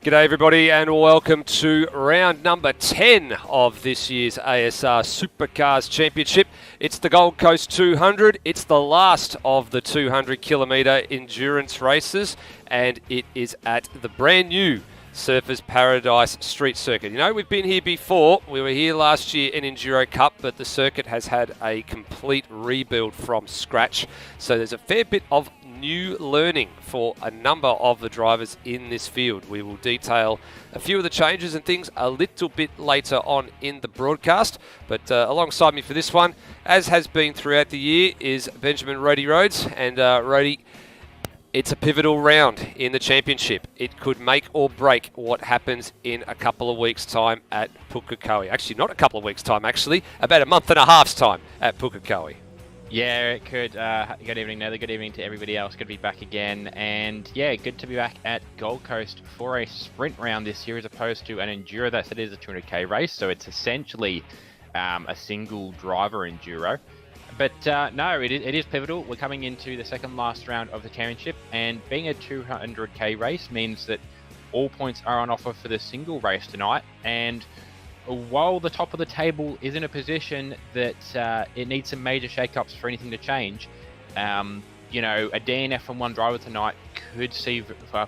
G'day everybody and welcome to round number 10 of this year's ASR Supercars Championship. It's the Gold Coast 200. It's the last of the 200 kilometre endurance races and it is at the brand new Surfers Paradise Street Circuit. You know, we've been here before. We were here last year in Enduro Cup, but the circuit has had a complete rebuild from scratch. So there's a fair bit of new learning for a number of the drivers in this field. We will detail a few of the changes and things a little bit later on in the broadcast. But alongside me for this one, as has been throughout the year, is Benjamin Roadie Rhodes. And Roadie, it's a pivotal round in the championship. It could make or break what happens in a couple of weeks' time at Pukekohe. Actually, not a couple of weeks' time, actually. About a month and a half's time at Pukekohe. Yeah, it could. Good evening, Nether. Good evening to everybody else. Good to be back again. And yeah, good to be back at Gold Coast for a sprint round this year as opposed to an Enduro. That said, it is a 200k race, so it's essentially a single driver Enduro. But no, it is pivotal. We're coming into the second last round of the championship, and being a 200k race means that all points are on offer for the single race tonight. And while the top of the table is in a position that it needs some major shake-ups for anything to change, you know, a DNF from one driver tonight could see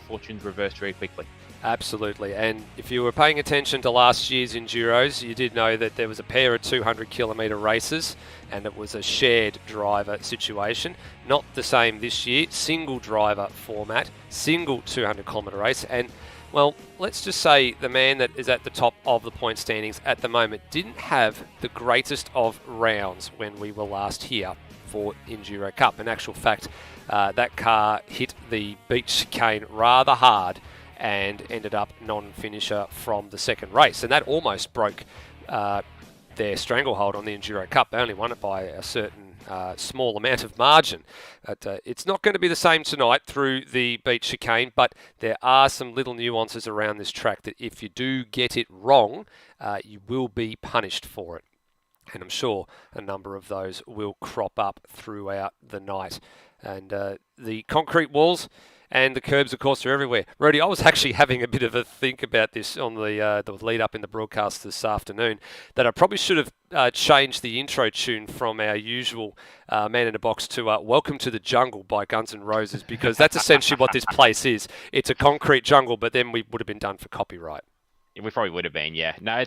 fortunes reversed very quickly. Absolutely, and if you were paying attention to last year's Enduros, you did know that there was a pair of 200 kilometre races and it was a shared driver situation. Not the same this year, single driver format, single 200 kilometre race, and well, let's just say the man that is at the top of the point standings at the moment didn't have the greatest of rounds when we were last here for Enduro Cup. In actual fact, that car hit the beach chicane rather hard and ended up non-finisher from the second race. And that almost broke their stranglehold on the Enduro Cup. They only won it by a certain small amount of margin. But it's not going to be the same tonight through the beach chicane, but there are some little nuances around this track that if you do get it wrong, you will be punished for it. And I'm sure a number of those will crop up throughout the night. And the concrete walls and the curbs, of course, are everywhere. Rody, I was actually having a bit of a think about this on the lead up in the broadcast this afternoon, that I probably should have changed the intro tune from our usual Man in a Box to Welcome to the Jungle by Guns N' Roses, because that's essentially what this place is. It's a concrete jungle, but then we would have been done for copyright. We probably would have been, yeah. No,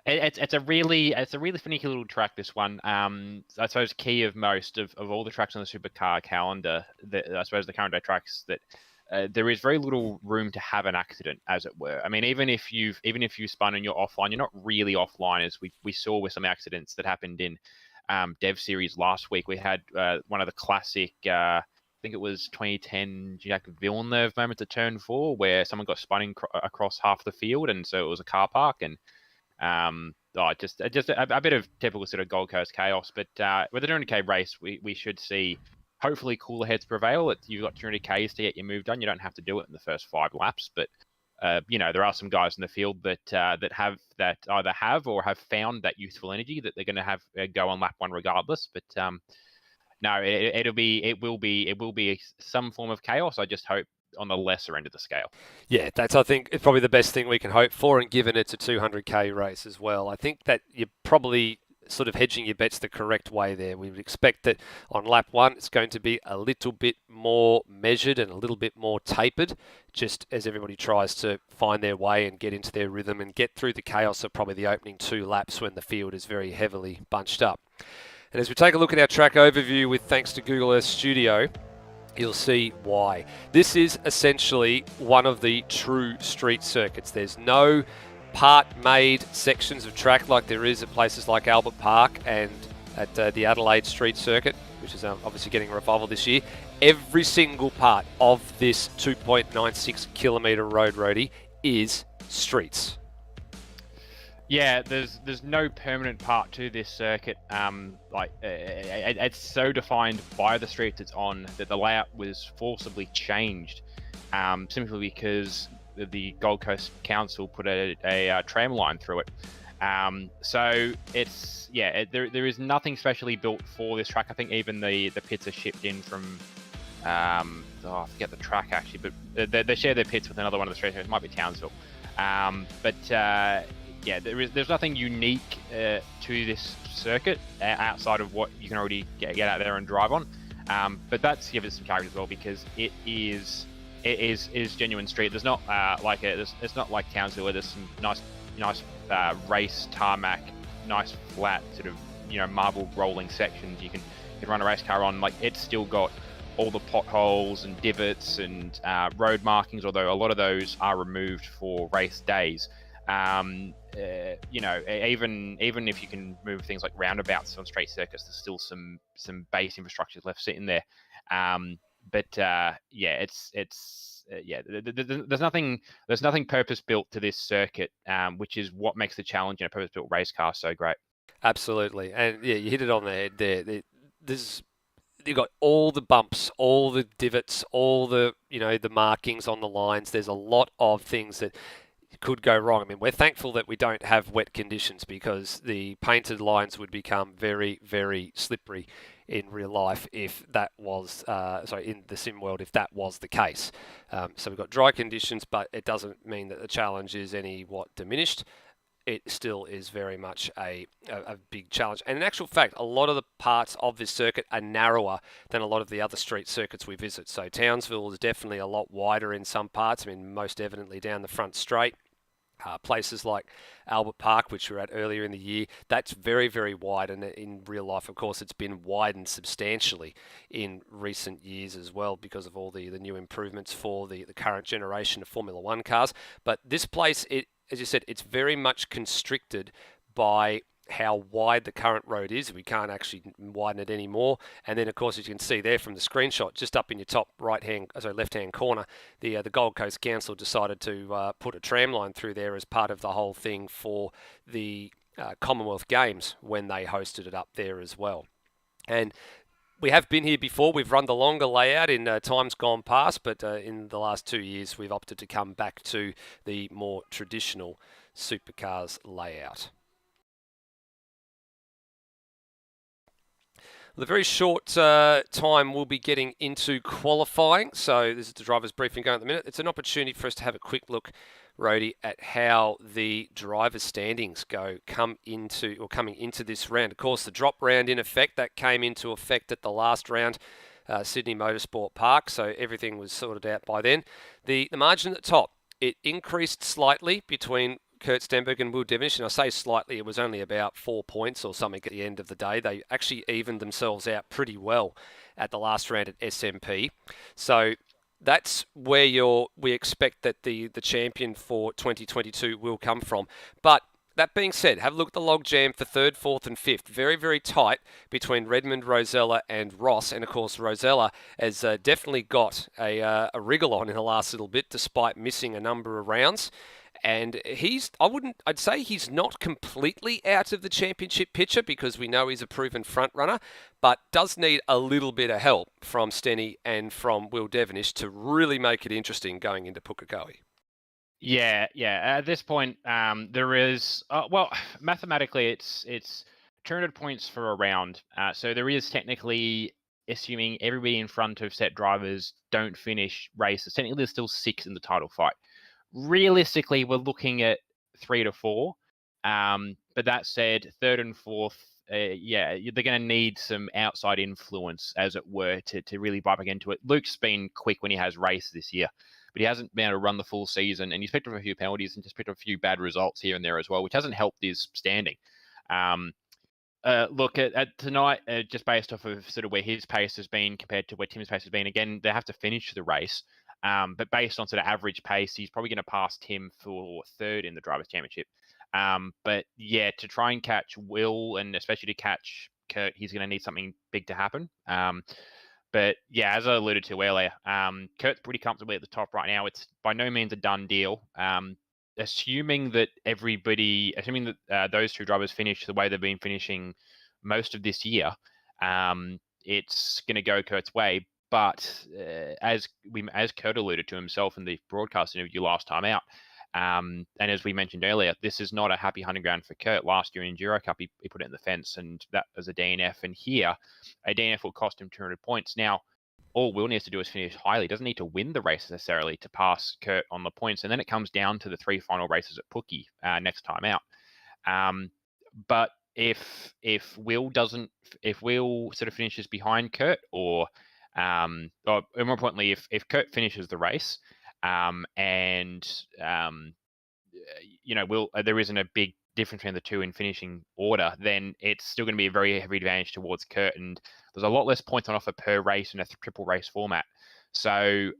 it's a really finicky little track, this one. I suppose key of most of all the tracks on the supercar calendar, I suppose the current day tracks, that there is very little room to have an accident, as it were. I mean, even if you spun and you're offline, you're not really offline, as we saw with some accidents that happened in Dev Series last week. We had one of the classic, I think it was 2010 Jacques Villeneuve moments at turn 4, where someone got spun across half the field, and so it was a car park, and just a bit of typical sort of Gold Coast chaos. But with the 200k race, we should see hopefully cooler heads prevail. You've got 200Ks to get your move done. You don't have to do it in the first 5 laps, but you know, there are some guys in the field that either have or have found that youthful energy that they're going to have go on lap 1 regardless. But no, it will be some form of chaos. I just hope on the lesser end of the scale. Yeah, that's, I think, it's probably the best thing we can hope for, and given it's a 200k race as well, I think that you're probably sort of hedging your bets the correct way there. We would expect that on lap 1 it's going to be a little bit more measured and a little bit more tapered, just as everybody tries to find their way and get into their rhythm and get through the chaos of probably the opening 2 laps when the field is very heavily bunched up. And as we take a look at our track overview with thanks to Google Earth Studio, you'll see why. This is essentially one of the true street circuits. There's no part-made sections of track like there is at places like Albert Park and at the Adelaide Street Circuit, which is obviously getting a revival this year. Every single part of this 2.96 kilometre road, Roadie, is streets. Yeah, there's no permanent part to this circuit. It's so defined by the streets it's on that the layout was forcibly changed, simply because the Gold Coast Council put a tram line through it. So it's, yeah, there is nothing specially built for this track. I think even the pits are shipped in from, I forget the track actually, but they share their pits with another one of the streets. It might be Townsville. Yeah, there's nothing unique to this circuit outside of what you can already get out there and drive on. But that's given some character as well, because it is genuine street. There's not it's not like Townsville where there's some nice race tarmac, nice flat sort of marble rolling sections you can run a race car on. Like, it's still got all the potholes and divots and road markings, although a lot of those are removed for race days. Even if you can move things like roundabouts on straight circuits, there's still some base infrastructure left sitting there. There's nothing purpose built to this circuit, which is what makes the challenge in a purpose built race car so great. Absolutely, and yeah, you hit it on the head there. You've got all the bumps, all the divots, all the the markings on the lines. There's a lot of things that could go wrong. I mean, we're thankful that we don't have wet conditions, because the painted lines would become very, very slippery in real life if that was, in the sim world, if that was the case. So we've got dry conditions, but it doesn't mean that the challenge is diminished. It still is very much a big challenge. And in actual fact, a lot of the parts of this circuit are narrower than a lot of the other street circuits we visit. So Townsville is definitely a lot wider in some parts. I mean, most evidently down the front straight. Places like Albert Park, which we were at earlier in the year, that's very, very wide, and in real life, of course, it's been widened substantially in recent years as well, because of all the new improvements for the current generation of Formula One cars. But this place, as you said, it's very much constricted by how wide the current road is. We can't actually widen it anymore. And then, of course, as you can see there from the screenshot, just up in your top left-hand corner, the Gold Coast Council decided to put a tram line through there as part of the whole thing for the Commonwealth Games when they hosted it up there as well. And we have been here before. We've run the longer layout in times gone past, but in the last 2 years, we've opted to come back to the more traditional Supercars layout. The very short time we'll be getting into qualifying. So this is the driver's briefing going at the minute. It's an opportunity for us to have a quick look, Rhodey, at how the driver's standings coming into this round. Of course, the drop round in effect, that came into effect at the last round, Sydney Motorsport Park. So everything was sorted out by then. The margin at the top, it increased slightly between Kurt Stenberg and Will Devenish, and I say slightly, it was only about 4 points or something at the end of the day. They actually evened themselves out pretty well at the last round at SMP. So that's where we expect that the champion for 2022 will come from. But that being said, have a look at the logjam for 3rd, 4th and 5th. Very, very tight between Redmond, Rosella and Ross. And, of course, Rosella has definitely got a wriggle on in the last little bit, despite missing a number of rounds. And I'd say he's not completely out of the championship picture, because we know he's a proven front runner, but does need a little bit of help from Stenny and from Will Devenish to really make it interesting going into Pukekohe. Yeah. At this point, there is mathematically, it's 200 points for a round. So there is technically, assuming everybody in front of set drivers don't finish races, technically there's still 6 in the title fight. Realistically, we're looking at 3 to 4. But that said, 3rd and 4th, they're going to need some outside influence, as it were, to really bite back into it. Luke's been quick when he has races this year, but he hasn't been able to run the full season, and he's picked up a few penalties and just picked up a few bad results here and there as well, which hasn't helped his standing. Look at tonight, just based off of sort of where his pace has been compared to where Tim's pace has been. Again, they have to finish the race. But based on sort of average pace, he's probably going to pass Tim for 3rd in the Drivers' Championship. But yeah, to try and catch Will, and especially to catch Kurt, he's going to need something big to happen. But yeah, as I alluded to earlier, Kurt's pretty comfortably at the top right now. It's by no means a done deal. Assuming that those 2 drivers finish the way they've been finishing most of this year, it's going to go Kurt's way. But as Kurt alluded to himself in the broadcast interview last time out, and as we mentioned earlier, this is not a happy hunting ground for Kurt. Last year in Enduro Cup, he put it in the fence, and that was a DNF. And here, a DNF will cost him 200 points. Now, all Will needs to do is finish highly. He doesn't need to win the race necessarily to pass Kurt on the points. And then it comes down to the 3 final races at Pookie next time out. But if Will sort of finishes behind Kurt, or more importantly, if Kurt finishes the race, Will there isn't a big difference between the two in finishing order, then it's still going to be a very heavy advantage towards Kurt, and there's a lot less points on offer per race in a triple race format. So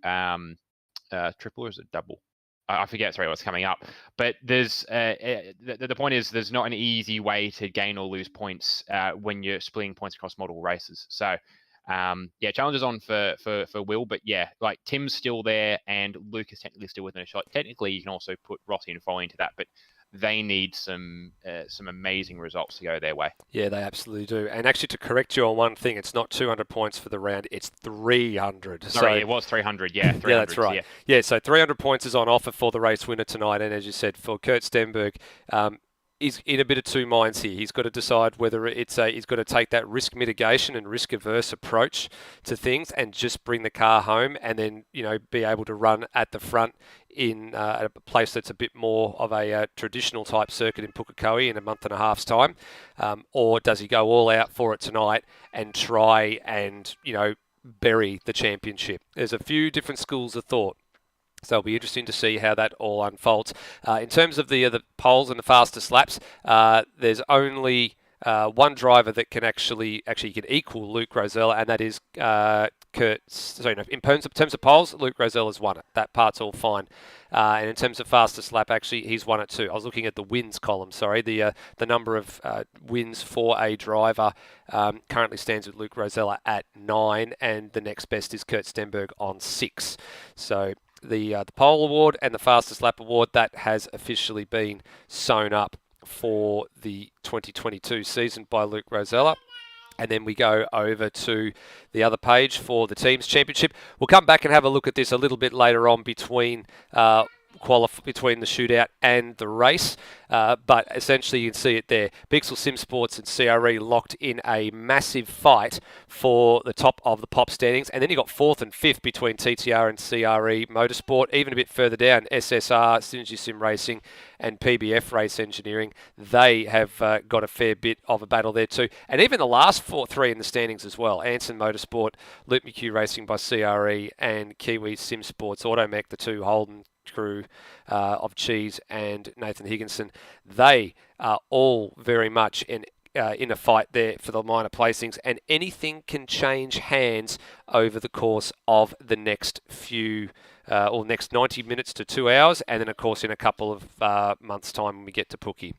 triple, or is it double? I forget, sorry, what's coming up. But there's the point is there's not an easy way to gain or lose points when you're splitting points across multiple races. So challenges on for Will, but yeah, like Tim's still there and Luke is technically still within a shot. Technically, you can also put Rossi and Foley into that, but they need some amazing results to go their way. Yeah, they absolutely do. And actually, to correct you on one thing, it's not 200 points for the round, it's 300. Sorry, it was 300, yeah. 300, yeah, that's right. Yeah, so 300 points is on offer for the race winner tonight. And as you said, for Kurt Stenberg, he's in a bit of two minds here. He's got to decide whether he's got to take that risk mitigation and risk averse approach to things and just bring the car home, and then be able to run at the front in a place that's a bit more of a traditional type circuit in Pukekohe in a month and a half's time, or does he go all out for it tonight and try and bury the championship? There's a few different schools of thought. So it'll be interesting to see how that all unfolds. In terms of the poles and the fastest laps, there's only one driver that can actually can equal Luke Rosella, and that is in terms of poles, Luke Rosella's won it. That part's all fine. And in terms of fastest lap, actually, he's won it too. I was looking at the wins column, sorry. The number of wins for a driver currently stands with Luke Rosella at 9, and the next best is Kurt Stenberg on 6. So the pole award and the fastest lap award, that has officially been sewn up for the 2022 season by Luke Rosella. And then we go over to the other page for the teams championship. We'll come back and have a look at this a little bit later on between between the shootout and the race, but essentially you can see it there. Bixel Sim Sports and CRE locked in a massive fight for the top of the pop standings, and then you got 4th and 5th between TTR and CRE Motorsport. Even a bit further down, SSR, Synergy Sim Racing, and PBF Race Engineering. They have got a fair bit of a battle there too, and even the last 3 in the standings as well. Anson Motorsport, Luke McHugh Racing by CRE, and Kiwi Sim Sports Automech, the 2 Holden crew of Cheese and Nathan Higginson. They are all very much in a fight there for the minor placings, and anything can change hands over the course of the next next 90 minutes to 2 hours, and then of course in a couple of months' time when we get to Pookie.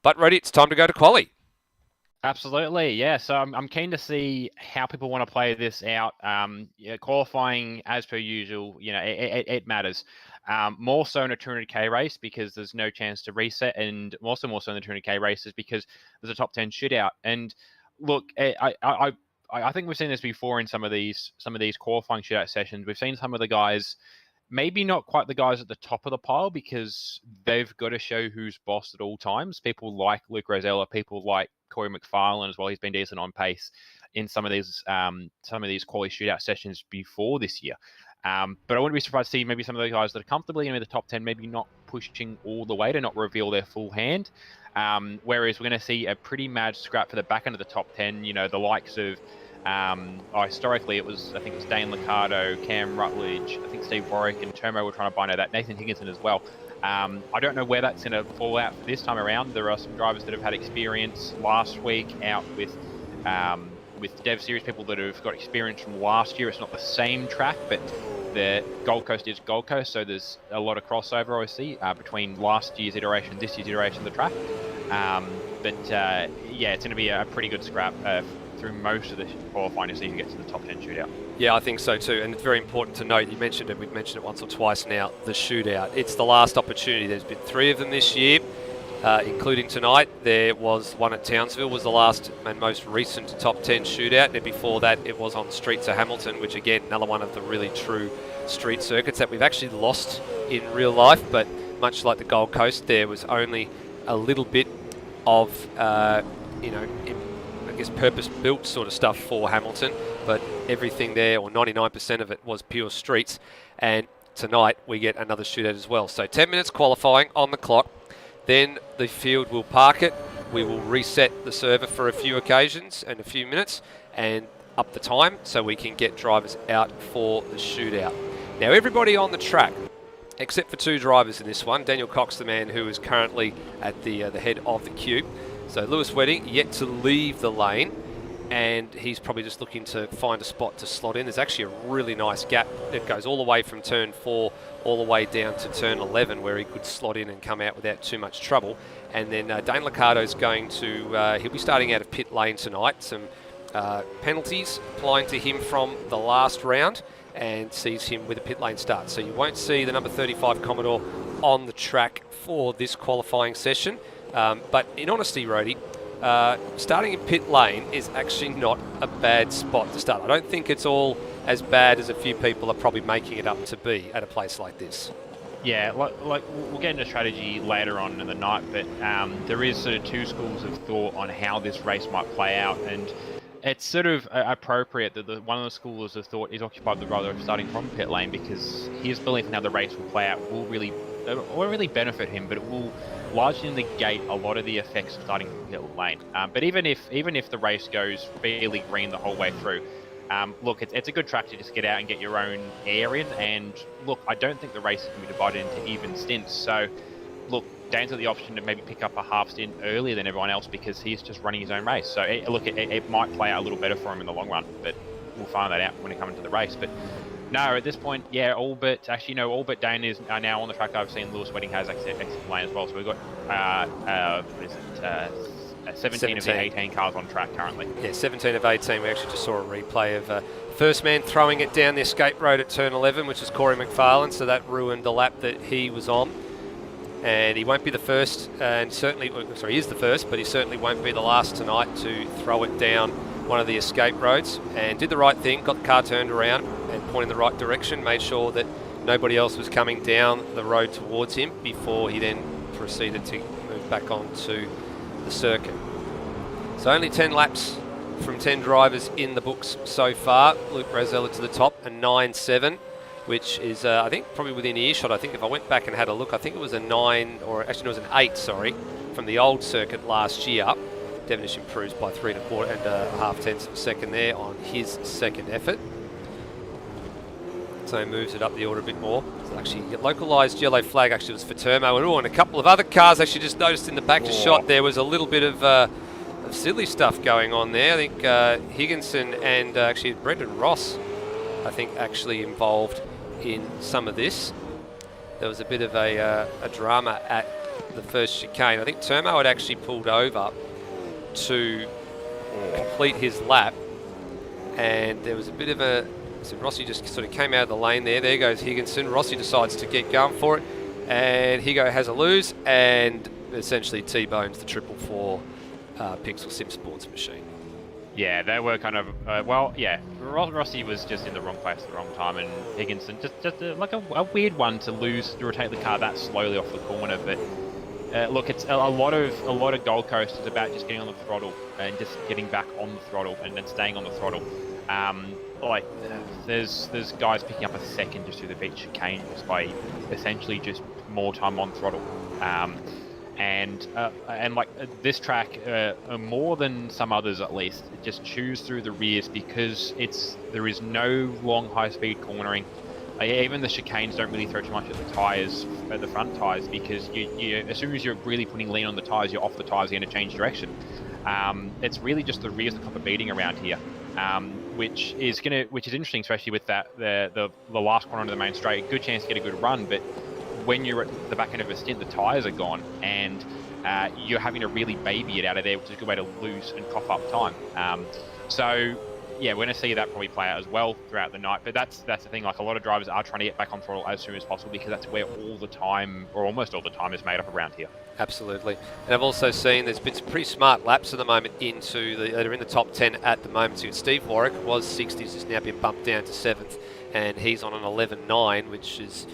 But Roddy, it's time to go to quali. Absolutely, yeah. So I'm keen to see how people want to play this out. Qualifying, as per usual, it matters. More so in a 200k race because there's no chance to reset, and also more so in the 200k races because there's a top 10 shootout. And look, I think we've seen this before in some of these qualifying shootout sessions. We've seen some of the guys, maybe not quite the guys at the top of the pile, because they've got to show who's boss at all times. People like Luke Rosella, people like Corey McFarlane as well. He's been decent on pace in some of these quality shootout sessions before this year. But I wouldn't be surprised to see maybe some of those guys that are comfortably in the top 10, maybe not pushing all the way to not reveal their full hand. Whereas we're going to see a pretty mad scrap for the back end of the top 10. The likes of historically, I think it was Dane Liccardo, Cam Rutledge, I think Steve Warwick and Termo were trying to bind out that, Nathan Higginson as well. I don't know where that's going to fall out for this time around. There are some drivers that have had experience last week out with Dev Series, people that have got experience from last year. It's not the same track, but the Gold Coast is Gold Coast, so there's a lot of crossover, obviously, between last year's iteration, this year's iteration of the track. It's going to be a pretty good scrap through most of the qualifying to see who gets to the top 10 shootout. Yeah, I think so too, and it's very important to note, you mentioned it, we've mentioned it once or twice now, the shootout. It's the last opportunity. There's been 3 of them this year, including tonight. There was one at Townsville, was the last and most recent top 10 shootout, and before that it was on Streets of Hamilton, which again, another one of the really true street circuits that we've actually lost in real life, but much like the Gold Coast, there was only a little bit of purpose-built sort of stuff for Hamilton. but everything there, or 99% of it, was pure streets. And tonight we get another shootout as well. So 10 minutes qualifying on the clock. Then the field will park it. We will reset the server for a few occasions and a few minutes and up the time so we can get drivers out for the shootout. Now everybody on the track, except for 2 drivers in this one, Daniel Cox, the man who is currently at the head of the queue. So Lewis Wedding yet to leave the lane, and he's probably just looking to find a spot to slot in. There's actually a really nice gap that goes all the way from turn 4 all the way down to turn 11 where he could slot in and come out without too much trouble. And then Dane Liccardo's going to, he'll be starting out of pit lane tonight. Some penalties applying to him from the last round, and sees him with a pit lane start. So you won't see the number 35 Commodore on the track for this qualifying session. But in honesty, Rhodey, starting in pit lane is actually not a bad spot to start. I don't think it's all as bad as a few people are probably making it up to be at a place like this. Yeah, like we'll get into strategy later on in the night, but there is sort of 2 schools of thought on how this race might play out, and it's sort of appropriate that one of the schools of thought is occupied the role of starting from pit lane, because his belief in how the race will play out will really benefit him, but it will largely negate a lot of the effects of starting from pit lane. But even if the race goes fairly green the whole way through, look, it's a good track to just get out and get your own air in. And look, I don't think the race is going to be divided into even stints. So, look, Dane's got the option to maybe pick up a half stint earlier than everyone else because he's just running his own race. So, it might play out a little better for him in the long run, but we'll find that out when we come into the race. But no, at this point, yeah, all but Dane are now on the track. I've seen Lewis Wedding has exit lane as well. So we've got 17 of the 18 cars on track currently. Yeah, 17 of 18. We actually just saw a replay of first man throwing it down the escape road at turn 11, which is Corey McFarlane. So that ruined the lap that he was on. And he won't be the first, and certainly, sorry, he is the first, but he certainly won't be the last tonight to throw it down one of the escape roads, and did the right thing, got the car turned around and pointed in the right direction, made sure that nobody else was coming down the road towards him before he then proceeded to move back onto the circuit. So only 10 laps from 10 drivers in the books so far. Luke Rosella to the top, a 9.7. Which is, I think, probably within earshot. I think if I went back and had a look, I think it was a 9, or actually it was an 8, sorry, from the old circuit last year. Devonish improves by 3 1/4 tenths of a second there on his second effort. So he moves it up the order a bit more. So actually, localised yellow flag actually was for Turmo, and a couple of other cars actually just noticed in the back of shot there was a little bit of silly stuff going on there. I think Higginson and actually Brendan Ross, I think, actually involved in some of this. There was a bit of a drama at the first chicane. I think Turmo had actually pulled over to complete his lap, and there was a bit of a... So Rossi just sort of came out of the lane there. There goes Higginson. Rossi decides to get going for it, and Higo has a lose and essentially T-bones the 444 Pixel Sim Sports machine. Yeah, they were kind of, Rossi was just in the wrong place at the wrong time, and Higginson, just like a weird one to lose, to rotate the car that slowly off the corner. But look, it's a lot of Gold Coast is about just getting on the throttle and just getting back on the throttle and then staying on the throttle. There's guys picking up a second just through the beach chicane just by essentially just more time on throttle. And this track, more than some others at least, it just chews through the rears because there is no long high-speed cornering. Even the chicanes don't really throw too much at the tyres, at the front tyres, because you as soon as you're really putting lean on the tyres, you're off the tyres, you're going to change direction. It's really just the rears that cop a beating around here, which is interesting, especially with the last corner of the main straight. Good chance to get a good run, but when you're at the back end of a stint, the tyres are gone, and you're having to really baby it out of there, which is a good way to lose and cough up time. So, yeah, we're going to see that probably play out as well throughout the night. But that's the thing. Like, a lot of drivers are trying to get back on throttle as soon as possible because that's where all the time, or almost all the time, is made up around here. Absolutely. And I've also seen there's been some pretty smart laps at the moment that are in the top 10 at the moment. So Steve Warwick was 60s, has now been bumped down to 7th, and he's on an 11.9, which is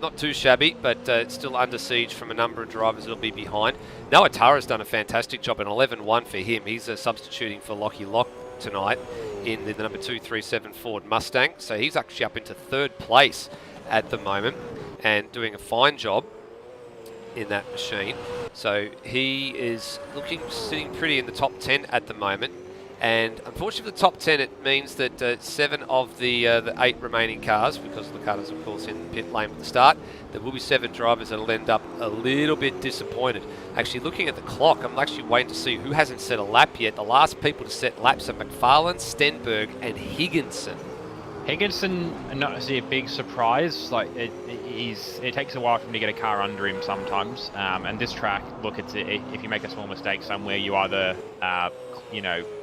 not too shabby, but it's still under siege from a number of drivers that'll be behind. Noah Tara's done a fantastic job, an 11.1 for him. He's substituting for Lockie Lock tonight in the number 237 Ford Mustang. So he's actually up into 3rd place at the moment and doing a fine job in that machine. So he is sitting pretty in the top 10 at the moment. And unfortunately for the top 10, it means that 7 of the 8 remaining cars, because Lucato's of course in the pit lane at the start, there will be 7 drivers that will end up a little bit disappointed. Actually, looking at the clock, I'm actually waiting to see who hasn't set a lap yet. The last people to set laps are McFarlane, Stenberg and Higginson. Higginson, not necessarily a big surprise. Like it takes a while for him to get a car under him sometimes. And this track, look, if you make a small mistake somewhere, you either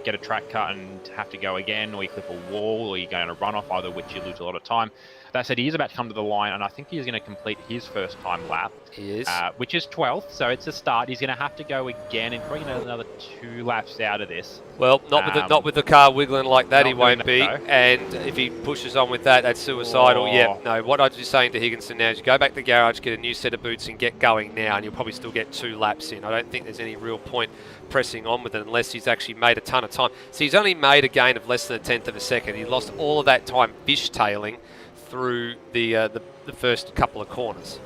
get a track cut and have to go again, or you clip a wall, or you're going to run off, either which you lose a lot of time. That said, he is about to come to the line, and I think he's going to complete his first time lap. He is. Which is 12th, so it's a start. He's going to have to go again and probably another 2 laps out of this. Well, not with the car wiggling like that, he won't be. No. And if he pushes on with that, that's suicidal. Yeah, no, what I'm just saying to Higginson now is you go back to the garage, get a new set of boots and get going now, and you'll probably still get 2 laps in. I don't think there's any real point pressing on with it unless he's actually made a ton of time. So he's only made a gain of less than a 10th of a second. He lost all of that time fishtailing through the first couple of corners.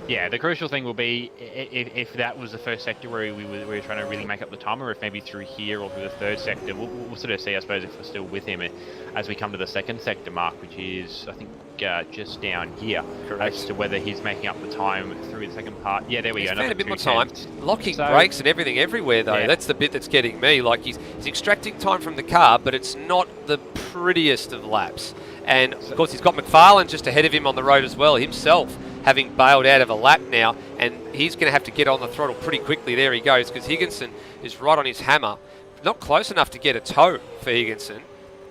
Yeah, the crucial thing will be if that was the first sector where we were trying to really make up the time, or if maybe through here or through the 3rd sector. We'll sort of see, I suppose, if we're still with him as we come to the 2nd sector mark, which is, I think, just down here. Correct. As to whether he's making up the time through the second part. Yeah, there we go. He's found a bit more time. Locking brakes and everything everywhere, though. Yeah. That's the bit that's getting me. Like, he's extracting time from the car, but it's not the prettiest of laps. And, of course, he's got McFarlane just ahead of him on the road as well, himself, having bailed out of a lap now, and he's going to have to get on the throttle pretty quickly. There he goes, because Higginson is right on his hammer. Not close enough to get a tow for Higginson.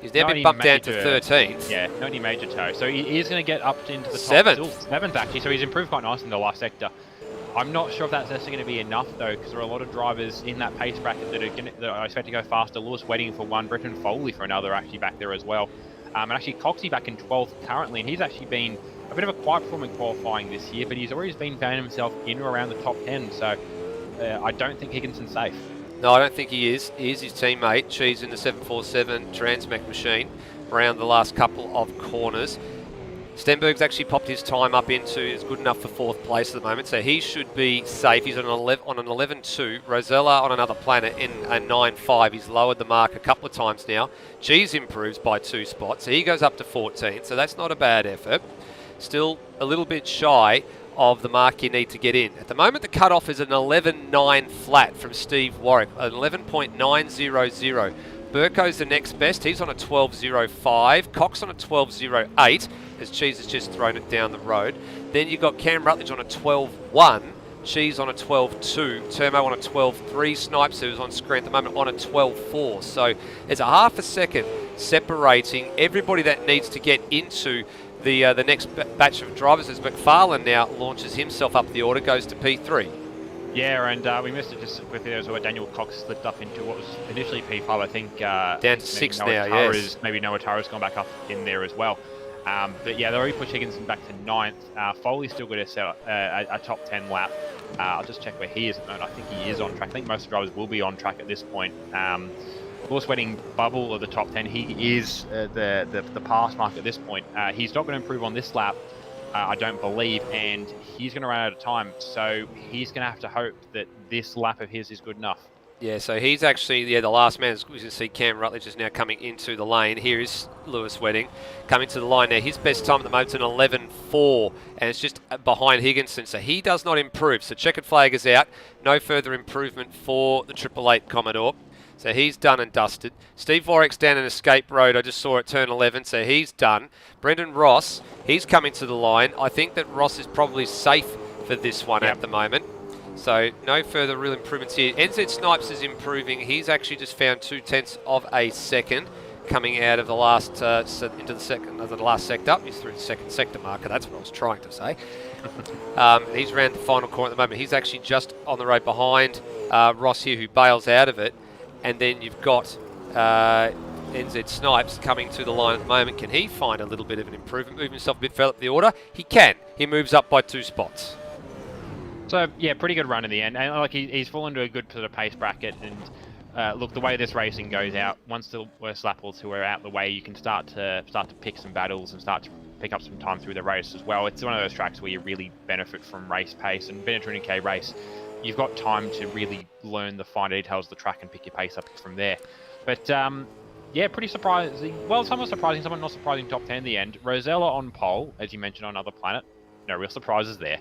He's now been bumped down to 13th. Yeah, not any major tow. So he is going to get up into the top. 7th, actually. So he's improved quite nicely in the last sector. I'm not sure if that's actually going to be enough, though, because there are a lot of drivers in that pace bracket that I expect to go faster. Lewis Wedding for one, Bretton Foley for another, actually back there as well. And actually Coxey back in 12th currently, and he's actually been a bit of a quiet performer in qualifying this year, but he's always been found himself in or around the top 10, so I don't think Higginson's safe. No, I don't think he is. He is his teammate. She's in the 747 Transmech machine around the last couple of corners. Stenberg's actually popped his time up into, is good enough for 4th place at the moment, so he should be safe. He's on an 11.2. Rosella on another planet in a 9.5. He's lowered the mark a couple of times now. Cheese improves by 2 spots, so he goes up to 14, so that's not a bad effort. Still a little bit shy of the mark you need to get in. At the moment, the cutoff is an 11.9 flat from Steve Warwick, an 11.900. Burko's the next best. He's on a 12.05. Cox on a 12.08, as Cheese has just thrown it down the road. Then you've got Cam Rutledge on a 12.1. Cheese on a 12.2. Termo on a 12.3. Snipes, who's on screen at the moment, on a 12.4. So there's a half a second separating everybody that needs to get into the next batch of drivers, as McFarlane now launches himself up the order, goes to P3. Yeah, and we missed it just with there as well. Daniel Cox slipped up into what was initially P5, I think. Down to 6 now, yes. Maybe Noah Tara's gone back up in there as well. But yeah, they already pushed Higginson back to 9th. Foley's still going to set a top 10 lap. I'll just check where he is at the moment. I think he is on track. I think most drivers will be on track at this point. Lewis Wedding bubble of the top 10. He is the pass mark at this point. He's not going to improve on this lap, I don't believe, and he's going to run out of time. So he's going to have to hope that this lap of his is good enough. Yeah, so he's actually the last man. As you can see, Cam Rutledge is now coming into the lane. Here is Lewis Wedding coming to the line now. His best time at the moment is an 11.4, and it's just behind Higginson, so he does not improve. So checkered flag is out. No further improvement for the 888 Commodore. So he's done and dusted. Steve Warwick's down an escape road. I just saw it turn 11, so he's done. Brendan Ross, he's coming to the line. I think that Ross is probably safe for this one at the moment. So no further real improvements here. NZ Snipes is improving. He's actually just found 0.2 of a second coming out of the last into the last sector. He's through the 2nd sector marker. That's what I was trying to say. He's around the final corner at the moment. He's actually just on the road behind Ross here, who bails out of it. And then you've got NZ Snipes coming to the line at the moment. Can he find a little bit of an improvement, move himself a bit further up the order? He can. He moves up by 2 spots. So, yeah, pretty good run in the end. And like he's fallen to a good sort of pace bracket. And look, the way this racing goes out, once the worst lap or two are out the way, you can start to pick some battles and start to pick up some time through the race as well. It's one of those tracks where you really benefit from race pace, and being a 200k race, you've got time to really learn the fine details of the track and pick your pace up from there. But yeah, pretty surprising. Well, somewhat surprising, somewhat not surprising. Top 10 in the end. Rosella on pole, as you mentioned, on Other Planet. No real surprises there.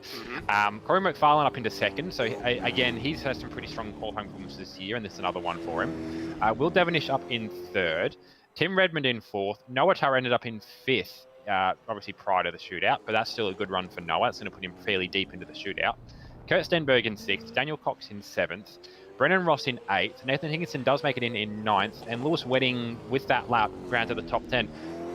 Corey McFarlane up into second. So again, he's had some pretty strong qualifying performances this year, and this is another one for him. Will Devonish up in third. Tim Redmond in fourth. Noah Turr ended up in fifth, obviously prior to the shootout, but that's still a good run for Noah. It's going to put him fairly deep into the shootout. Kurt Stenberg in sixth. Daniel Cox in seventh. Brennan Ross in eighth. Nathan Higginson does make it in ninth. And Lewis Wedding, with that lap, round to the top 10.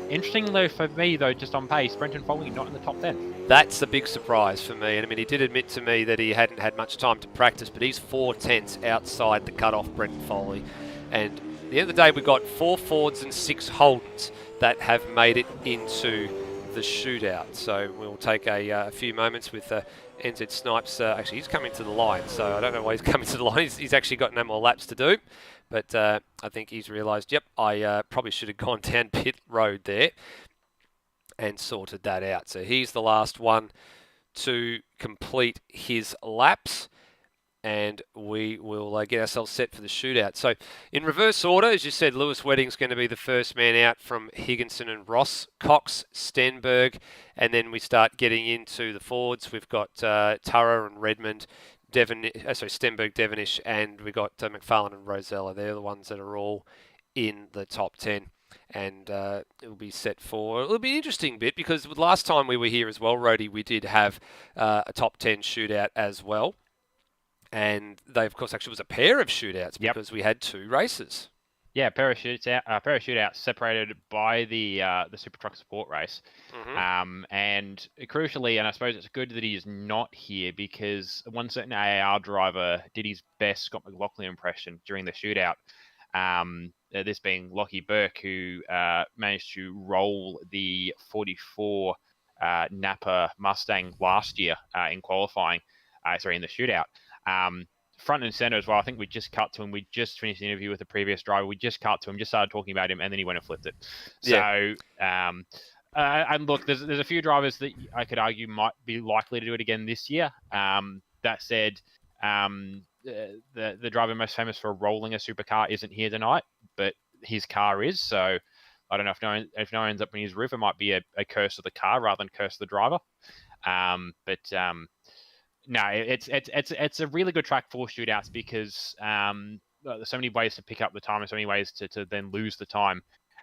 Interesting, though, for me, though, just on pace, Brenton Foley not in the top 10. That's a big surprise for me. And I mean, he did admit to me that he hadn't had much time to practice, but he's 4/10 outside the cutoff, Brenton Foley. And at the end of the day, we've got 4 Fords and 6 Holdens that have made it into the shootout. So we'll take a few moments with NZ Snipes. Actually, he's coming to the line, so I don't know why he's coming to the line. He's actually got no more laps to do. But I think he's realised, yep, I probably should have gone down pit road there and sorted that out. So he's the last one to complete his laps, and we will get ourselves set for the shootout. So in reverse order, as you said, Lewis Wedding's going to be the first man out from Higginson and Ross, Cox, Stenberg, and then we start getting into the Fords. We've got Turra and Redmond, Stenberg, Devonish, and we got McFarlane and Rosella. They're the ones that are all in the top 10. And it'll be set for... It'll be an interesting bit because last time we were here as well, Rhodey, we did have a top 10 shootout as well. And they, of course, actually was a pair of shootouts because we had 2 races. Yeah, pair of shootouts separated by the Super Truck Support race. And crucially, and I suppose it's good that he is not here because one certain AAR driver did his best Scott McLaughlin impression during the shootout. This being Lockie Burke, who managed to roll the 44 Napa Mustang last year in qualifying, in the shootout. Front and center as well. I think we just cut to him. We just finished the interview with the previous driver. We just cut to him, just started talking about him, and then he went and flipped it. So, and look, there's a few drivers that I could argue might be likely to do it again this year. That said, the driver most famous for rolling a supercar isn't here tonight, but his car is. So I don't know if no one ends up in his roof, it might be a curse of the car rather than curse of the driver. No, it's a really good track for shootouts because there's so many ways to pick up the time and so many ways to then lose the time.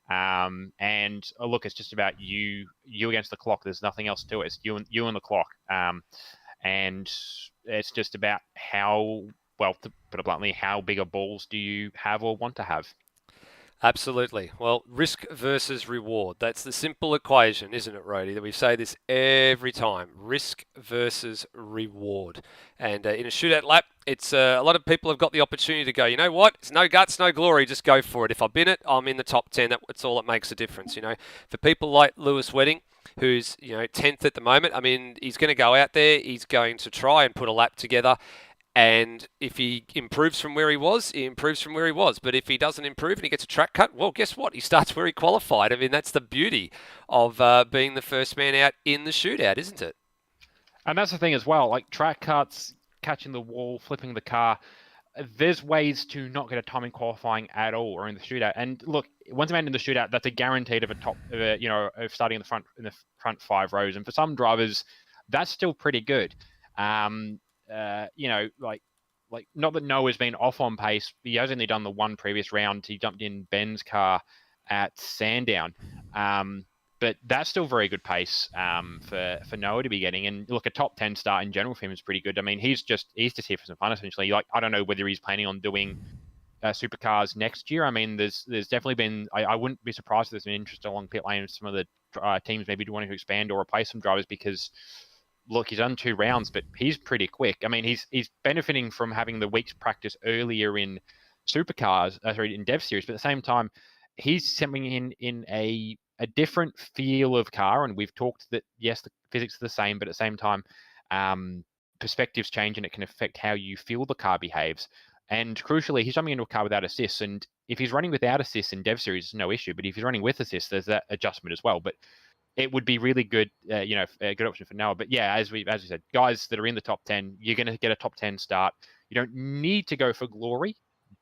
And look, it's just about you against the clock. There's nothing else to it. It's you and the clock. And it's just about how, well, to put it bluntly, how big a balls do you have or want to have? Absolutely. Well, risk versus reward. That's the simple equation, isn't it, Rhodey? That we say this every time. Risk versus reward. And in a shootout lap, it's a lot of people have got the opportunity to go, you know what? It's no guts, no glory. Just go for it. If I bin it, I'm in the top 10. That's all that makes a difference. You know, for people like Lewis Wedding, who's 10th at the moment, I mean, he's going to go out there. He's going to try and put a lap together. And if he improves from where he was, he improves from where he was. But if he doesn't improve and he gets a track cut, well, guess what? He starts where he qualified. I mean, that's the beauty of being the first man out in the shootout, isn't it? And that's the thing as well. Like track cuts, catching the wall, flipping the car. There's ways to not get a time in qualifying at all or in the shootout. And look, once a man in the shootout, that's a guaranteed of a top, of starting in the front 5 rows. And for some drivers, that's still pretty good. Like not that Noah's been off on pace. He has only done the one previous round. He jumped in Ben's car at Sandown. But that's still very good pace for Noah to be getting. And look, a top 10 start in general for him is pretty good. I mean, he's just here for some fun, essentially. Like, I don't know whether he's planning on doing supercars next year. I mean, there's definitely been, I wouldn't be surprised if there's been interest along pit lane. Some of the teams maybe wanting to expand or replace some drivers because, look, he's done 2 rounds, but he's pretty quick. I mean, he's benefiting from having the week's practice earlier in supercars, in Dev Series, but at the same time, he's something in a different feel of car. And we've talked that, yes, the physics are the same, but at the same time, perspectives change and it can affect how you feel the car behaves. And crucially, he's jumping into a car without assists. And if he's running without assists in Dev Series, no issue. But if he's running with assists, there's that adjustment as well. But it would be really good, a good option for Noah. But yeah, as we said, guys that are in the top 10, you're going to get a top 10 start. You don't need to go for glory,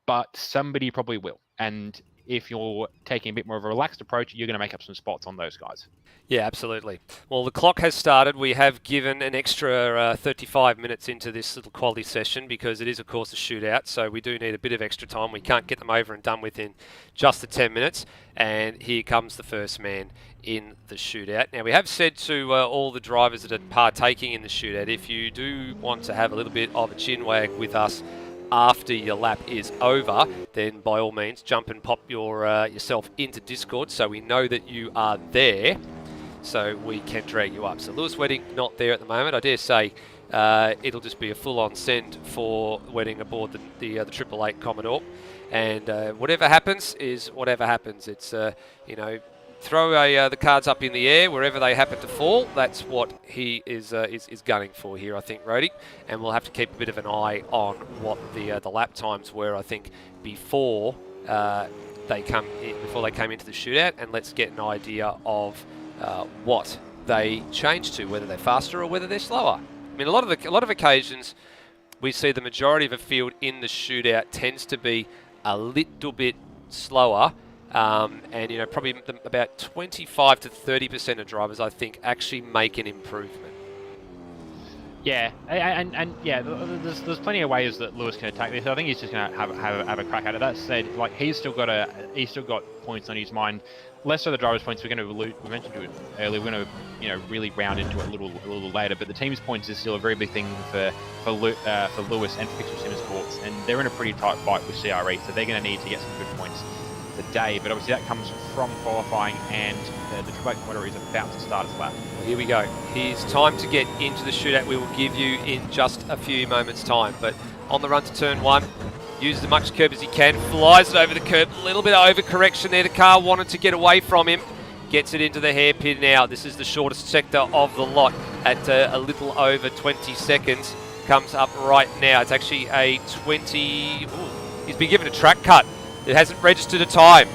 but somebody probably will. And if you're taking a bit more of a relaxed approach, you're going to make up some spots on those guys. Yeah, absolutely. Well, the clock has started. We have given an extra 35 minutes into this little quality session because it is, of course, a shootout. So we do need a bit of extra time. We can't get them over and done within just the 10 minutes. And here comes the first man in the shootout. Now, we have said to all the drivers that are partaking in the shootout, if you do want to have a little bit of a chin wag with us after your lap is over, then by all means jump and pop yourself into Discord so we know that you are there, so we can drag you up. So Lewis Wedding not there at the moment. I dare say it'll just be a full-on send for Wedding aboard the 888 Commodore, and whatever happens is whatever happens. It's throw the cards up in the air wherever they happen to fall. That's what he is gunning for here, I think, Rody. And we'll have to keep a bit of an eye on what the lap times were, I think, before they came into the shootout, and let's get an idea of what they change to, whether they're faster or whether they're slower. I mean, a lot of occasions we see the majority of a field in the shootout tends to be a little bit slower. And probably about 25 to 30% of drivers, I think, actually make an improvement. Yeah, and yeah, there's plenty of ways that Lewis can attack this. I think he's just going to have a crack at it. That said, like he's still got points on his mind. Less of the drivers' points. We mentioned it earlier. We're going to really round into it a little later. But the team's points is still a very big thing for Lewis and for Pixel Sim Sports, and they're in a pretty tight fight with CRE, so they're going to need to get some good points today, but obviously that comes from qualifying, and the Triple 8 Commodore is about to start its lap. Well, here we go. Here's time to get into the shootout. We will give you in just a few moments' time, but on the run to turn 1, uses as much curb as he can, flies it over the curb, a little bit of overcorrection there. The car wanted to get away from him, gets it into the hairpin now. This is the shortest sector of the lot at a little over 20 seconds. Comes up right now. It's actually a 20... Ooh, he's been given a track cut. It hasn't registered a time.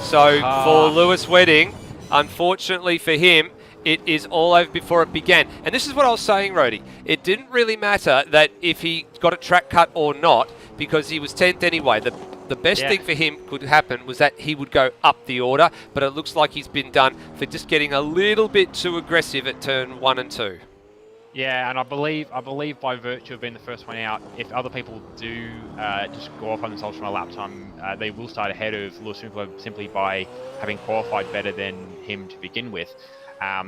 So for Lewis Wedding, unfortunately for him, it is all over before it began. And this is what I was saying, Rody. It didn't really matter that if he got a track cut or not, because he was 10th anyway. The best thing for him could happen was that he would go up the order, but it looks like he's been done for just getting a little bit too aggressive at turn 1 and 2. Yeah, and I believe by virtue of being the first one out, if other people do just go off on themselves from a lap time, they will start ahead of Lewis simply by having qualified better than him to begin with.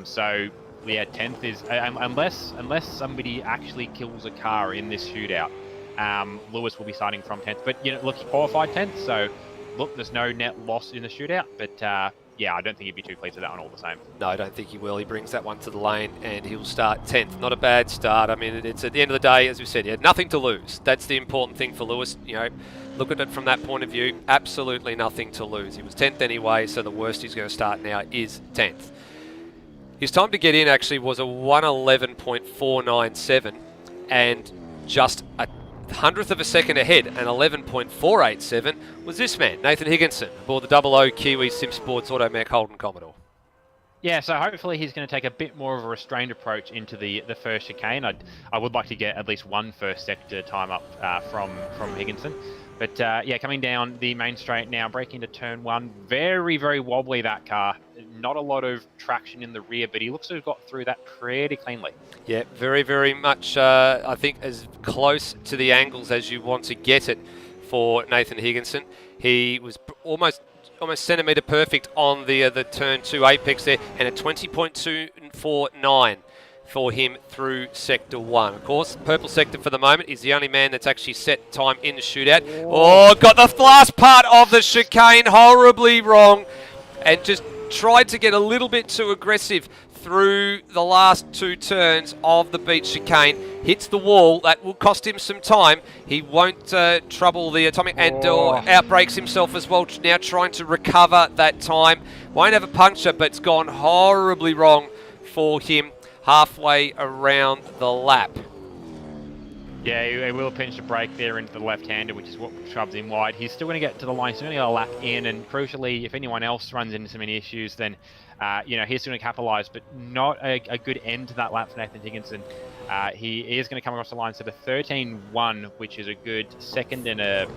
So yeah, 10th is unless somebody actually kills a car in this shootout, Lewis will be starting from 10th. But look, he qualified 10th, so look, there's no net loss in the shootout. But yeah, I don't think he'd be too pleased with that one all the same. No, I don't think he will. He brings that one to the lane and he'll start 10th. Not a bad start. I mean, it's at the end of the day, as we said, he had nothing to lose. That's the important thing for Lewis. Look at it from that point of view. Absolutely nothing to lose. He was 10th anyway, so the worst he's going to start now is 10th. His time to get in actually was a 1:11.497 and just a 100th of a second ahead, and 11.487 was this man, Nathan Higginson, aboard the 00 Kiwi Sim Sports Automech Holden Commodore. Yeah, so hopefully he's going to take a bit more of a restrained approach into the first chicane. I would like to get at least one first sector time up from Higginson. But yeah, coming down the main straight now, breaking into turn 1. Very, very wobbly, that car. Not a lot of traction in the rear, but he looks to have got through that pretty cleanly. Yeah, very, very much, I think, as close to the angles as you want to get it for Nathan Higginson. He was almost centimetre perfect on the turn 2 apex there, and a 20.249 for him through sector 1. Of course, purple sector for the moment is the only man that's actually set time in the shootout. Oh, got the last part of the chicane horribly wrong, and just tried to get a little bit too aggressive through the last 2 turns of the beach chicane. Hits the wall. That will cost him some time. He won't trouble the atomic, and outbrakes himself as well, now trying to recover that time. Won't have a puncture, but it's gone horribly wrong for him halfway around the lap. Yeah, he will pinch the brake there into the left-hander, which is what shoves him wide. He's still going to get to the line. He's only got a lap in, and crucially, if anyone else runs into so many issues, then he's going to capitalise. But not a good end to that lap for Nathan Higginson. He is going to come across the line, so the 13.1, which is a good second and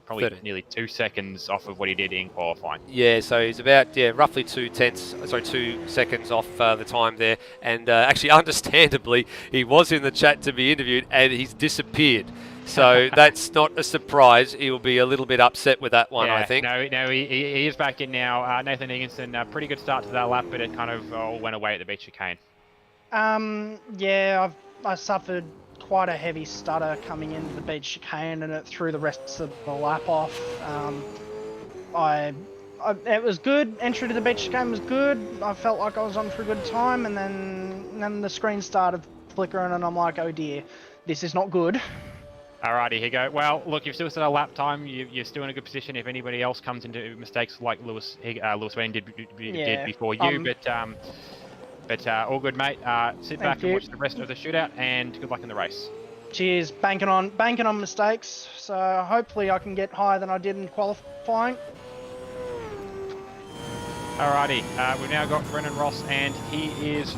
probably nearly 2 seconds off of what he did in qualifying. Yeah, so he's about roughly 2 seconds off the time there, and actually, understandably, he was in the chat to be interviewed, and he's disappeared. So that's not a surprise. He will be a little bit upset with that one, I think. No, he is back in now. Nathan Higginson, pretty good start to that lap, but it kind of all went away at the beach chicane. Yeah, I suffered quite a heavy stutter coming into the beach chicane, and it threw the rest of the lap off. It was good. Entry to the beach chicane was good. I felt like I was on for a good time, and then the screen started flickering, and I'm like, oh dear, this is not good. Alrighty, here you go. Well, look, you've still got a lap time. You're still in a good position if anybody else comes into mistakes like Lewis Wayne did before you. But all good, mate. Sit back and watch the rest of the shootout, and good luck in the race. Cheers. Banking on mistakes. So hopefully I can get higher than I did in qualifying. Alrighty, we've now got Brendan Ross, and he is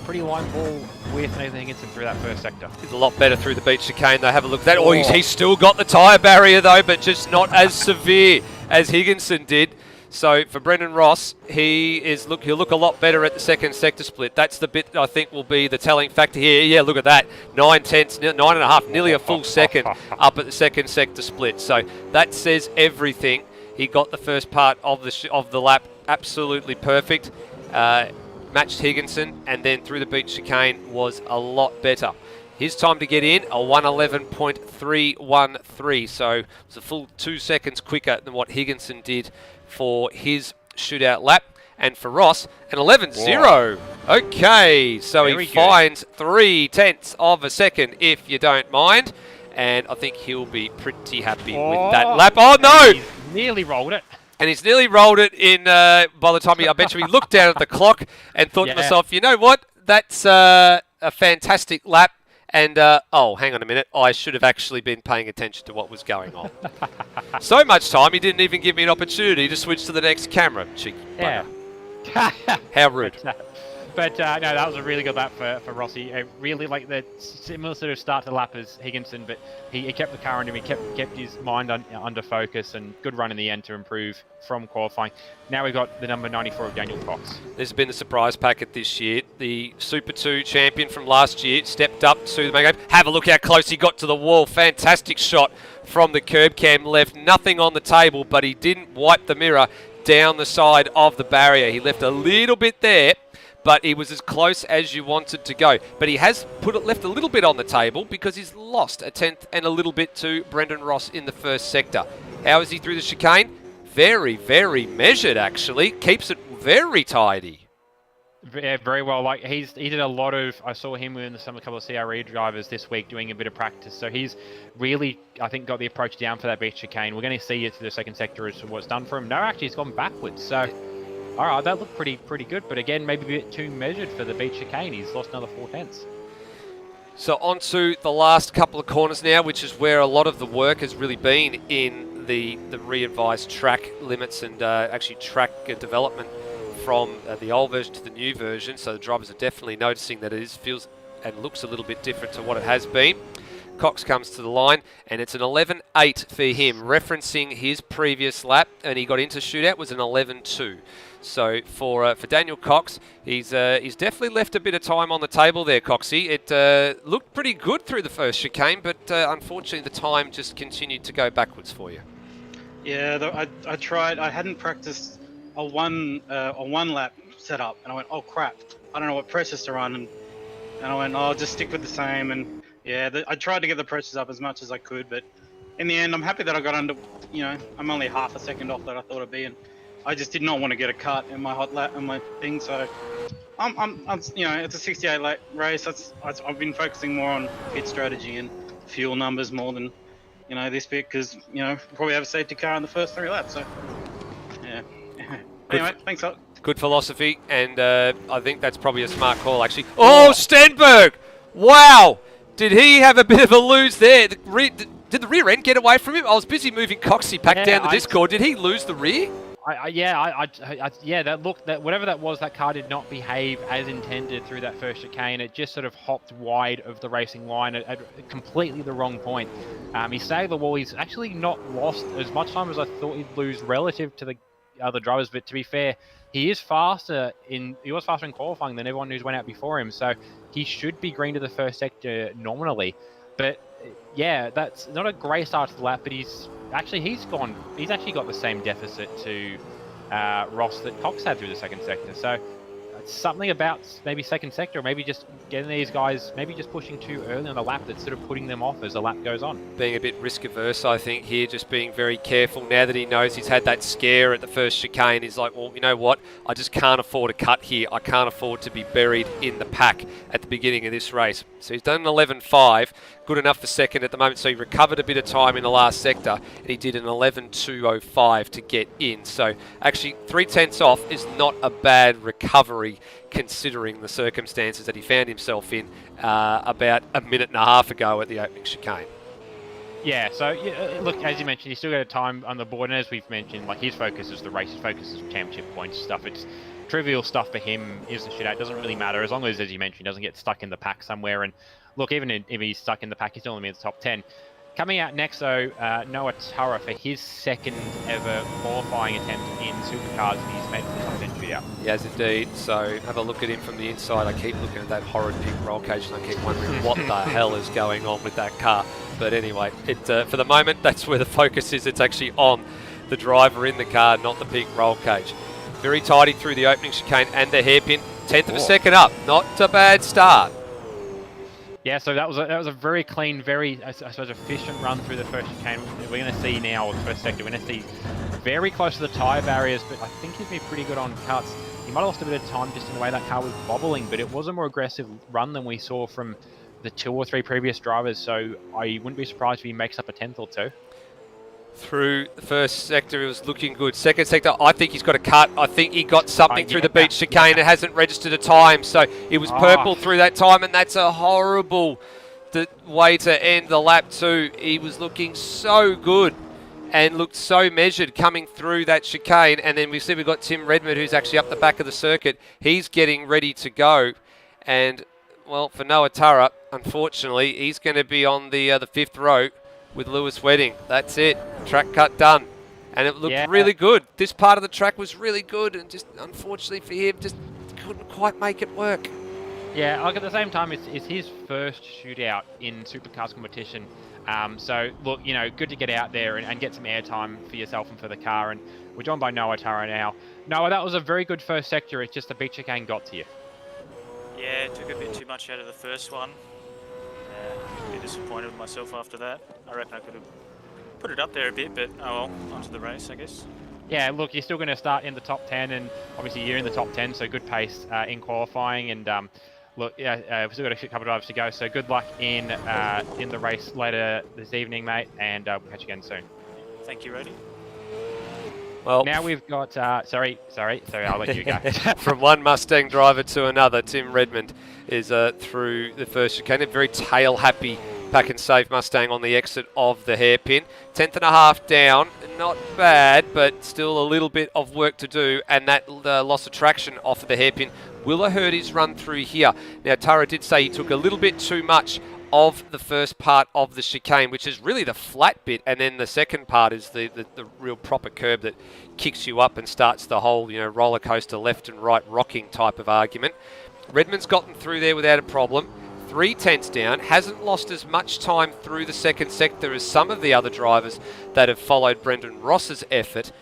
pretty line ball with Nathan Higginson through that first sector. He's a lot better through the beach chicane, though. Have a look at that. Oh, he's still got the tyre barrier, though, but just not as severe as Higginson did. So for Brendan Ross, he'll look a lot better at the second sector split. That's the bit I think will be the telling factor here. Yeah, look at that. 9.5, nearly a full second up at the second sector split. So that says everything. He got the first part of the lap absolutely perfect. Matched Higginson, and then through the beach chicane was a lot better. His time to get in, a 1:11.313. So it was a full 2 seconds quicker than what Higginson did for his shootout lap. And for Ross, an 11.0. Okay, so he finds 0.3 of a second, if you don't mind. And I think he'll be pretty happy with that lap. Oh, no! He's nearly rolled it. And he's nearly rolled it in by the time I bet you he looked down at the clock and thought to myself, you know what? That's a fantastic lap. And, oh, hang on a minute. I should have actually been paying attention to what was going on. So much time, he didn't even give me an opportunity to switch to the next camera. Cheeky bugger. How rude. But no, that was a really good lap for Rossi. Really like the similar sort of start to the lap as Higginson, but he kept the car under him. He kept his mind under focus, and good run in the end to improve from qualifying. Now we've got the number 94 of Daniel Cox. There's been a surprise packet this year. The Super 2 champion from last year stepped up to the mega. Have a look how close he got to the wall. Fantastic shot from the curb cam. Left nothing on the table, but he didn't wipe the mirror down the side of the barrier. He left a little bit there, but he was as close as you wanted to go. But he has left a little bit on the table because he's lost a 10th and a little bit to Brendan Ross in the first sector. How is he through the chicane? Very, very measured, actually. Keeps it very tidy. Yeah, very well. Like he did a lot of. I saw him with a couple of CRE drivers this week doing a bit of practice. So he's really, I think, got the approach down for that beach chicane. We're going to see it through the second sector as to what's done for him. No, actually, he's gone backwards. So. All right, that looked pretty good, but again, maybe a bit too measured for the beach chicane. He's lost another 4/10. So on to the last couple of corners now, which is where a lot of the work has really been in the re-advised track limits and actually track development from the old version to the new version. So the drivers are definitely noticing that it feels and looks a little bit different to what it has been. Cox comes to the line, and it's an 11.8 for him, referencing his previous lap, and he got into shootout was an 11.2. So for Daniel Cox, he's definitely left a bit of time on the table there, Coxie. It looked pretty good through the first chicane, but unfortunately the time just continued to go backwards for you. Yeah, I tried. I hadn't practiced a one lap setup, and I went, oh crap, I don't know what presses to run, and I went, oh, I'll just stick with the same. And yeah, I tried to get the presses up as much as I could, but in the end, I'm happy that I got under. You know, I'm only half a second off that I thought I'd be, and I just did not want to get a cut in my hot lap and my thing. So I'm you know, it's a 68 lap race. I've been focusing more on pit strategy and fuel numbers more than, you know, this bit, because, you know, probably have a safety car in the first 3 laps. So yeah. Anyway, thanks up. Good philosophy, and I think that's probably a smart call, actually. Oh, Stenberg! Wow! Did he have a bit of a lose there? Did the rear end get away from him? I was busy moving Coxie back down the Discord. Did he lose the rear? Yeah, that whatever that was, that car did not behave as intended through that first chicane. It just sort of hopped wide of the racing line at completely the wrong point. He staggered the wall. He's actually not lost as much time as I thought he'd lose relative to the other drivers. But to be fair, he was faster in qualifying than everyone who's went out before him. So he should be green to the first sector nominally. But yeah, that's not a great start to the lap. But he's actually got the same deficit to Ross that Cox had through the second sector. So it's something about maybe second sector, or maybe just getting these guys, maybe just pushing too early on the lap that's sort of putting them off as the lap goes on. Being a bit risk averse, I think, here, just being very careful. Now that he knows he's had that scare at the first chicane, he's like, well, you know what? I just can't afford a cut here. I can't afford to be buried in the pack at the beginning of this race. So he's done an 11.5, good enough for second at the moment. So he recovered a bit of time in the last sector, and he did an 11.205 to get in. So actually 3/10 off is not a bad recovery considering the circumstances that he found himself in about a minute and a half ago at the opening chicane. Yeah, so look, as you mentioned, he's still got a time on the board, and as we've mentioned, like his focus is the race, his focus is championship points stuff. It's trivial stuff for him. Is the shootout, doesn't really matter as long as you mentioned, he doesn't get stuck in the pack somewhere. And look, even if he's stuck in the pack, he's still only in the top 10. Coming out next, though, Noah Turra for his second ever qualifying attempt in Supercars, and he's made the top 10 shootout. He has indeed. So have a look at him from the inside. I keep looking at that horrid pink roll cage, and I keep wondering what the hell is going on with that car. But anyway, for the moment, that's where the focus is. It's actually on the driver in the car, not the pink roll cage. Very tidy through the opening chicane and the hairpin. 10th of a second up. Not a bad start. Yeah, so that was a very clean, very, I suppose, efficient run through the first chicane. We're going to see now, the first sector, we're going to see very close to the tyre barriers, but I think he's been pretty good on cuts. He might have lost a bit of time just in the way that car was bobbling, but it was a more aggressive run than we saw from the 2 or 3 previous drivers, so I wouldn't be surprised if he makes up a 10th or 2. Through the first sector, it was looking good. Second sector, I think he's got a cut. I think he got something through the beach chicane. It hasn't registered a time, so it was purple through that time, and that's a horrible way to end the lap too. He was looking so good and looked so measured coming through that chicane, and then we've got Tim Redmond, who's actually up the back of the circuit. He's getting ready to go, and well, for Noah Turra, unfortunately, he's going to be on the 5th row with Lewis Wedding. That's it. Track cut done. And it looked really good. This part of the track was really good, and just unfortunately for him, just couldn't quite make it work. Yeah, like at the same time, it's his first shootout in Supercars competition. So look, good to get out there and get some airtime for yourself and for the car. And we're joined by Noah Turra now. Noah, that was a very good first sector. It's just the beach chicane got to you. Yeah, it took a bit too much out of the first one. A bit disappointed with myself after that. I reckon I could have put it up there a bit, but oh well, onto the race, I guess. Yeah, look, you're still going to start in the top 10, and obviously you're in the top 10, so good pace in qualifying. And look, we've still got a couple of drivers to go, so good luck in the race later this evening, mate, and we'll catch you again soon. Thank you, Roddy. Well, now we've got, sorry, I'll let you go. From one Mustang driver to another, Tim Redmond is through the first chicane. A very tail-happy pack and save Mustang on the exit of the hairpin. 10th and a half down, not bad, but still a little bit of work to do, and that loss of traction off of the hairpin will have hurt his run through here. Now, Turra did say he took a little bit too much of the first part of the chicane, which is really the flat bit, and then the second part is the real proper curb that kicks you up and starts the whole roller coaster left and right rocking type of argument. Redmond's gotten through there without a problem. 3/10 down, hasn't lost as much time through the second sector as some of the other drivers that have followed Brendan Ross's effort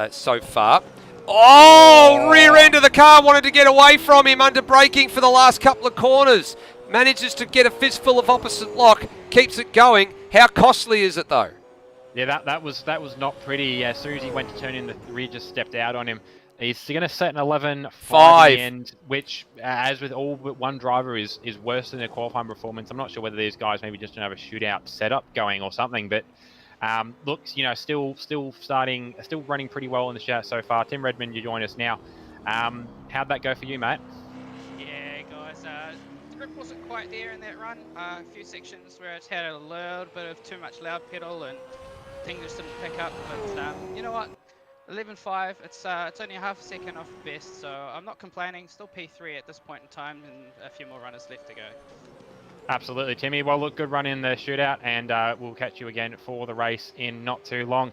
so far. Oh, rear end of the car wanted to get away from him under braking for the last couple of corners. Manages to get a fistful of opposite lock, keeps it going. How costly is it though? Yeah, that was not pretty. As soon as he went to turn in, the rear just stepped out on him. He's going to set an 11.5 in the end, which, as with all but one driver, is worse than their qualifying performance. I'm not sure whether these guys maybe just don't have a shootout setup going or something, but looks, still running pretty well in the shootout so far. Tim Redmond, you join us now. How'd that go for you, mate? Yeah, guys, wasn't quite there in that run. A few sections where it's had a little bit of too much loud pedal and things just didn't pick up. But you know what? 11.5. It's only a half a second off the best, so I'm not complaining. Still P3 at this point in time, and a few more runners left to go. Absolutely, Timmy. Well, look, good run in the shootout, and we'll catch you again for the race in not too long.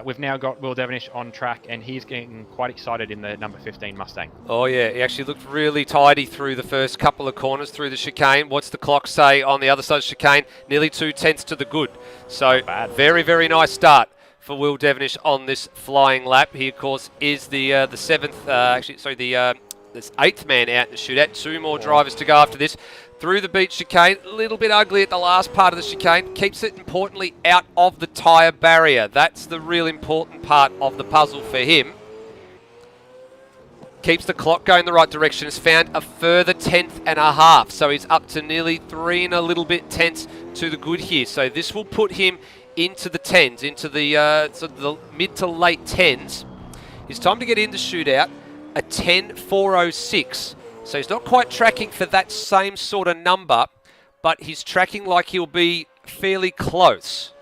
We've now got Will Devonish on track, and he's getting quite excited in the number 15 Mustang. Oh yeah, he actually looked really tidy through the first couple of corners through the chicane. What's the clock say on the other side of the chicane? Nearly 2/10 to the good. So very, very nice start for Will Devonish on this flying lap. He, of course, is the seventh, this 8th man out in the shootout. 2 more drivers to go after this. Through the beach chicane, a little bit ugly at the last part of the chicane. Keeps it, importantly, out of the tyre barrier. That's the real important part of the puzzle for him. Keeps the clock going the right direction. Has found a further 10.5. So he's up to nearly 3 and a little bit tenths to the good here. So this will put him into the 10s, into the, sort of the mid to late 10s. It's time to get in the shootout. A 10.406. So he's not quite tracking for that same sort of number, but he's tracking like he'll be fairly close.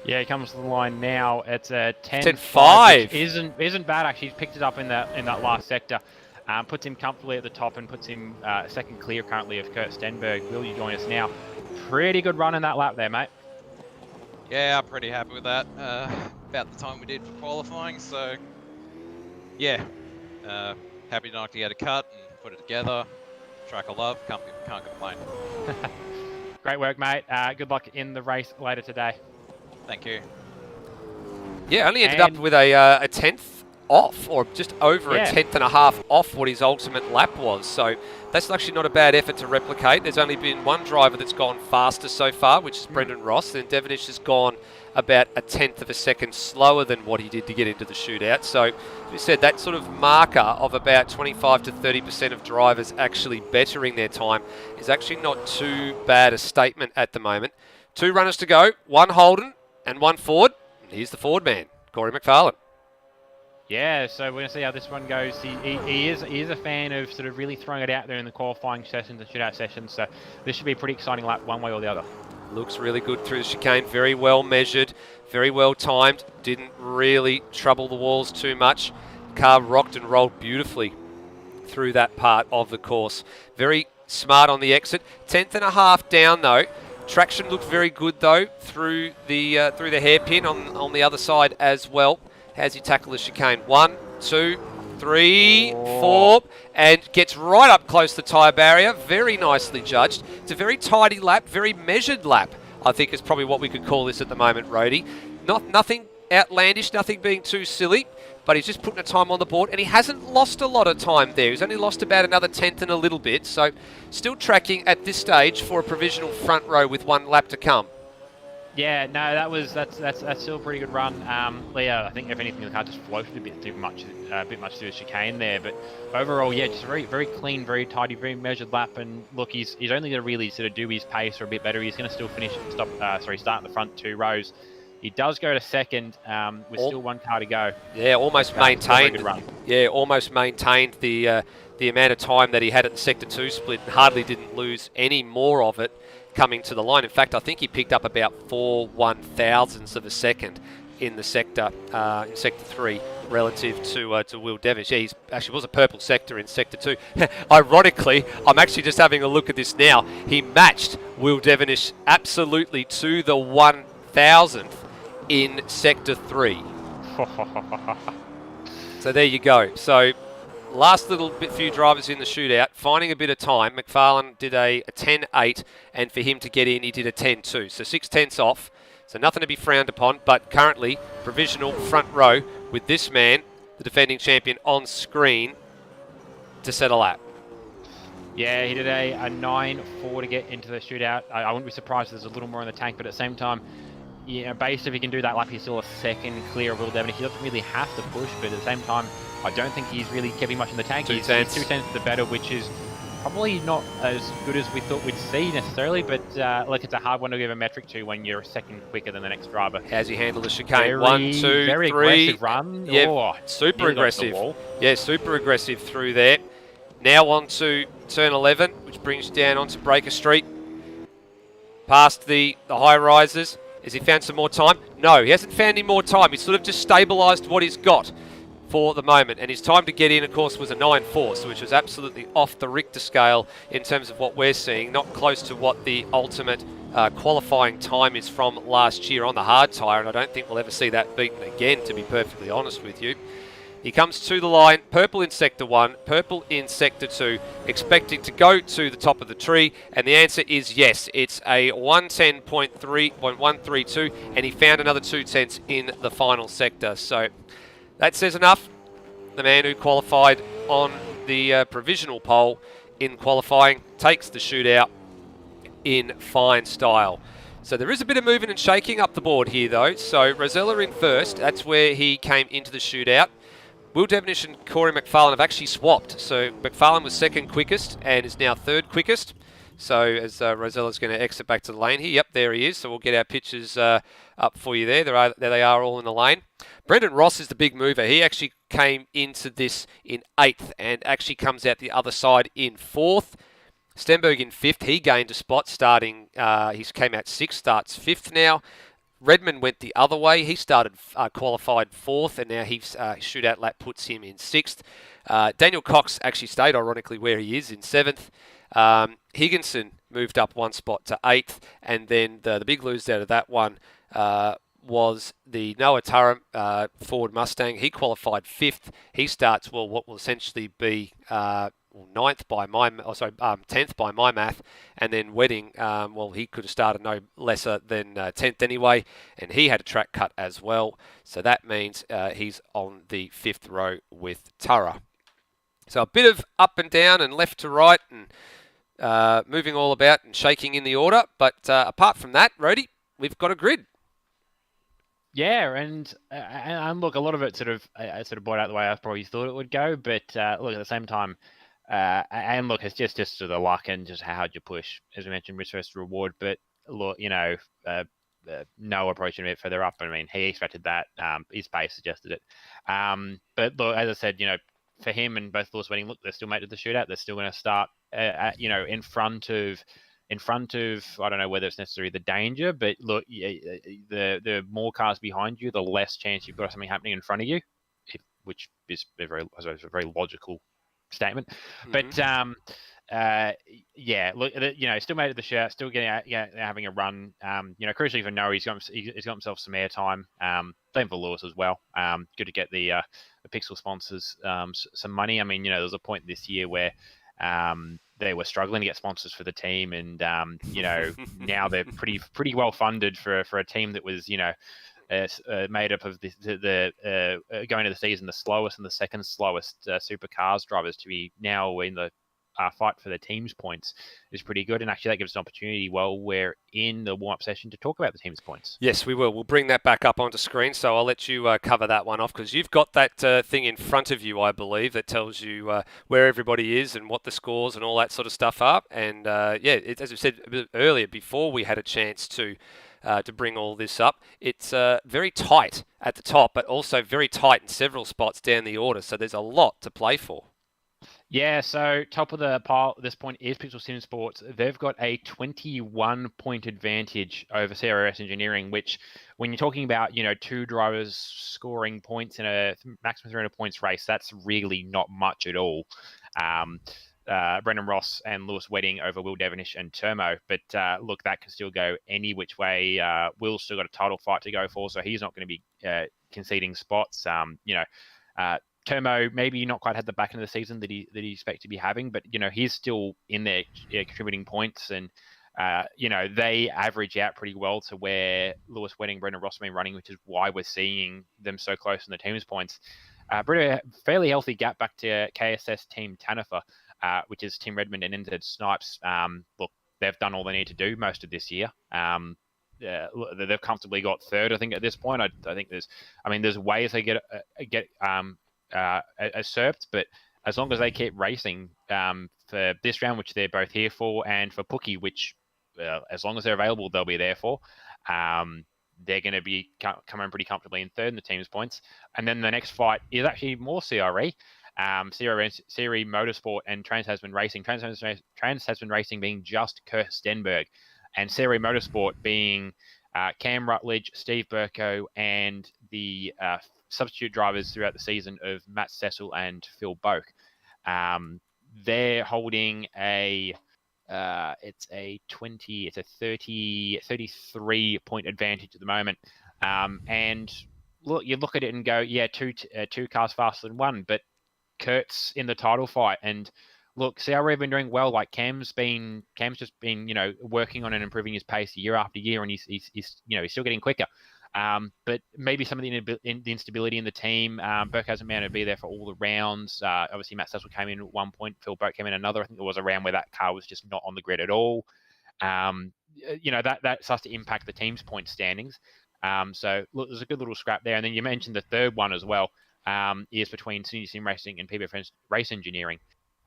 Yeah, he comes to the line now. It's a 10.5. which isn't bad actually. He's picked it up in that last sector. Puts him comfortably at the top and puts him second clear currently of Kurt Stenberg. Will you join us now? Pretty good run in that lap there, mate. Yeah, I'm pretty happy with that. About the time we did for qualifying, so yeah. Happy to get a cut and put it together. Track I love, can't complain. Great work, mate. Good luck in the race later today. Thank you. Yeah, only ended up with a 10th off, or just over a 10.5 off what his ultimate lap was. So that's actually not a bad effort to replicate. There's only been one driver that's gone faster so far, which is Brendan Ross. Then Devonish has gone about a 10th of a second slower than what he did to get into the shootout. So, as we said, that sort of marker of about 25 to 30% of drivers actually bettering their time is actually not too bad a statement at the moment. 2 runners to go, 1 Holden and 1 Ford. And here's the Ford man, Corey McFarlane. Yeah, so we're going to see how this one goes. He is a fan of sort of really throwing it out there in the qualifying sessions and shootout sessions, so this should be a pretty exciting lap one way or the other. Looks really good through the chicane, very well measured, very well timed, didn't really trouble the walls too much. Car rocked and rolled beautifully through that part of the course. Very smart on the exit. 10.5 down though. Traction looked very good though through the hairpin on the other side as well. How's he tackle the chicane? 1, 2, 3, 4, and gets right up close to the tyre barrier. Very nicely judged. It's a very tidy lap, very measured lap, I think is probably what we could call this at the moment, Rhodey. Nothing outlandish, nothing being too silly, but he's just putting a time on the board, and he hasn't lost a lot of time there. He's only lost about another 10th and a little bit, so still tracking at this stage for a provisional front row with 1 lap to come. Yeah, no, that's still a pretty good run. Leah, I think if anything, the car just floated a bit too much through the chicane there. But overall, yeah, just very, very clean, very tidy, very measured lap. And look, he's only going to really sort of do his pace or a bit better. He's going to still start in the front 2 rows. He does go to second with still 1 car to go. Yeah, almost maintained. Yeah, almost maintained the amount of time that he had at the sector 2 split, and hardly didn't lose any more of it coming to the line. In fact, I think he picked up about 4 1,000ths of a second in the sector, in sector 3, relative to Will Devonish. Yeah, he actually was a purple sector in sector 2. Ironically, I'm actually just having a look at this now. He matched Will Devonish absolutely to the 1,000th in sector 3. So there you go. So last few drivers in the shootout, finding a bit of time. McFarlane did a 10.8, and for him to get in, he did a 10.2. So 6/10 off. So nothing to be frowned upon, but currently provisional front row with this man, the defending champion, on screen to set a lap. Yeah, he did a 9.4 to get into the shootout. I wouldn't be surprised if there's a little more in the tank, but at the same time, based if he can do that lap, he's still a second clear of Will Devonish. He doesn't really have to push, but at the same time, I don't think he's really keeping much in the tank. He's 2/10 the better, which is probably not as good as we thought we'd see necessarily, but look, it's a hard one to give a metric to when you're a second quicker than the next driver. How's he handle the chicane? 1, 2, very 3. Aggressive run. Yeah, super aggressive. Yeah, super aggressive through there. Now on to turn 11, which brings you down onto Breaker Street. Past the high rises. Has he found some more time? No, he hasn't found any more time. He's sort of just stabilised what he's got for the moment. And his time to get in, of course, was a 9.4, so which was absolutely off the Richter scale in terms of what we're seeing. Not close to what the ultimate qualifying time is from last year on the hard tyre, and I don't think we'll ever see that beaten again, to be perfectly honest with you. He comes to the line, purple in Sector 1, purple in Sector 2, expecting to go to the top of the tree, and the answer is yes. It's a 110.132, and he found another 2/10 in the final sector. So that says enough. The man who qualified on the provisional pole in qualifying takes the shootout in fine style. So there is a bit of moving and shaking up the board here, though. So Rosella in first. That's where he came into the shootout. Will Devenish and Corey McFarlane have actually swapped. So McFarlane was second quickest and is now third quickest. So as Rosella's going to exit back to the lane here. Yep, there he is. So we'll get our pictures up for you there. There they are all in the lane. Brendan Ross is the big mover. He actually came into this in 8th and actually comes out the other side in 4th. Stenberg in 5th. He gained a spot starting, he came out 6th, starts 5th now. Redmond went the other way. He started qualified 4th, and now his shootout lap puts him in 6th. Daniel Cox actually stayed, ironically, where he is in 7th. Higginson moved up one spot to 8th, and then the big loser out of that one was the Noah Turham Ford Mustang. He qualified 5th. He starts, well, what will essentially be 9th by my, 10th by my math, and then Wedding, well, he could have started no lesser than 10th anyway, and he had a track cut as well, so that means he's on the 5th row with Turra. So a bit of up and down and left to right and moving all about and shaking in the order, but apart from that, Rhodey, we've got a grid. Yeah, and look, a lot of it sort of brought out the way I probably thought it would go, but look, at the same time, and look, it's just sort of the luck and just how hard you push, as we mentioned, risk versus reward. But look, no approaching a bit further up. I mean, he expected that. His pace suggested it. But look, as I said, for him and both Lewis Wedding, look, they're still made to the shootout. They're still going to start, in front of. I don't know whether it's necessarily the danger, but look, the more cars behind you, the less chance you've got something happening in front of you, which is a very logical statement. But yeah, look, still made it the shootout, still getting out, having a run. Crucially for Noah, he's got himself some airtime. Same for Lewis as well. Good to get the Pixel sponsors some money. I mean, there was a point this year where they were struggling to get sponsors for the team, and now they're pretty well funded for a team that was made up of the going into the season the slowest and the second slowest Supercars drivers to be now in the fight for the team's points is pretty good, and actually that gives us an opportunity while we're in the warm-up session to talk about the team's points. Yes, we will. We'll bring that back up onto screen, so I'll let you cover that one off, because you've got that thing in front of you, I believe, that tells you where everybody is and what the scores and all that sort of stuff are. And as we said a bit earlier, before we had a chance to bring all this up, it's very tight at the top, but also very tight in several spots down the order, so there's a lot to play for. Yeah, so top of the pile at this point is Pixel Sim Sports. They've got a 21-point advantage over CRS Engineering, which, when you're talking about, two drivers scoring points in a maximum 300 points race, that's really not much at all. Brendan Ross and Lewis Wedding over Will Devenish and Turmo. But look, that can still go any which way. Will's still got a title fight to go for, so he's not going to be conceding spots. Turmo maybe not quite had the back end of the season that he expected to be having, but he's still in there contributing points, and they average out pretty well to where Lewis Wedding, Brendan Ross have been running, which is why we're seeing them so close in the team's points. Fairly healthy gap back to KSS Team Tanifer, which is Team Redmond and NZ Snipes. Look, they've done all they need to do most of this year. They've comfortably got third, I think, at this point. I think there's ways they get usurped, but as long as they keep racing for this round, which they're both here for, and for Pookie, which as long as they're available, they'll be there for, they're going to be coming pretty comfortably in third in the team's points. And then the next fight is actually more CRE. Siri Motorsport and Trans-Tasman Racing. Trans-Tasman Racing being just Kurt Stenberg, and Siri Motorsport being Cam Rutledge, Steve Burko, and the substitute drivers throughout the season of Matt Cecil and Phil Boak. They're holding it's a 33 point advantage at the moment. And look, you look at it and go, yeah, two cars faster than one, but Kurt's in the title fight. And look, see how we've been doing well. Like Cam's just been, working on and improving his pace year after year, and he's still getting quicker. But maybe some of the instability in the team. Burke hasn't been able to be there for all the rounds. Obviously, Matt Cecil came in at one point. Phil Burke came in another. I think there was a round where that car was just not on the grid at all. That starts to impact the team's point standings. So look, there's a good little scrap there. And then you mentioned the third one as well. Is between Sydney Sim Racing and PB Race Engineering.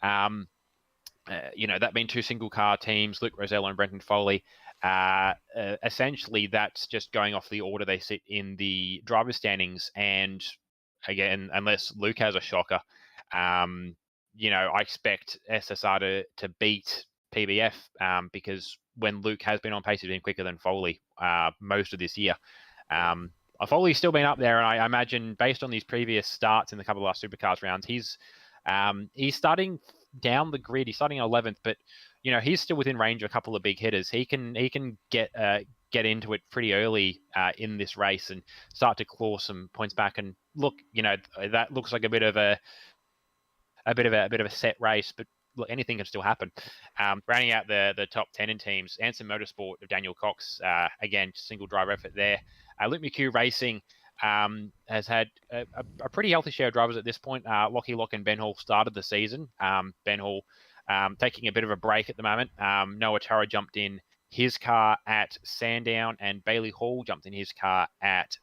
That being two single car teams, Luke Rosello and Brenton Foley. Essentially, that's just going off the order they sit in the driver's standings. And again, unless Luke has a shocker, I expect SSR to beat PBF because when Luke has been on pace, he's been quicker than Foley most of this year. Foley's still been up there, and I imagine based on these previous starts in the couple of last Supercars rounds, he's starting down the grid. He's starting 11th, but he's still within range of a couple of big hitters. He can get into it pretty early in this race and start to claw some points back. And look, that looks like a bit of a set race, but look, anything can still happen. Rounding out the top 10 in teams, Anson Motorsport of Daniel Cox, again, single driver effort there. Luke McHugh Racing has had a pretty healthy share of drivers at this point. Lockie Lock and Ben Hall started the season. Ben Hall taking a bit of a break at the moment. Noah Tara jumped in his car at Sandown, and Bailey Hall jumped in his car at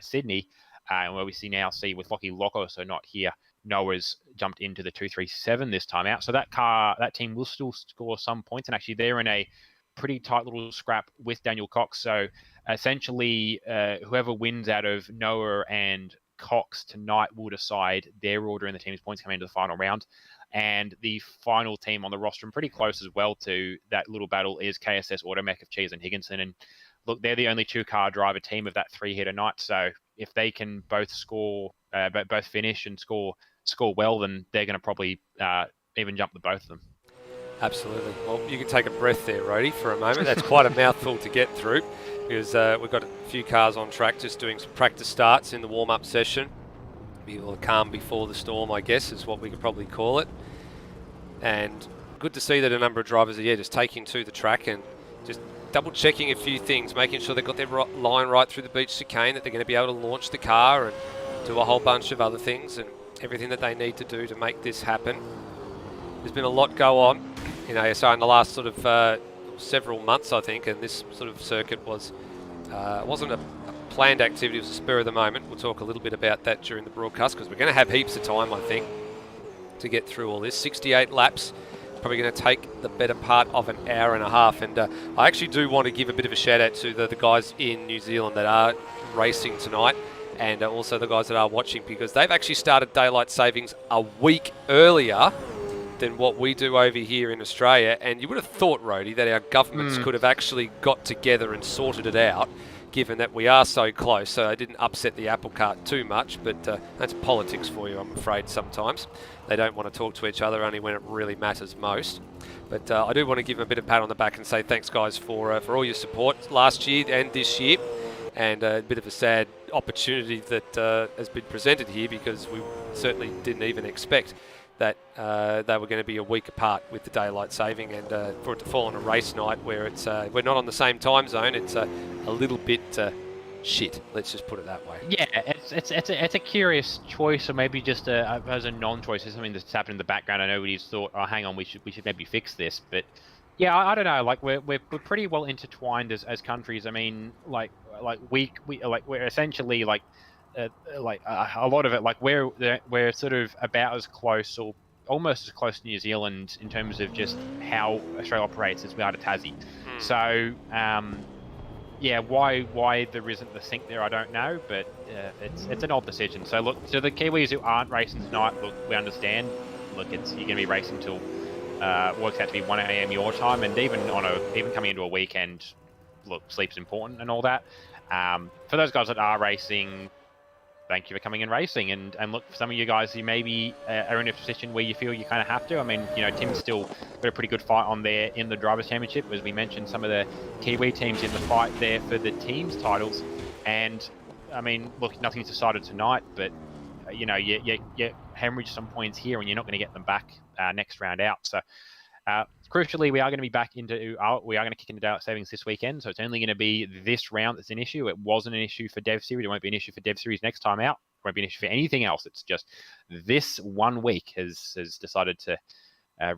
Sydney, where we see with Lockie Lock also not here. Noah's jumped into the 237 this time out. So that team will still score some points, and actually they're in a pretty tight little scrap with Daniel Cox. So essentially, whoever wins out of Noah and Cox tonight will decide their order in the team's points coming into the final round. And the final team on the roster, and pretty close as well to that little battle, is KSS Automech of Cheese and Higginson. And look, they're the only two-car driver team of that three-hitter night. So if they can both finish and score well, then they're going to probably even jump the both of them. Absolutely. Well, you can take a breath there, Rhodey, for a moment. That's quite a mouthful to get through, because we've got a few cars on track just doing some practice starts in the warm-up session. Be a little calm before the storm, I guess, is what we could probably call it. And good to see that a number of drivers are just taking to the track and just double-checking a few things, making sure they've got their line right through the beach chicane, that they're going to be able to launch the car and do a whole bunch of other things and everything that they need to do to make this happen. There's been a lot go on in ASR in the last sort of several months, I think, and this sort of circuit wasn't a planned activity, it was a spur of the moment. We'll talk a little bit about that during the broadcast, because we're going to have heaps of time, I think, to get through all this. 68 laps, probably going to take the better part of an hour and a half. And I actually do want to give a bit of a shout out to the guys in New Zealand that are racing tonight, and also the guys that are watching, because they've actually started daylight savings a week earlier than what we do over here in Australia. And you would have thought, Rhodey, that our governments could have actually got together and sorted it out, given that we are so close, so I didn't upset the apple cart too much. But that's politics for you, I'm afraid. Sometimes they don't want to talk to each other, only when it really matters most. But I do want to give them a bit of pat on the back and say thanks, guys, for all your support last year and this year. And a bit of a sad opportunity that has been presented here, because we certainly didn't even expect that they were going to be a week apart with the daylight saving, and for it to fall on a race night where it's we're not on the same time zone, it's a little bit shit. Let's just put it that way. Yeah, it's a curious choice, or maybe just as a non-choice. It's something that's happened in the background. I know nobody's thought, oh, hang on, we should maybe fix this. But yeah, I don't know. Like we're pretty well intertwined as countries. I mean, we're essentially a lot of it, like we're sort of about as close, or almost as close to New Zealand in terms of just how Australia operates as we are to Tassie. So yeah, why there isn't the sync there, I don't know, but it's an odd decision. So look, to the Kiwis who aren't racing tonight, look, we understand. Look, you're going to be racing till works out to be 1 a.m. your time, and even coming into a weekend, look, sleep's important and all that. For those guys that are racing, thank you for coming and racing. And look, for some of you guys who maybe are in a position where you feel you kind of have to. I mean, you know, Tim's still got a pretty good fight on there in the Drivers' Championship. As we mentioned, some of the Kiwi teams in the fight there for the teams titles. And, I mean, look, nothing's decided tonight, but, you know, you hemorrhage some points here and you're not going to get them back next round out. So, crucially, we are going to be back we are going to kick into daylight savings this weekend, so it's only going to be this round that's an issue. It wasn't an issue for Dev Series. It won't be an issue for Dev Series next time out. It won't be an issue for anything else. It's just this 1 week has decided to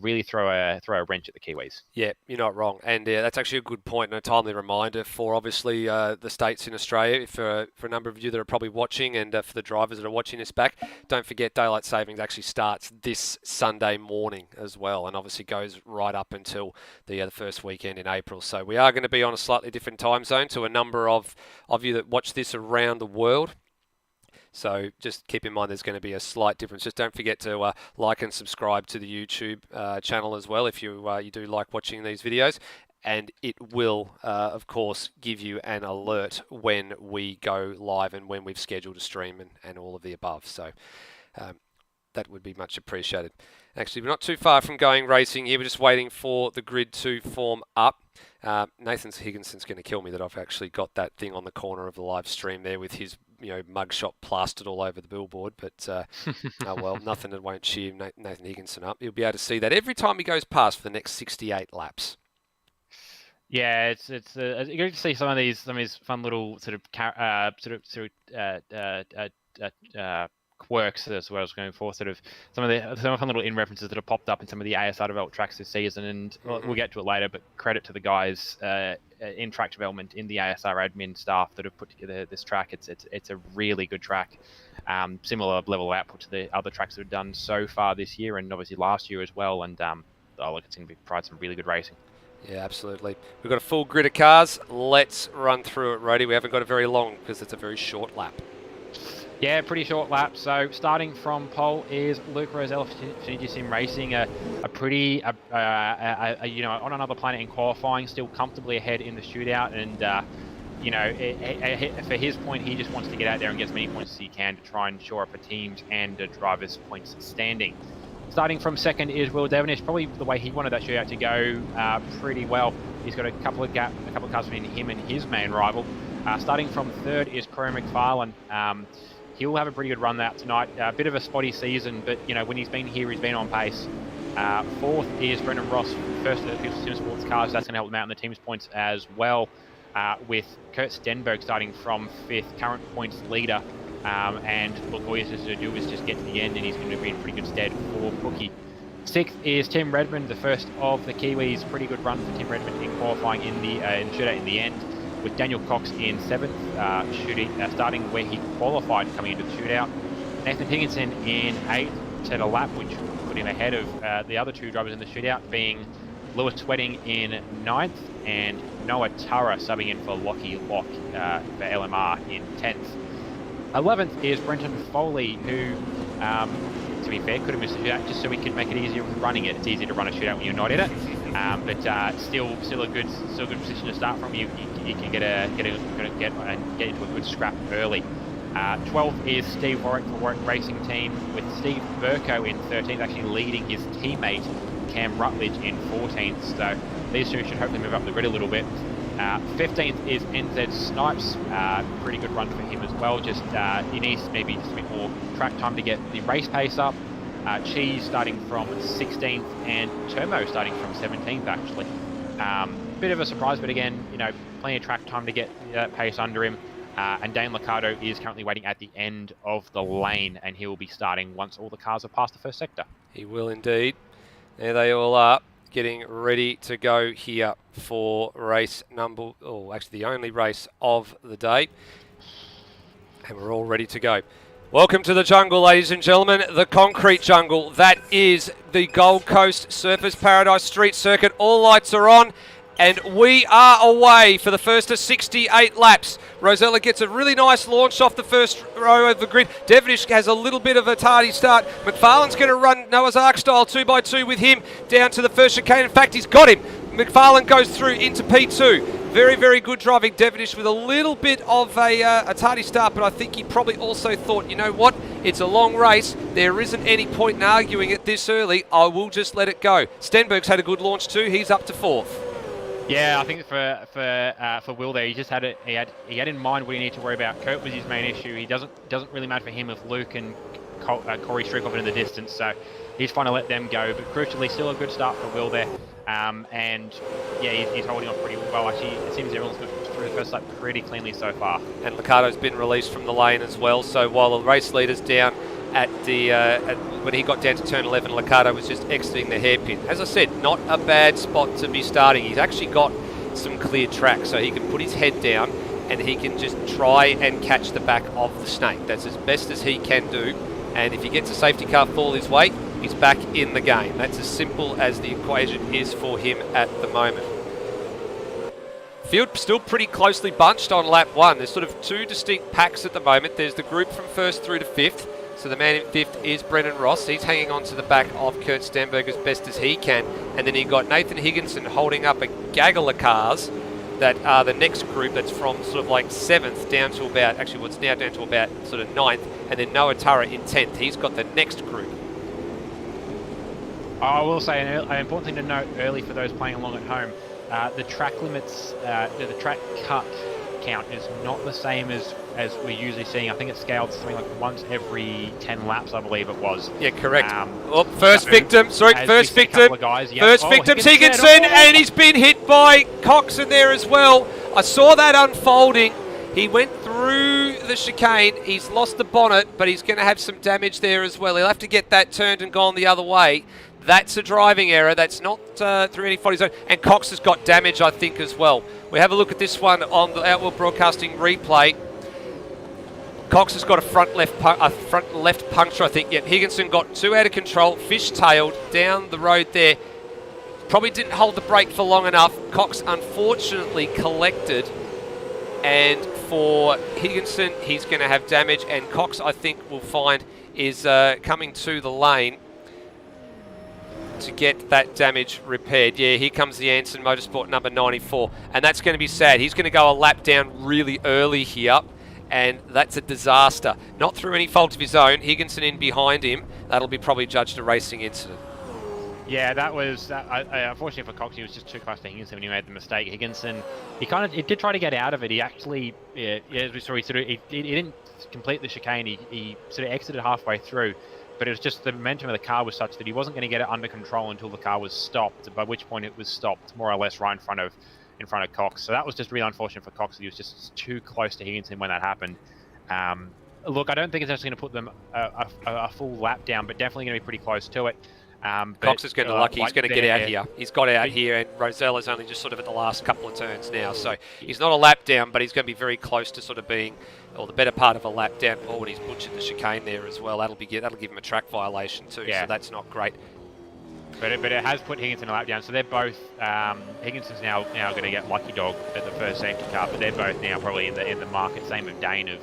really throw a wrench at the Kiwis. Yeah, you're not wrong. And that's actually a good point and a timely reminder for obviously the states in Australia, for a number of you that are probably watching, and for the drivers that are watching this back. Don't forget daylight savings actually starts this Sunday morning as well, and obviously goes right up until the first weekend in April. So we are going to be on a slightly different time zone to a number of you that watch this around the world. So just keep in mind there's going to be a slight difference. Just don't forget to like and subscribe to the YouTube channel as well if you do like watching these videos. And it will, of course, give you an alert when we go live and when we've scheduled a stream and all of the above. So that would be much appreciated. Actually, we're not too far from going racing here. We're just waiting for the grid to form up. Nathan Higginson's going to kill me that I've actually got that thing on the corner of the live stream there with his mugshot plastered all over the billboard. But oh well, nothing that won't cheer Nathan Higginson up. You'll be able to see that every time he goes past for the next 68 laps. Yeah, it's good to see some of these fun little quirks as well. I was going for some fun little in references that have popped up in some of the ASR developed tracks this season, and we'll get to it later. But credit to the guys in track development, in the ASR admin staff that have put together this track. It's a really good track. Similar level of output to the other tracks that we've done so far this year, and obviously last year as well. And it's going to provide some really good racing. Yeah, absolutely. We've got a full grid of cars. Let's run through it, Roddy. We haven't got it very long because it's a very short lap. Yeah, pretty short lap. So starting from pole is Luke Rosell of Synergy Sim Racing, on another planet in qualifying, still comfortably ahead in the shootout. And for his point, he just wants to get out there and get as many points as he can to try and shore up a team's and a driver's points standing. Starting from second is Will Devonish, probably the way he wanted that shootout to go pretty well. He's got a couple of cars between him and his main rival. Starting from third is Corey McFarlane. He'll have a pretty good run out tonight. A bit of a spotty season, but when he's been here, he's been on pace. Fourth is Brendan Ross, first of the Sim Sports cars. That's going to help them out in the team's points as well. With Kurt Stenberg starting from fifth, current points leader. And look, all he has to do is just get to the end, and he's going to be in pretty good stead for Bookie. Sixth is Tim Redmond, the first of the Kiwis. Pretty good run for Tim Redmond in qualifying in the shootout in the end. With Daniel Cox in seventh, starting where he qualified coming into the shootout. Nathan Higginson in eighth, set a lap which put him ahead of the other two drivers in the shootout, being Lewis Sweating in ninth and Noah Turra subbing in for Lockie Lock for LMR in 10th. 11th is Brenton Foley, who, to be fair, could have missed the shootout just so we could make it easier with running it. It's easy to run a shootout when you're not in it, but still a good position to start from. You can get into a good scrap early. 12th is Steve Warwick for Warwick Racing Team, with Steve Burko in 13th, actually leading his teammate Cam Rutledge in 14th. So these two should hopefully move up the grid a little bit. 15th is NZ Snipes, pretty good run for him as well. Just he needs maybe just a bit more track time to get the race pace up. Cheese starting from 16th and Termo starting from 17th actually. Bit of a surprise, but again, plenty of track time to get that pace under him. And Dane Liccardo is currently waiting at the end of the lane, and he will be starting once all the cars are past the first sector. He will indeed. There they all are, getting ready to go here for race actually the only race of the day. And we're all ready to go. Welcome to the jungle, ladies and gentlemen, the concrete jungle. That is the Gold Coast Surfers Paradise Street Circuit. All lights are on, And we are away for the first of 68 laps. Rosella gets a really nice launch off the first row of the grid. Devonish has a little bit of a tardy start. McFarlane's going to run Noah's Ark style 2x2 with him down to the first chicane. In fact, he's got him. McFarlane goes through into P2. Very, very good driving. Devonish with a little bit of a tardy start, but I think he probably also thought, you know what, it's a long race. There isn't any point in arguing it this early. I will just let it go. Stenberg's had a good launch too. He's up to 4th. Yeah, I think for Will there, he just had he had in mind what he needed to worry about. Kurt was his main issue. He doesn't really matter for him if Luke and Corey Strickhoff in the distance, so he's trying to let them go. But crucially, still a good start for Will there. And yeah, he's holding on pretty well. Actually, it seems everyone's got through the first lap pretty cleanly so far. And Liccardo's been released from the lane as well. So while the race leader's down at the when he got down to turn 11, Liccardo was just exiting the hairpin. As I said, not a bad spot to be starting. He's actually got some clear track, so he can put his head down and he can just try and catch the back of the snake. That's as best as he can do. And if he gets a safety car fall his way, he's back in the game. That's as simple as the equation is for him at the moment. Field still pretty closely bunched on lap 1. There's sort of 2 distinct packs at the moment. There's the group from 1st through to 5th. So the man in 5th is Brennan Ross. He's hanging on to the back of Kurt Stenberg as best as he can. And then you've got Nathan Higginson holding up a gaggle of cars that are the next group that's from sort of like 7th down to about, actually what's now down to about sort of 9th. And then Noah Turra in 10th. He's got the next group. I will say an important thing to note early for those playing along at home, the track limits, the track cut count is not the same as we're usually seeing. I think it's scaled something like once every 10 laps, I believe it was. Yeah, correct. First victim, first victim's Higginson, and he's been hit by Coxon there as well. I saw that unfolding. He went through the chicane. He's lost the bonnet, but he's going to have some damage there as well. He'll have to get that turned and gone the other way. That's a driving error. That's not through any fault of his own. And Cox has got damage, I think, as well. We have a look at this one on the Outworld Broadcasting replay. Cox has got a front left puncture, I think. Yet Higginson got 2 out of control, fish-tailed down the road there. Probably didn't hold the brake for long enough. Cox unfortunately collected. And for Higginson, he's going to have damage. And Cox, I think, will find is coming to the lane to get that damage repaired. Yeah, here comes the Anson Motorsport number 94. And that's going to be sad. He's going to go a lap down really early here. And that's a disaster. Not through any fault of his own. Higginson in behind him. That'll be probably judged a racing incident. Yeah, that was unfortunately for Cox. He was just too close to Higginson when he made the mistake. Higginson, he did try to get out of it. He actually, as we saw, he didn't complete the chicane. He sort of exited halfway through, but it was just the momentum of the car was such that he wasn't going to get it under control until the car was stopped. By which point it was stopped more or less right in front of Cox. So that was just really unfortunate for Cox. He was just too close to Higginson when that happened. Look, I don't think it's actually going to put them a full lap down, but definitely going to be pretty close to it. Cox is going to lucky. He's going to get out here. He's got out here, and Rosella's only just sort of at the last couple of turns now. So he's not a lap down, but he's going to be very close to sort of being, or the better part of a lap down. Oh, and he's butchered the chicane there as well. That'll give him a track violation too. Yeah. So that's not great. But it has put Higginson a lap down. So they're both. Higginson's now going to get lucky dog at the first safety car, but they're both now probably in the market. Same with Dane of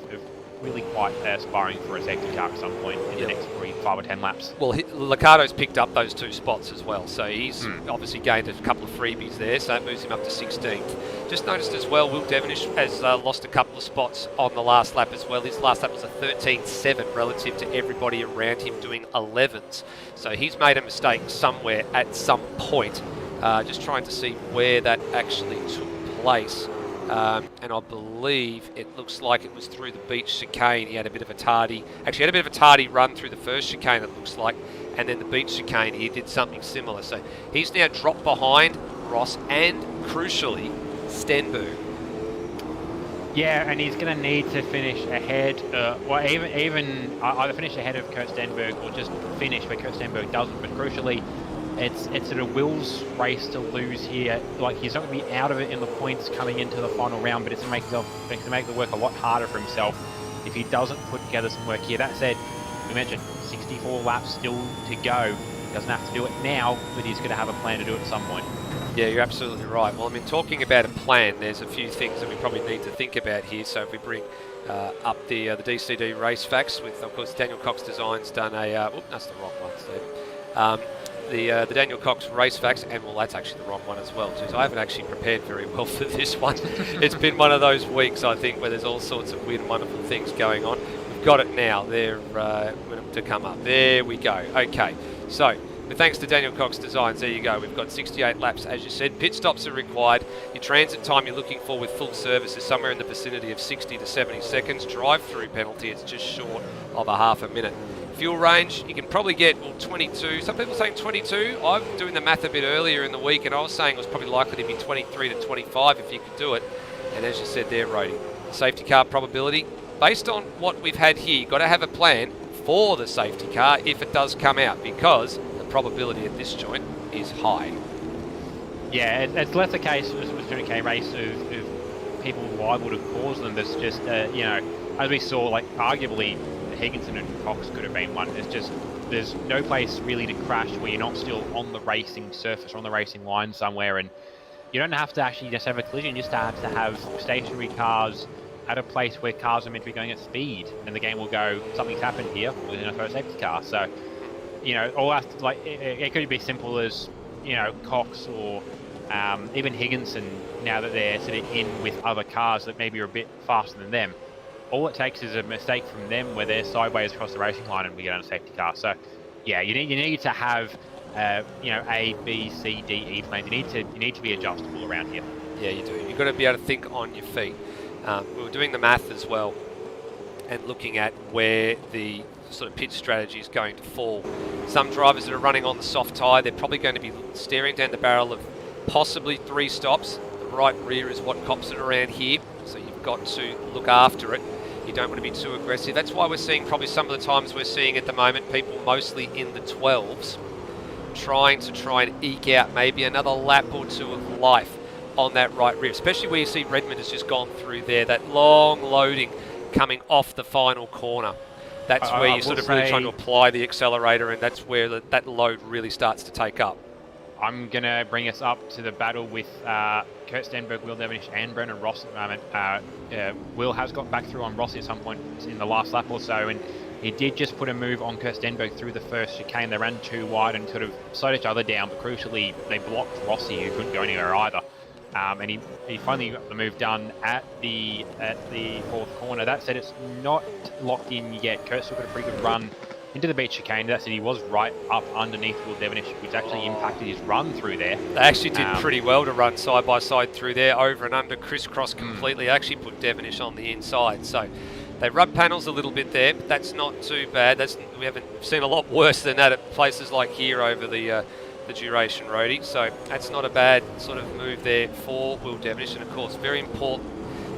really quite aspiring for a safety car at some point in the next 5 or 10 laps. Well, Liccardo's picked up those 2 spots as well, so he's obviously gained a couple of freebies there, so that moves him up to 16th. Just noticed as well, Will Devonish has lost a couple of spots on the last lap as well. His last lap was a 13.7 relative to everybody around him doing 11s. So he's made a mistake somewhere at some point. Just trying to see where that actually took place. And I believe it looks like it was through the beach chicane. He had a bit of a tardy, run through the first chicane, it looks like, and then the beach chicane he did something similar. So he's now dropped behind Ross and, crucially, Stenberg. Yeah, and he's going to need to finish ahead, even either finish ahead of Kurt Stenberg or just finish where Kurt Stenberg doesn't. But crucially, it's sort of Will's race to lose here. Like, he's not going to be out of it in the points coming into the final round, but it's going to make the work a lot harder for himself if he doesn't put together some work here. That said, we mentioned 64 laps still to go. doesn't have to do it now, but he's going to have a plan to do it at some point. Yeah, you're absolutely right. Well, I mean, talking about a plan, there's a few things that we probably need to think about here. So if we bring up the DCD race facts with, of course, Daniel Cox Designs done a... that's the wrong one, Steve. The Daniel Cox race facts, and well, that's actually the wrong one as well, too. So I haven't actually prepared very well for this one. It's been one of those weeks, I think, where there's all sorts of weird and wonderful things going on. We've got it now. They're to come up. There we go. Okay, so... But thanks to Daniel Cox Designs, there you go. We've got 68 laps, as you said. Pit stops are required. Your transit time you're looking for with full service is somewhere in the vicinity of 60 to 70 seconds. Drive-through penalty, it's just short of a half a minute. Fuel range, you can probably get 22. Some people saying 22. I'm doing the math a bit earlier in the week, and I was saying it was probably likely to be 23 to 25 if you could do it. And as you said there, Rody, safety car probability. Based on what we've had here, you've got to have a plan for the safety car if it does come out, because probability at this joint is high. Yeah, it's less a case with 200k race of people liable to cause them. There's just, as we saw, like arguably Higginson and Cox could have been one. There's no place really to crash where you're not still on the racing surface or on the racing line somewhere, and you don't have to actually just have a collision. You just have to have stationary cars at a place where cars are meant to be going at speed, and the game will go, something's happened here within a first safety car. So, all that, like, it could be simple as, Cox or even Higginson, now that they're sitting in with other cars that maybe are a bit faster than them. All it takes is a mistake from them where they're sideways across the racing line and we get on a safety car. So, yeah, you need to have, A, B, C, D, E plans. You need to be adjustable around here. Yeah, you do. You've got to be able to think on your feet. We were doing the math as well and looking at where the sort of pit strategy is going to fall. Some drivers that are running on the soft tyre, they're probably going to be staring down the barrel of possibly 3 stops. The right rear is what cops it around here, so you've got to look after it. You don't want to be too aggressive. That's why we're seeing probably some of the times we're seeing at the moment people mostly in the 12s trying and eke out maybe another lap or two of life on that right rear, especially where you see Redmond has just gone through there, that long loading coming off the final corner. That's where you're sort of really trying to apply the accelerator, and that's where that load really starts to take up. I'm going to bring us up to the battle with Kurt Stenberg, Will Devonish and Brendan Ross at the moment. Will has got back through on Rossi at some point in the last lap or so, and he did just put a move on Kurt Stenberg through the first chicane. They ran too wide and sort of slowed each other down, but crucially they blocked Rossi, who couldn't go anywhere either. And he finally got the move done at the 4th corner. That said, it's not locked in yet. Kurt still got a pretty good run into the beach chicane. That said, he was right up underneath Will Devonish, which actually impacted his run through there. They actually did pretty well to run side by side through there, over and under, crisscross completely. Actually put Devonish on the inside. So they rub panels a little bit there, but that's not too bad. We haven't seen a lot worse than that at places like here over the duration roadie, so that's not a bad sort of move there for Will Devonish. And of course, very important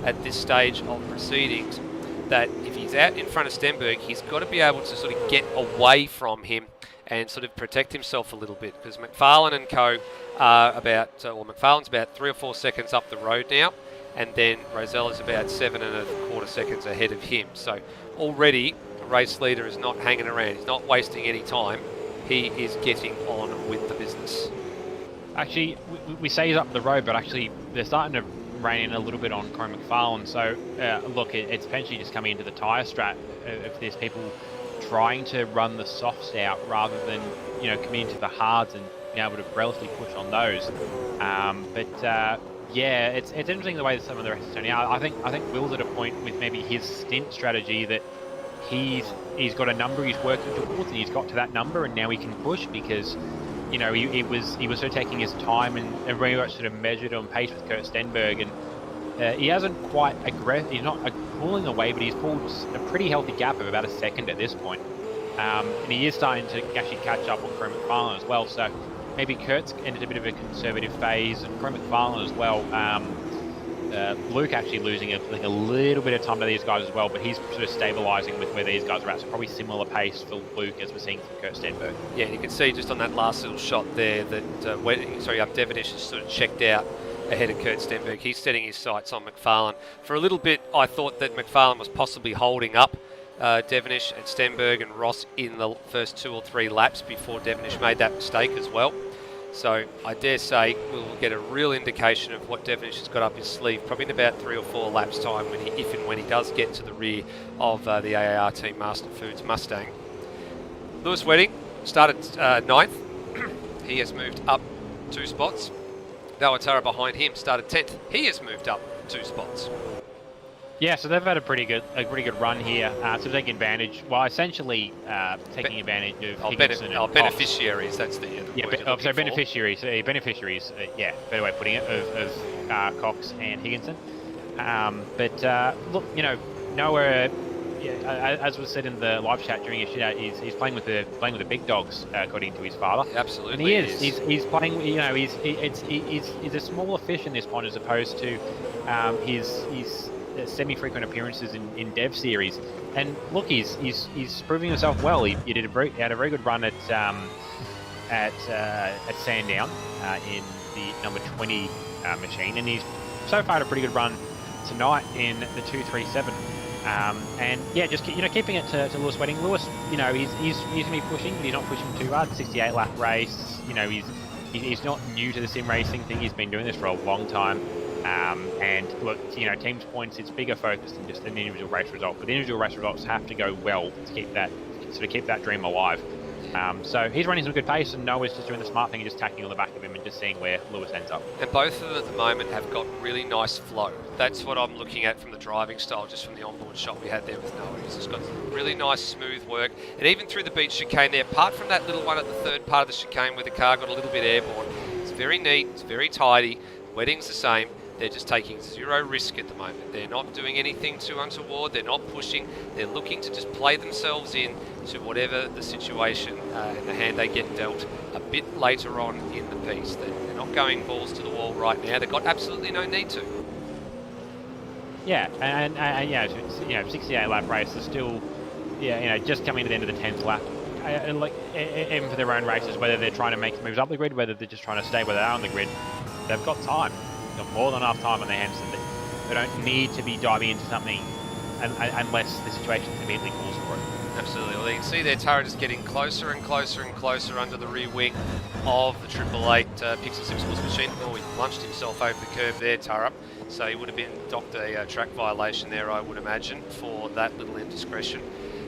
at this stage of proceedings that if he's out in front of Stenberg, he's got to be able to sort of get away from him and sort of protect himself a little bit, because McFarlane and co are McFarlane's about 3 or 4 seconds up the road now, and then Rosella's about 7 1/4 seconds ahead of him. So already the race leader is not hanging around, he's not wasting any time. He is getting on with the business. Actually, we say he's up the road, but actually they're starting to rein in a little bit on Corey McFarlane. So, look, it's potentially just coming into the tyre strat if there's people trying to run the softs out rather than, committing to the hards and being able to relatively push on those. Yeah, it's interesting the way that some of the rest is turning out. I think Will's at a point with maybe his stint strategy that he's got a number he's working towards, and he's got to that number, and now he can push because, he was sort of taking his time and very much sort of measured on pace with Kurt Stenberg, and he hasn't quite he's not pulling away, but he's pulled a pretty healthy gap of about a second at this point. And he is starting to actually catch up on Corey McFarlane as well, so maybe Kurt's entered a bit of a conservative phase, and Corey McFarlane as well. Luke actually losing a little bit of time to these guys as well, but he's sort of stabilising with where these guys are at, so probably similar pace for Luke as we're seeing from Kurt Stenberg. Yeah, you can see just on that last little shot there that Devonish is sort of checked out ahead of Kurt Stenberg. He's setting his sights on McFarlane. For a little bit, I thought that McFarlane was possibly holding up Devonish and Stenberg and Ross in the first 2 or 3 laps before Devonish made that mistake as well. So I dare say we'll get a real indication of what Devonish has got up his sleeve probably in about 3 or 4 laps time if and when he does get to the rear of the AAR Team Master Foods Mustang. Lewis Wedding started 9th. He has moved up 2 spots. Dawatara behind him started 10th. He has moved up 2 spots. Yeah, so they've had a pretty good run here. So taking advantage, well, essentially taking advantage of Higginson and beneficiaries. That's the beneficiaries. Beneficiaries. Yeah, better way of putting it of Cox and Higginson. But look, you know, nowhere. Yeah, as was said in the live chat during his shootout, he's playing with the big dogs, according to his father. Absolutely, and he is. He's playing. You know, he's a smaller fish in this pond as opposed to his semi-frequent appearances in Dev series. And look, he's proving himself well. He had a very good run at Sandown in the number 20 machine, and he's so far had a pretty good run tonight in the 237. And yeah, just keeping it to Lewis Wedding. Lewis, you know, he's going to be pushing, but he's not pushing too hard. 68 lap race. You know, he's not new to the sim racing thing. He's been doing this for a long time. And look, you know, teams points, it's bigger focus than just an individual race result. But the individual race results have to go well to keep that dream alive. So he's running some good pace, and Noah's just doing the smart thing and just tacking on the back of him and just seeing where Lewis ends up. And both of them at the moment have got really nice flow. That's what I'm looking at from the driving style, just from the onboard shot we had there with Noah. He's just got really nice smooth work. And even through the beach chicane there, apart from that little one at the third part of the chicane where the car got a little bit airborne, it's very neat, it's very tidy. Wedding's the same. They're just taking 0 risk at the moment. They're not doing anything too untoward. They're not pushing. They're looking to just play themselves in to whatever the situation and the hand they get dealt a bit later on in the piece. They're not going balls to the wall right now. They've got absolutely no need to. Yeah, and yeah, you know, 68 lap race is still, yeah, you know, just coming to the end of the 10th lap. Like even for their own races, whether they're trying to make moves up the grid, whether they're just trying to stay where they are on the grid, they've got time. Got more than enough time on their hands, and they don't need to be diving into something unless the situation immediately calls for it. Absolutely. Well, you can see their turret is getting closer and closer and closer under the rear wing of the 888 Pixel 6 Sports machine. Oh, he lunched himself over the curb there, Turrup. So he would have been docked a track violation there, I would imagine, for that little indiscretion.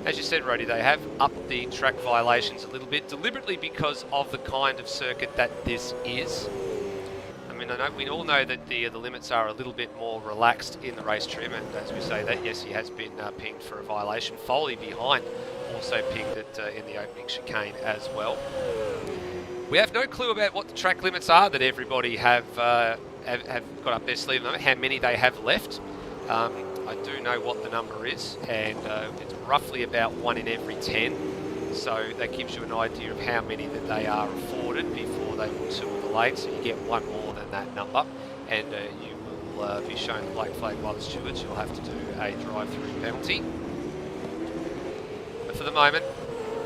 As you said, Rody, they have upped the track violations a little bit, deliberately because of the kind of circuit that this is. I mean, we all know that the limits are a little bit more relaxed in the race trim, and as we say that, yes, he has been pinged for a violation. Foley behind also pinged it in the opening chicane as well. We have no clue about what the track limits are that everybody have got up their sleeve, how many they have left. I do know what the number is, and it's roughly about 1 in every 10. So that gives you an idea of how many that they are afforded before they will tour the lane. So you get 1 more than that number, and you will be shown the black flag by the stewards. You'll have to do a drive-through penalty. But for the moment,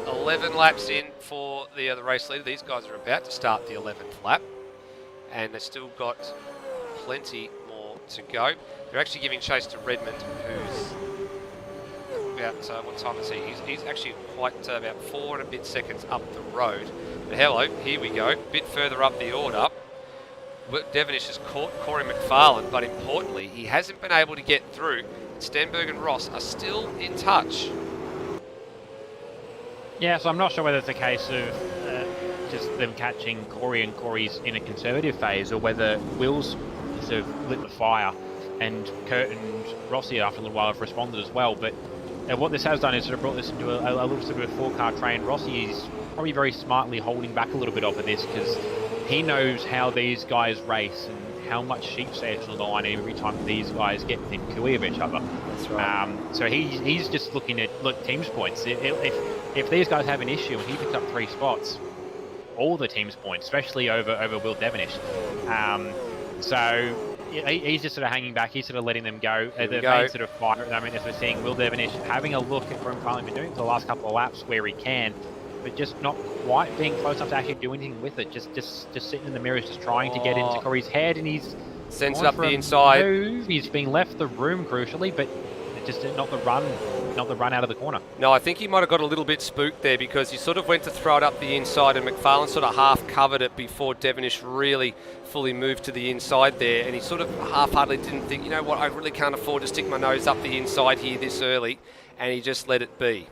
11 laps in for the race leader. These guys are about to start the 11th lap, and they've still got plenty more to go. They're actually giving chase to Redmond, who's about, what time is he? He's actually quite about 4 and a bit seconds up the road. But hello, here we go, a bit further up the order. Devonish has caught Corey McFarlane, but importantly, he hasn't been able to get through. Stenberg and Ross are still in touch. Yeah, so I'm not sure whether it's a case of just them catching Corey and Corey's in a conservative phase, or whether Will's sort of lit the fire, and Kurt and Rossi after a little while have responded as well. But what this has done is sort of brought this into a little sort of a 4-car train. Rossi is probably very smartly holding back a little bit off of this, because he knows how these guys race and how much sheep's edge on the line every time these guys get within QE of each other. That's right. So he's just looking at teams points. If these guys have an issue and he picks up 3 spots, all the teams points, especially over Will Devonish. So he's just sort of hanging back. He's sort of letting them go. The main sort of fight at the moment, as we're seeing Will Devonish having a look at what Farley's been doing for the last couple of laps where he can, but just not quite being close enough to actually do anything with it. Just sitting in the mirrors, just trying to get into Corey's head, and he's sends it up the inside. Move. He's being left the room crucially, but just not the run not the run out of the corner. No, I think he might have got a little bit spooked there because he sort of went to throw it up the inside and McFarlane sort of half covered it before Devonish really fully moved to the inside there, and he sort of half-heartedly didn't think, you know what, I really can't afford to stick my nose up the inside here this early, and he just let it be.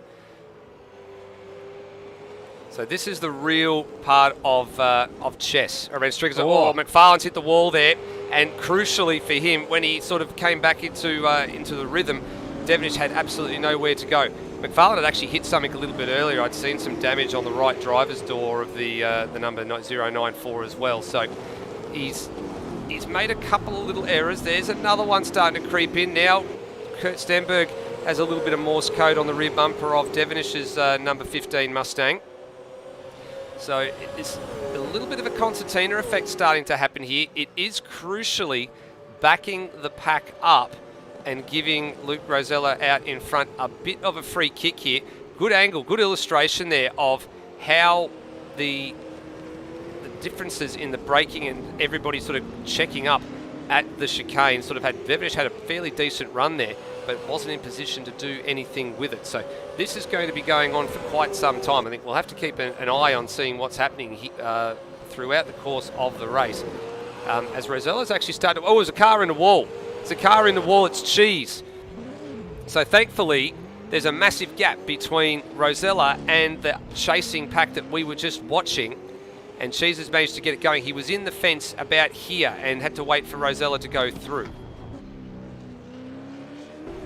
So this is the real part of chess around Strickers. Oh, McFarlane's hit the wall there, and crucially for him, when he sort of came back into the rhythm, Devonish had absolutely nowhere to go. McFarlane had actually hit something a little bit earlier. I'd seen some damage on the right driver's door of the number 094 as well. So he's made a couple of little errors. There's another one starting to creep in now. Kurt Stenberg has a little bit of Morse code on the rear bumper of Devonish's number 15 Mustang. So it's a little bit of a concertina effect starting to happen here. It is crucially backing the pack up and giving Luke Rosella out in front a bit of a free kick here. Good angle, good illustration there of how the differences in the braking and everybody sort of checking up at the chicane. Sort of had Devonish had a fairly decent run there, but wasn't in position to do anything with it. So this is going to be going on for quite some time. I think we'll have to keep an eye on seeing what's happening throughout the course of the race. As Rosella's actually started, oh, there's a car in the wall. It's a car in the wall, it's Cheese. So thankfully, there's a massive gap between Rosella and the chasing pack that we were just watching. And Cheese has managed to get it going. He was in the fence about here and had to wait for Rosella to go through.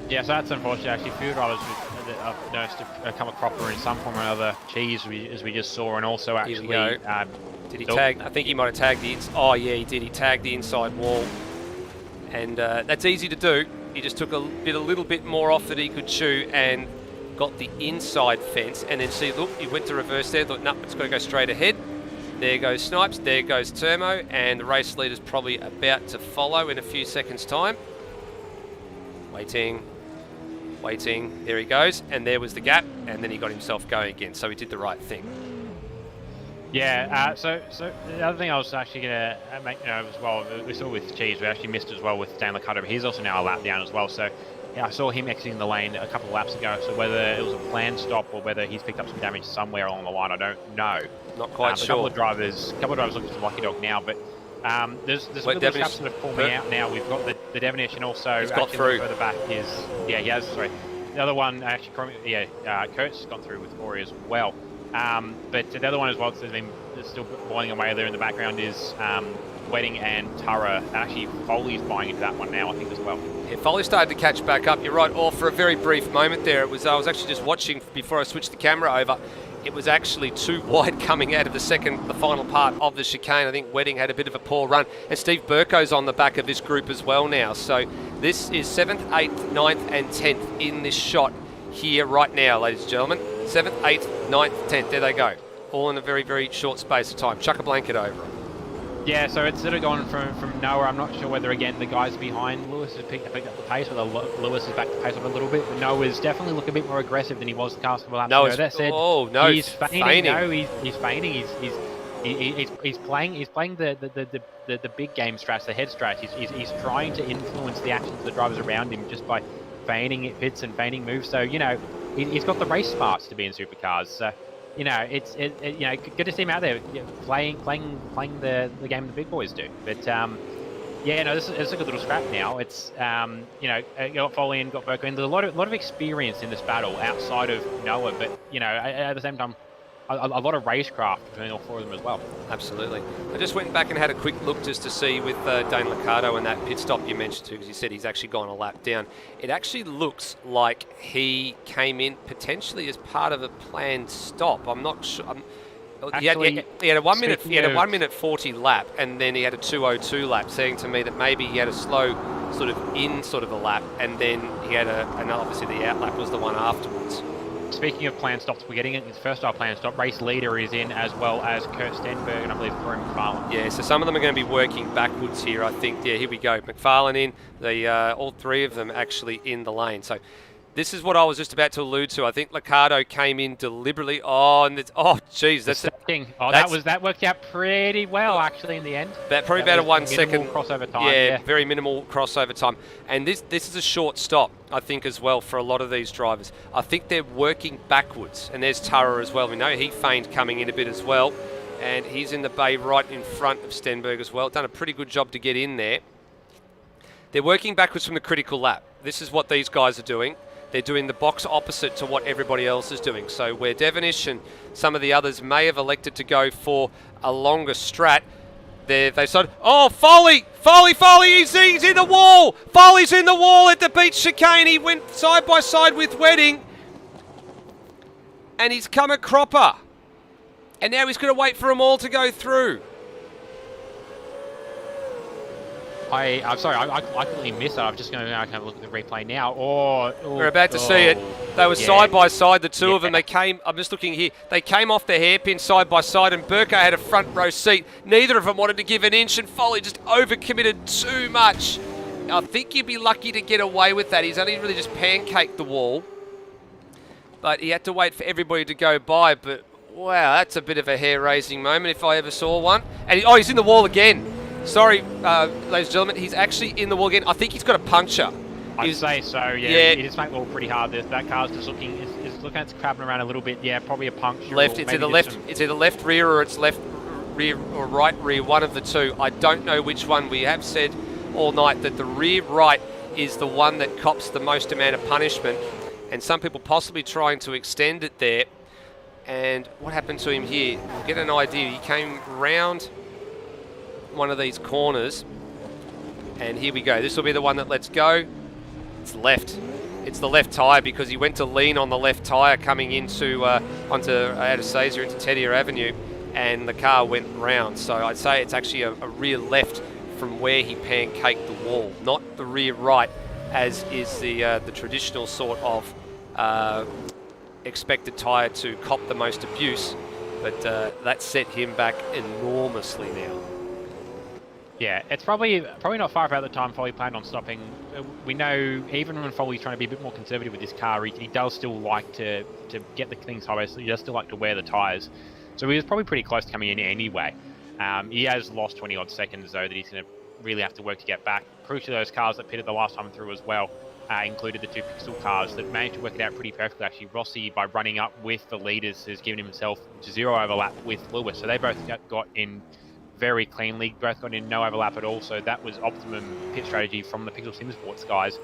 Yeah, so that's unfortunate. Actually, few drivers I've noticed have come a cropper in some form or another. Cheese, as we just saw, and also actually... Did he tag? I think he might have tagged the inside. Oh, yeah, he did. He tagged the inside wall. And that's easy to do. He just took a little bit more off that he could chew and got the inside fence. And then see, look, he went to reverse there. Thought, no, it's got to go straight ahead. There goes Snipes. There goes Termo. And the race leader's probably about to follow in a few seconds' time. Waiting. There he goes. And there was the gap. And then he got himself going again. So he did the right thing. Yeah, so the other thing I was actually going to make as well, we saw with Cheese, we actually missed as well with Stanley Cutter, but he's also now a lap down as well. So yeah, I saw him exiting the lane a couple of laps ago. So whether it was a planned stop or whether he's picked up some damage somewhere along the line, I don't know. Not quite sure. A couple of drivers looking for Lucky Dog now, but there's a little straps that are forming out now. We've got the Devonish, and also he's got through. Further back is he has. Sorry, the other one actually, Kurt's gone through with Corey as well. But the other one as well that's been still boiling away there in the background is Wedding and Tara. Actually, Foley's buying into that one now, I think, as well. Yeah, Foley started to catch back up. You're right, or for a very brief moment there, I was actually just watching before I switched the camera over. It was actually too wide coming out of the final part of the chicane. I think Wedding had a bit of a poor run. And Steve Burko's on the back of this group as well now. So this is 7th, 8th, 9th and 10th in this shot here right now, ladies and gentlemen. 7th, 8th, 9th, 10th. There they go. All in a very, very short space of time. Chuck a blanket over them. Yeah, so it's sort of gone from nowhere. I'm not sure whether, again, the guys behind Lewis has picked up the pace, whether Lewis has backed the pace up a little bit. But Noah's definitely looking a bit more aggressive than he was the last couple of laps ago. That said, he's feigning. No, he's feigning. He's playing the big game strats, the head strats. He's trying to influence the actions of the drivers around him just by feigning pits and feigning moves. So, he's got the race smarts to be in supercars. So, it's good to see him out there playing the game the big boys do. But this is a good little scrap now. It's got Foley and got Burko in. There's a lot of experience in this battle outside of Noah, but at the same time, a lot of racecraft between all four of them as well. Absolutely. I just went back and had a quick look just to see with Dane Liccardo and that pit stop you mentioned too, because he said he's actually gone a lap down. It actually looks like he came in potentially as part of a planned stop. I'm not sure. He had a 1 minute. He had a 1 minute 40 lap, and then he had a 2:02 lap, saying to me that maybe he had a slow sort of a lap, and then he had and obviously the out lap was the one afterwards. Speaking of planned stops, we're getting it. His first planned stop. Race leader is in, as well as Kurt Stenberg and I believe Corey McFarlane. Yeah, so some of them are going to be working backwards here, I think. Yeah, here we go. McFarlane in. All three of them actually in the lane. So This is what I was just about to allude to. I think Liccardo came in deliberately. Oh, and geez, that's that worked out pretty well actually in the end. probably about a 1 second crossover time. Yeah, very minimal crossover time. And this is a short stop, I think, as well for a lot of these drivers. I think they're working backwards, and there's Tara as well. We know he feigned coming in a bit as well, and he's in the bay right in front of Stenberg as well. Done a pretty good job to get in there. They're working backwards from the critical lap. This is what these guys are doing. They're doing the box opposite to what everybody else is doing. So where Devonish and some of the others may have elected to go for a longer strat, they started, oh, Foley, he's in the wall. Foley's in the wall at the beach chicane. He went side by side with Wedding, and he's come a cropper. And now he's going to wait for them all to go through. I'm sorry, I completely missed that. I'm just going to have a look at the replay now. We're about to see it. They were side by side, the two of them. They came, I'm just looking here, they came off the hairpin side by side, and Burko had a front row seat. Neither of them wanted to give an inch, and Foley just overcommitted too much. I think you'd be lucky to get away with that. He's only really just pancaked the wall. But he had to wait for everybody to go by. But, wow, that's a bit of a hair-raising moment if I ever saw one. And he's in the wall again. Sorry, ladies and gentlemen, he's actually in the wall again. I think he's got a puncture. I'd say so, yeah. He just made the wall pretty hard. That car's just looking, is looking at crabbing around a little bit. Yeah, probably a puncture. Left, it's either left rear or it's left rear or right rear, one of the two. I don't know which one. We have said all night that the rear right is the one that cops the most amount of punishment, and some people possibly trying to extend it there. And what happened to him here? We'll get an idea. He came round one of these corners, and here we go. This will be the one that lets go. It's left. It's the left tyre, because he went to lean on the left tyre coming into onto Anastasia into Teddier Avenue, and the car went round. So I'd say it's actually a rear left from where he pancaked the wall, not the rear right, as is the traditional sort of expected tyre to cop the most abuse. But that set him back enormously now. Yeah, it's probably not far about the time Foley planned on stopping. We know even when Foley's trying to be a bit more conservative with this car, he does still like to get the things high, so he does still like to wear the tyres. So he was probably pretty close to coming in anyway. He has lost 20 odd seconds though that he's going to really have to work to get back. Crucially, those cars that pitted the last time through as well included the two Pixel cars that managed to work it out pretty perfectly actually. Rossi, by running up with the leaders, has given himself zero overlap with Lewis, so they both got in very cleanly, both got in no overlap at all, so that was optimum pit strategy from the Pixel Sim Sports guys.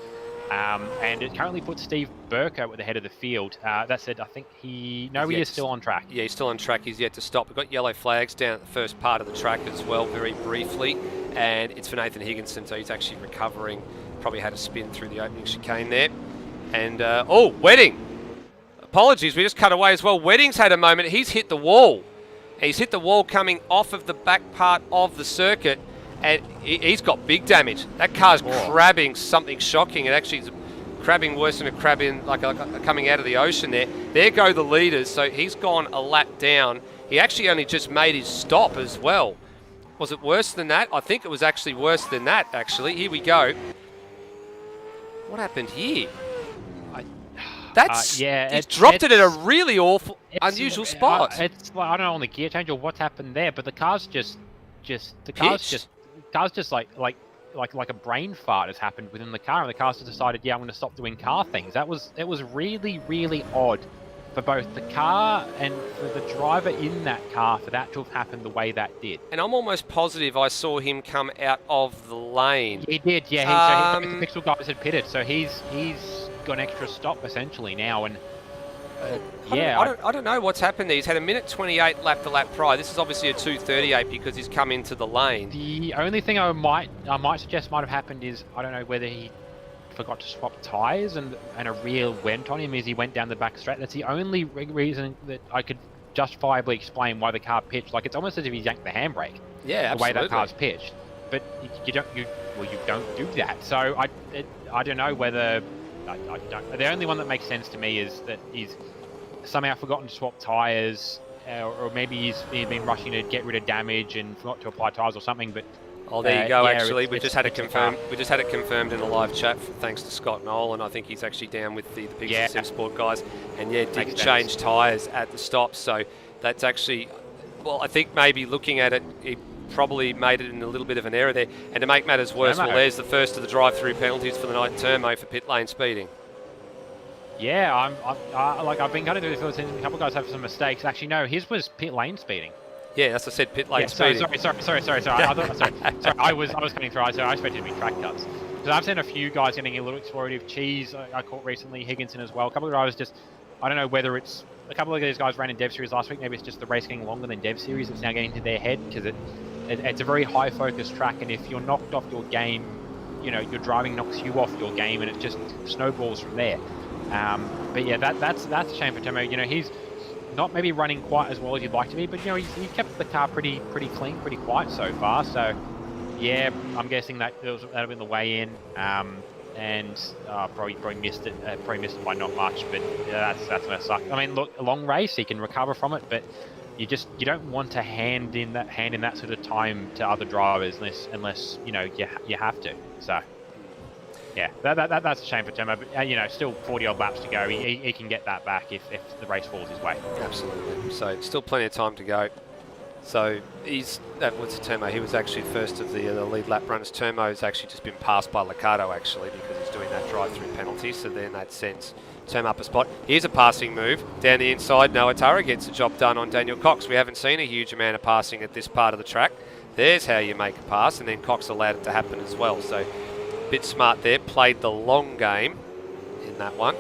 And it currently puts Steve Burko at the head of the field. That said, I think he is still on track. Yeah, he's still on track. He's yet to stop. We've got yellow flags down at the first part of the track as well, very briefly. And it's for Nathan Higginson, so he's actually recovering. Probably had a spin through the opening chicane there. And, Wedding. Apologies, we just cut away as well. Wedding's had a moment. He's hit the wall. He's hit the wall coming off of the back part of the circuit, and he's got big damage. That car's crabbing something shocking. It actually is crabbing worse than a crab in, like coming out of the ocean there. There go the leaders, so he's gone a lap down. He actually only just made his stop as well. Was it worse than that? I think it was actually worse than that, actually. Here we go. What happened here? He's dropped it at a really awful, unusual spot. It's like, I don't know on the gear change or what's happened there, but the car's just like a brain fart has happened within the car, and the car's just decided, yeah, I'm going to stop doing car things. It was really, really odd for both the car and for the driver in that car for that to have happened the way that did. And I'm almost positive I saw him come out of the lane. He did, yeah. So the Pixel guys had pitted, so he's got an extra stop essentially now, and I don't know what's happened there. He's had a minute 28 lap to lap prior. This is obviously a 2:38 because he's come into the lane. The only thing I might suggest might have happened is, I don't know whether he forgot to swap tyres and a rear went on him as he went down the back straight. That's the only reason that I could justifiably explain why the car pitched. Like, it's almost as if he yanked the handbrake. Yeah, absolutely. The way that car's pitched, but you don't do that. So I don't know whether. I don't. The only one that makes sense to me is that he's somehow forgotten to swap tyres, or maybe he's been rushing to get rid of damage and forgot to apply tyres or something. But Oh, there you go. Yeah, Actually, we it's just had it a car. confirmed. We just had it confirmed in the live chat, thanks to Scott Knoll, and I think he's actually down with the Big Yeah. Sim Sport guys. And yeah, didn't Makes change sense. tyres at the stop, so that's actually, well, I think maybe looking at it, he probably made it in a little bit of an error there. And to make matters worse, well, there's the first of the drive-through penalties for the night in Termo for pit lane speeding. Yeah, I've been cutting through the field since a couple of guys have some mistakes. Actually, no, his was pit lane speeding. Yeah, as I said, pit lane Yeah, speeding. sorry. I was cutting through. I expected it to be track cuts. Because I've seen a few guys getting a little explorative. Cheese, I caught recently. Higginson as well. A couple of drivers just, I don't know whether it's, a couple of these guys ran in Dev Series last week. Maybe it's just the race getting longer than Dev Series. It's now getting to their head because it's a very high focus track. And if you're knocked off your game, you know, your driving knocks you off your game and it just snowballs from there. But yeah, that's a shame for Tomo. You know, he's not maybe running quite as well as you'd like to be, but you know, he kept the car pretty clean, pretty quiet so far. So yeah, I'm guessing that'll be the way in, and probably missed it. Probably missed it by not much, but yeah, that's gonna suck. I mean, look, a long race, he can recover from it, but you don't want to hand in that sort of time to other drivers unless you know you have to. So. Yeah, that's a shame for Tomo, but you know, still 40 odd laps to go. He can get that back if the race falls his way. Absolutely. So still plenty of time to go. So that was Tomo. He was actually first of the lead lap runners. Tomo's actually just been passed by Liccardo actually because he's doing that drive-through penalty. So then that sends Tomo up a spot. Here's a passing move down the inside. Noah Tara gets the job done on Daniel Cox. We haven't seen a huge amount of passing at this part of the track. There's how you make a pass, and then Cox allowed it to happen as well. So. Bit smart there, played the long game in that one.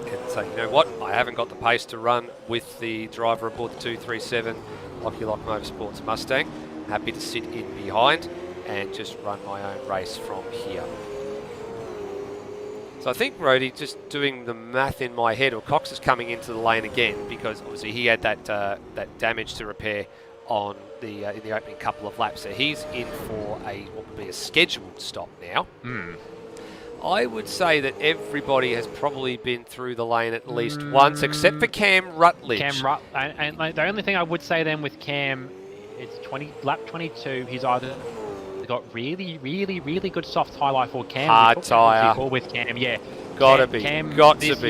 And so, you know what, I haven't got the pace to run with the driver aboard the 237 Locky Lock Motorsports Mustang. Happy to sit in behind and just run my own race from here. So I think, Rody, just doing the math in my head, or Cox is coming into the lane again because obviously he had that damage to repair on the in the opening couple of laps. So he's in for what would be a scheduled stop now. I would say that everybody has probably been through the lane at least once, except for Cam Rutledge. And like, the only thing I would say then with Cam, it's lap 22. He's either got really good soft tyre life or Cam. Hard tyre. With Cam, yeah. Got to be.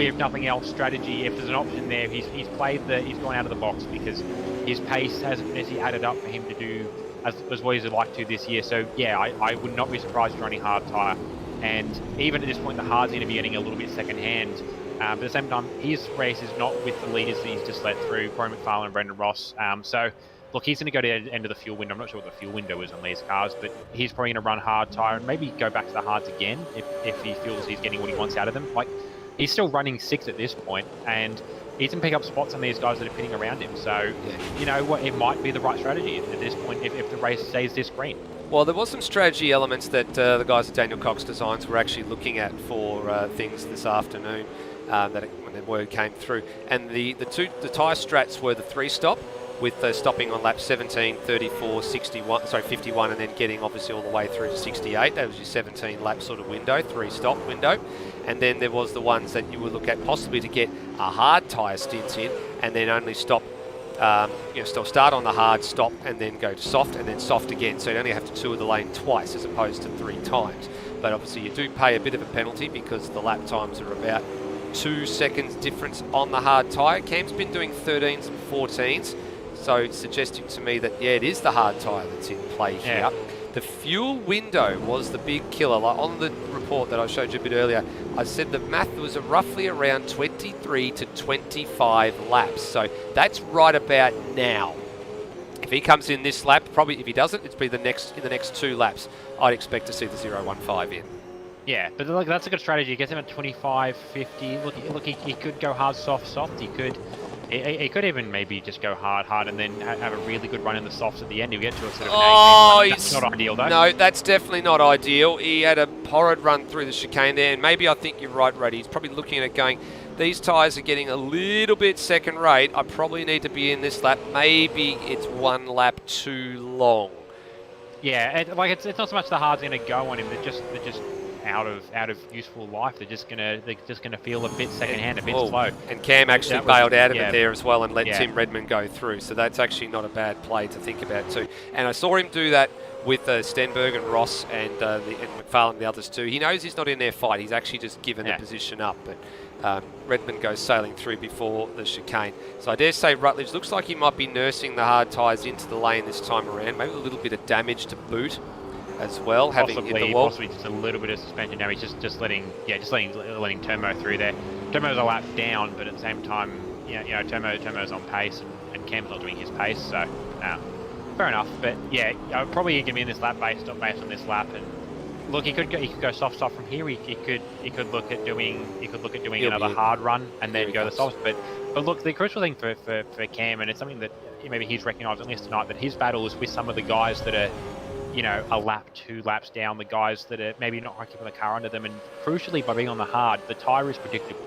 If nothing else, strategy. If there's an option there, he's gone out of the box because his pace hasn't necessarily added up for him to do as well as he'd like to this year. So yeah, I would not be surprised if running hard tyre. And even at this point, the hard's going to be getting a little bit second hand. But at the same time, his race is not with the leaders that he's just let through, Corey McFarlane and Brendan Ross. So look, he's going to go to the end of the fuel window. I'm not sure what the fuel window is on these cars, but he's probably going to run hard tyre and maybe go back to the hards again if he feels he's getting what he wants out of them. Like, he's still running 6 at this point, and he can pick up spots on these guys that are pitting around him. So, you know what, it might be the right strategy at this point if the race stays this green. Well, there was some strategy elements that the guys at Daniel Cox Designs were actually looking at for things this afternoon when the word came through. And the tyre strats were the 3-stop, with stopping on lap 17, 34, 51, and then getting obviously all the way through to 68. That was your 17 lap sort of window, 3-stop window. And then there was the ones that you would look at possibly to get a hard tyre stint in and then only stop, still start on the hard, stop, and then go to soft, and then soft again. So you only have to tour the lane twice as opposed to 3 times. But obviously you do pay a bit of a penalty because the lap times are about 2 seconds difference on the hard tyre. Cam's been doing 13s and 14s. So it's suggesting to me that, yeah, it is the hard tyre that's in play here. Yeah. The fuel window was the big killer. Like on the report that I showed you a bit earlier, I said the math was roughly around 23 to 25 laps. So that's right about now. If he comes in this lap, probably if he doesn't, it's be in the next 2 laps. I'd expect to see the 0.15 in. Yeah, but look, that's a good strategy. It gets him at 25, 50. Look, he could go hard, soft. He could even maybe just go hard, and then have a really good run in the softs at the end. He'll get to a sort of an 18. That's not ideal, though. No, that's definitely not ideal. He had a horrid run through the chicane there, and maybe I think you're right, Reddy. He's probably looking at it going, these tyres are getting a little bit second rate. I probably need to be in this lap. Maybe it's 1 lap too long. Yeah, it's not so much the hard's going to go on him. They're just out of useful life. They're just gonna feel a bit secondhand, a bit slow. And Cam actually bailed out of it there as well and let Tim Redmond go through. So that's actually not a bad play to think about too. And I saw him do that with Stenberg and Ross and McFarlane and the others too. He knows he's not in their fight. He's actually just given the position up. But Redmond goes sailing through before the chicane. So I dare say Rutledge looks like he might be nursing the hard tyres into the lane this time around. Maybe a little bit of damage to boot as well, having hit the wall. Possibly just a little bit of suspension damage, just letting Turmo through there. Turmo's a lap down, but at the same time, Turmo's on pace and Cam's not doing his pace, so fair enough. But yeah, probably going to be in this lap based on this lap. And look, he could go soft from here. He could look at doing another hard run and then go the soft. But look, the crucial thing for Cam, and it's something that maybe he's recognised at least tonight, that his battle is with some of the guys that are, a lap, 2 laps down, the guys that are maybe not keeping the car under them. And crucially, by being on the hard, the tyre is predictable.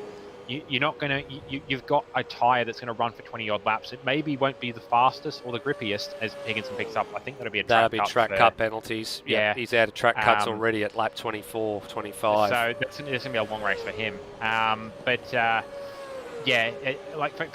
You've got a tyre that's going to run for 20 odd laps. It maybe won't be the fastest or the grippiest as Higginson picks up. I think that'll be a track cut penalties. Yeah, he's out of track cuts already at lap 24, 25. So it's going to be a long race for him. For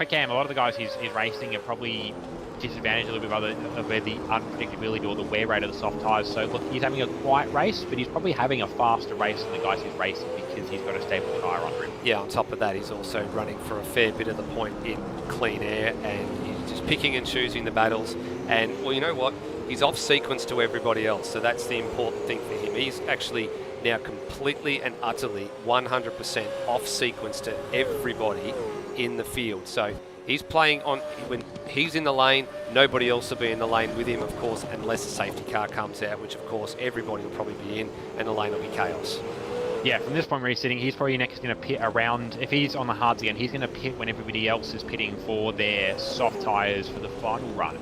Cam, a lot of the guys he's racing are probably disadvantaged a little bit by the unpredictability or the wear rate of the soft tyres. So look, he's having a quiet race, but he's probably having a faster race than the guys he's racing because he's got a stable tyre under him. Yeah, on top of that, he's also running for a fair bit of the point in clean air, and he's just picking and choosing the battles. And, well, you know what? He's off sequence to everybody else, so that's the important thing for him. He's actually now completely and utterly 100% off sequence to everybody in the field. So he's playing on, when he's in the lane, nobody else will be in the lane with him, of course, unless a safety car comes out, which, of course, everybody will probably be in, and the lane will be chaos. Yeah, from this point where he's sitting, he's probably next going to pit around, if he's on the hards again, he's going to pit when everybody else is pitting for their soft tyres for the final run.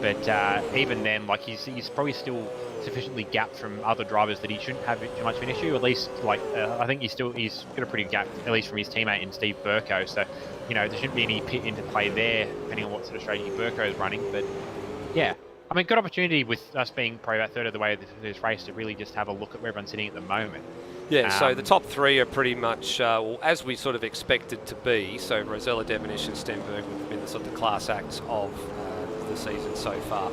But even then, like, he's probably still sufficiently gapped from other drivers that he shouldn't have too much of an issue. At least, I think he's got a pretty gap, at least from his teammate in Steve Burko. So, there shouldn't be any pit into play there, depending on what sort of strategy Burko is running. But yeah, I mean, good opportunity with us being probably about a third of the way of this race to really just have a look at where everyone's sitting at the moment. Yeah, so the top 3 are pretty much, as we sort of expected to be. So Rosella, Devonish and Stenberg have been the sort of class acts of the season so far.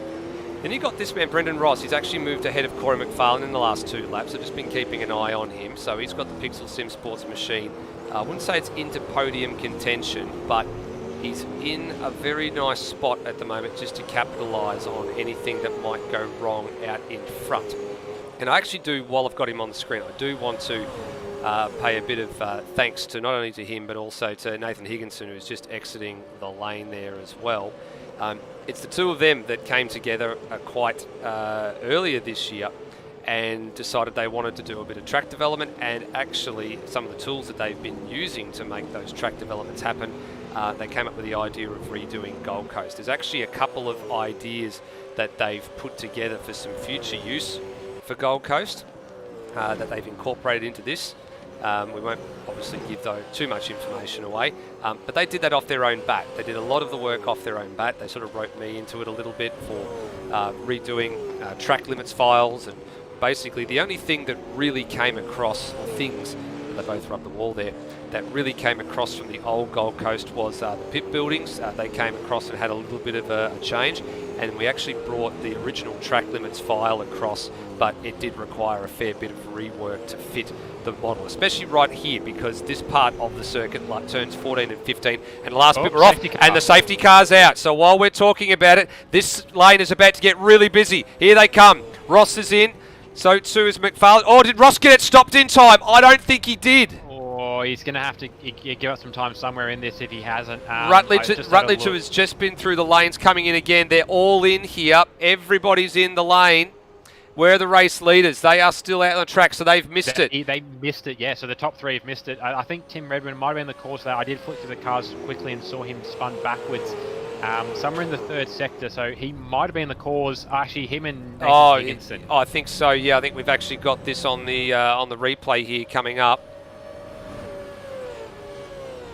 Then you got this man, Brendan Ross. He's actually moved ahead of Corey McFarlane in the last 2 laps. I've just been keeping an eye on him. So he's got the Pixel Sim Sports machine. I wouldn't say it's into podium contention, but he's in a very nice spot at the moment just to capitalise on anything that might go wrong out in front. And I actually do, while I've got him on the screen, I do want to pay a bit of thanks to not only to him, but also to Nathan Higginson, who's just exiting the lane there as well. It's the 2 of them that came together quite earlier this year and decided they wanted to do a bit of track development, and actually some of the tools that they've been using to make those track developments happen, they came up with the idea of redoing Gold Coast. There's actually a couple of ideas that they've put together for some future use for Gold Coast that they've incorporated into this. We won't obviously give too much information away, but they did that off their own bat. They did a lot of the work off their own bat. They sort of roped me into it a little bit for redoing track limits files, and basically the only thing that really came across, or things, they both rubbed the wall there, that really came across from the old Gold Coast was the pit buildings. They came across and had a little bit of a change, and we actually brought the original track limits file across, but it did require a fair bit of rework to fit the model, especially right here, because this part of the circuit, like turns 14 and 15, and the last bit we're off, and the safety car's out. So while we're talking about it, this lane is about to get really busy. Here they come. Ross is in, so too is McFarlane. Oh, did Ross get it stopped in time? I don't think he did. Oh, he's going to have to give up some time somewhere in this if he hasn't. Rutledge who has just been through the lanes, coming in again. They're all in here. Everybody's in the lane. Where are the race leaders? They are still out on the track, so they've missed it. They missed it, yeah. So the top 3 have missed it. I think Tim Redmond might have been the cause of that. I did flick through the cars quickly and saw him spun backwards somewhere in the 3rd sector. So he might have been the cause. Actually, him and Nathan Higginson. I think so, yeah. I think we've actually got this on the replay here coming up.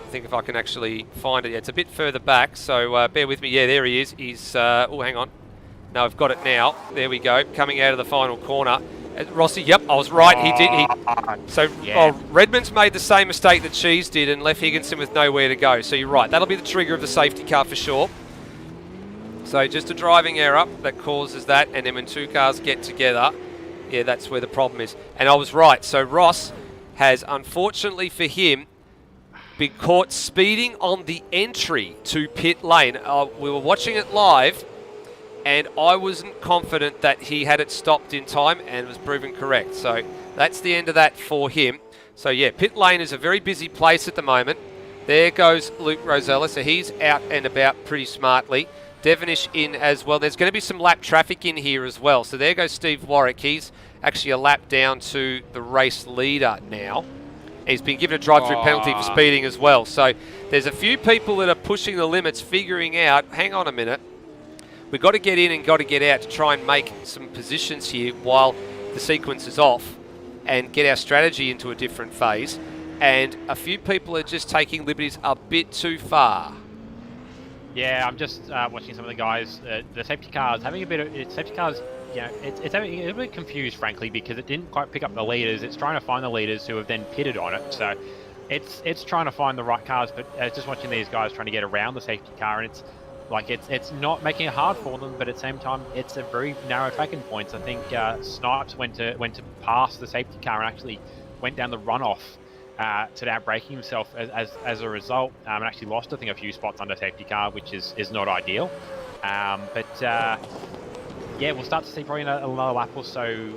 I think if I can actually find it. Yeah, it's a bit further back, so bear with me. Yeah, there he is. He's, oh, hang on. No, I've got it now. There we go. Coming out of the final corner. Rossi, yep, I was right. He did. So Redmond's made the same mistake that Cheese did and left Higginson with nowhere to go. So you're right. That'll be the trigger of the safety car for sure. So just a driving error that causes that, and then when two cars get together, yeah, that's where the problem is. And I was right. So Ross has, unfortunately for him, been caught speeding on the entry to pit lane. We were watching it live, and I wasn't confident that he had it stopped in time, and was proven correct. So that's the end of that for him. So yeah, pit lane is a very busy place at the moment. There goes Luke Rosella, so he's out and about pretty smartly. Devonish in as well. There's going to be some lap traffic in here as well. So there goes Steve Warwick. He's actually a lap down to the race leader now. He's been given a drive-through penalty for speeding as well. So there's a few people that are pushing the limits, figuring out, hang on a minute, we've got to get in and got to get out to try and make some positions here while the sequence is off and get our strategy into a different phase. And a few people are just taking liberties a bit too far. Yeah, I'm just watching some of the guys. The safety cars having a bit of safety cars. Yeah, it's having a bit confused, frankly, because it didn't quite pick up the leaders. It's trying to find the leaders who have then pitted on it. So it's trying to find the right cars. But just watching these guys trying to get around the safety car, and it's not making it hard for them. But at the same time, it's a very narrow tracking points. I think Snipes went to pass the safety car and actually went down the runoff. To now breaking himself as a result, and actually lost, I think, a few spots under safety car, which is not ideal. Yeah, we'll start to see probably another lap or so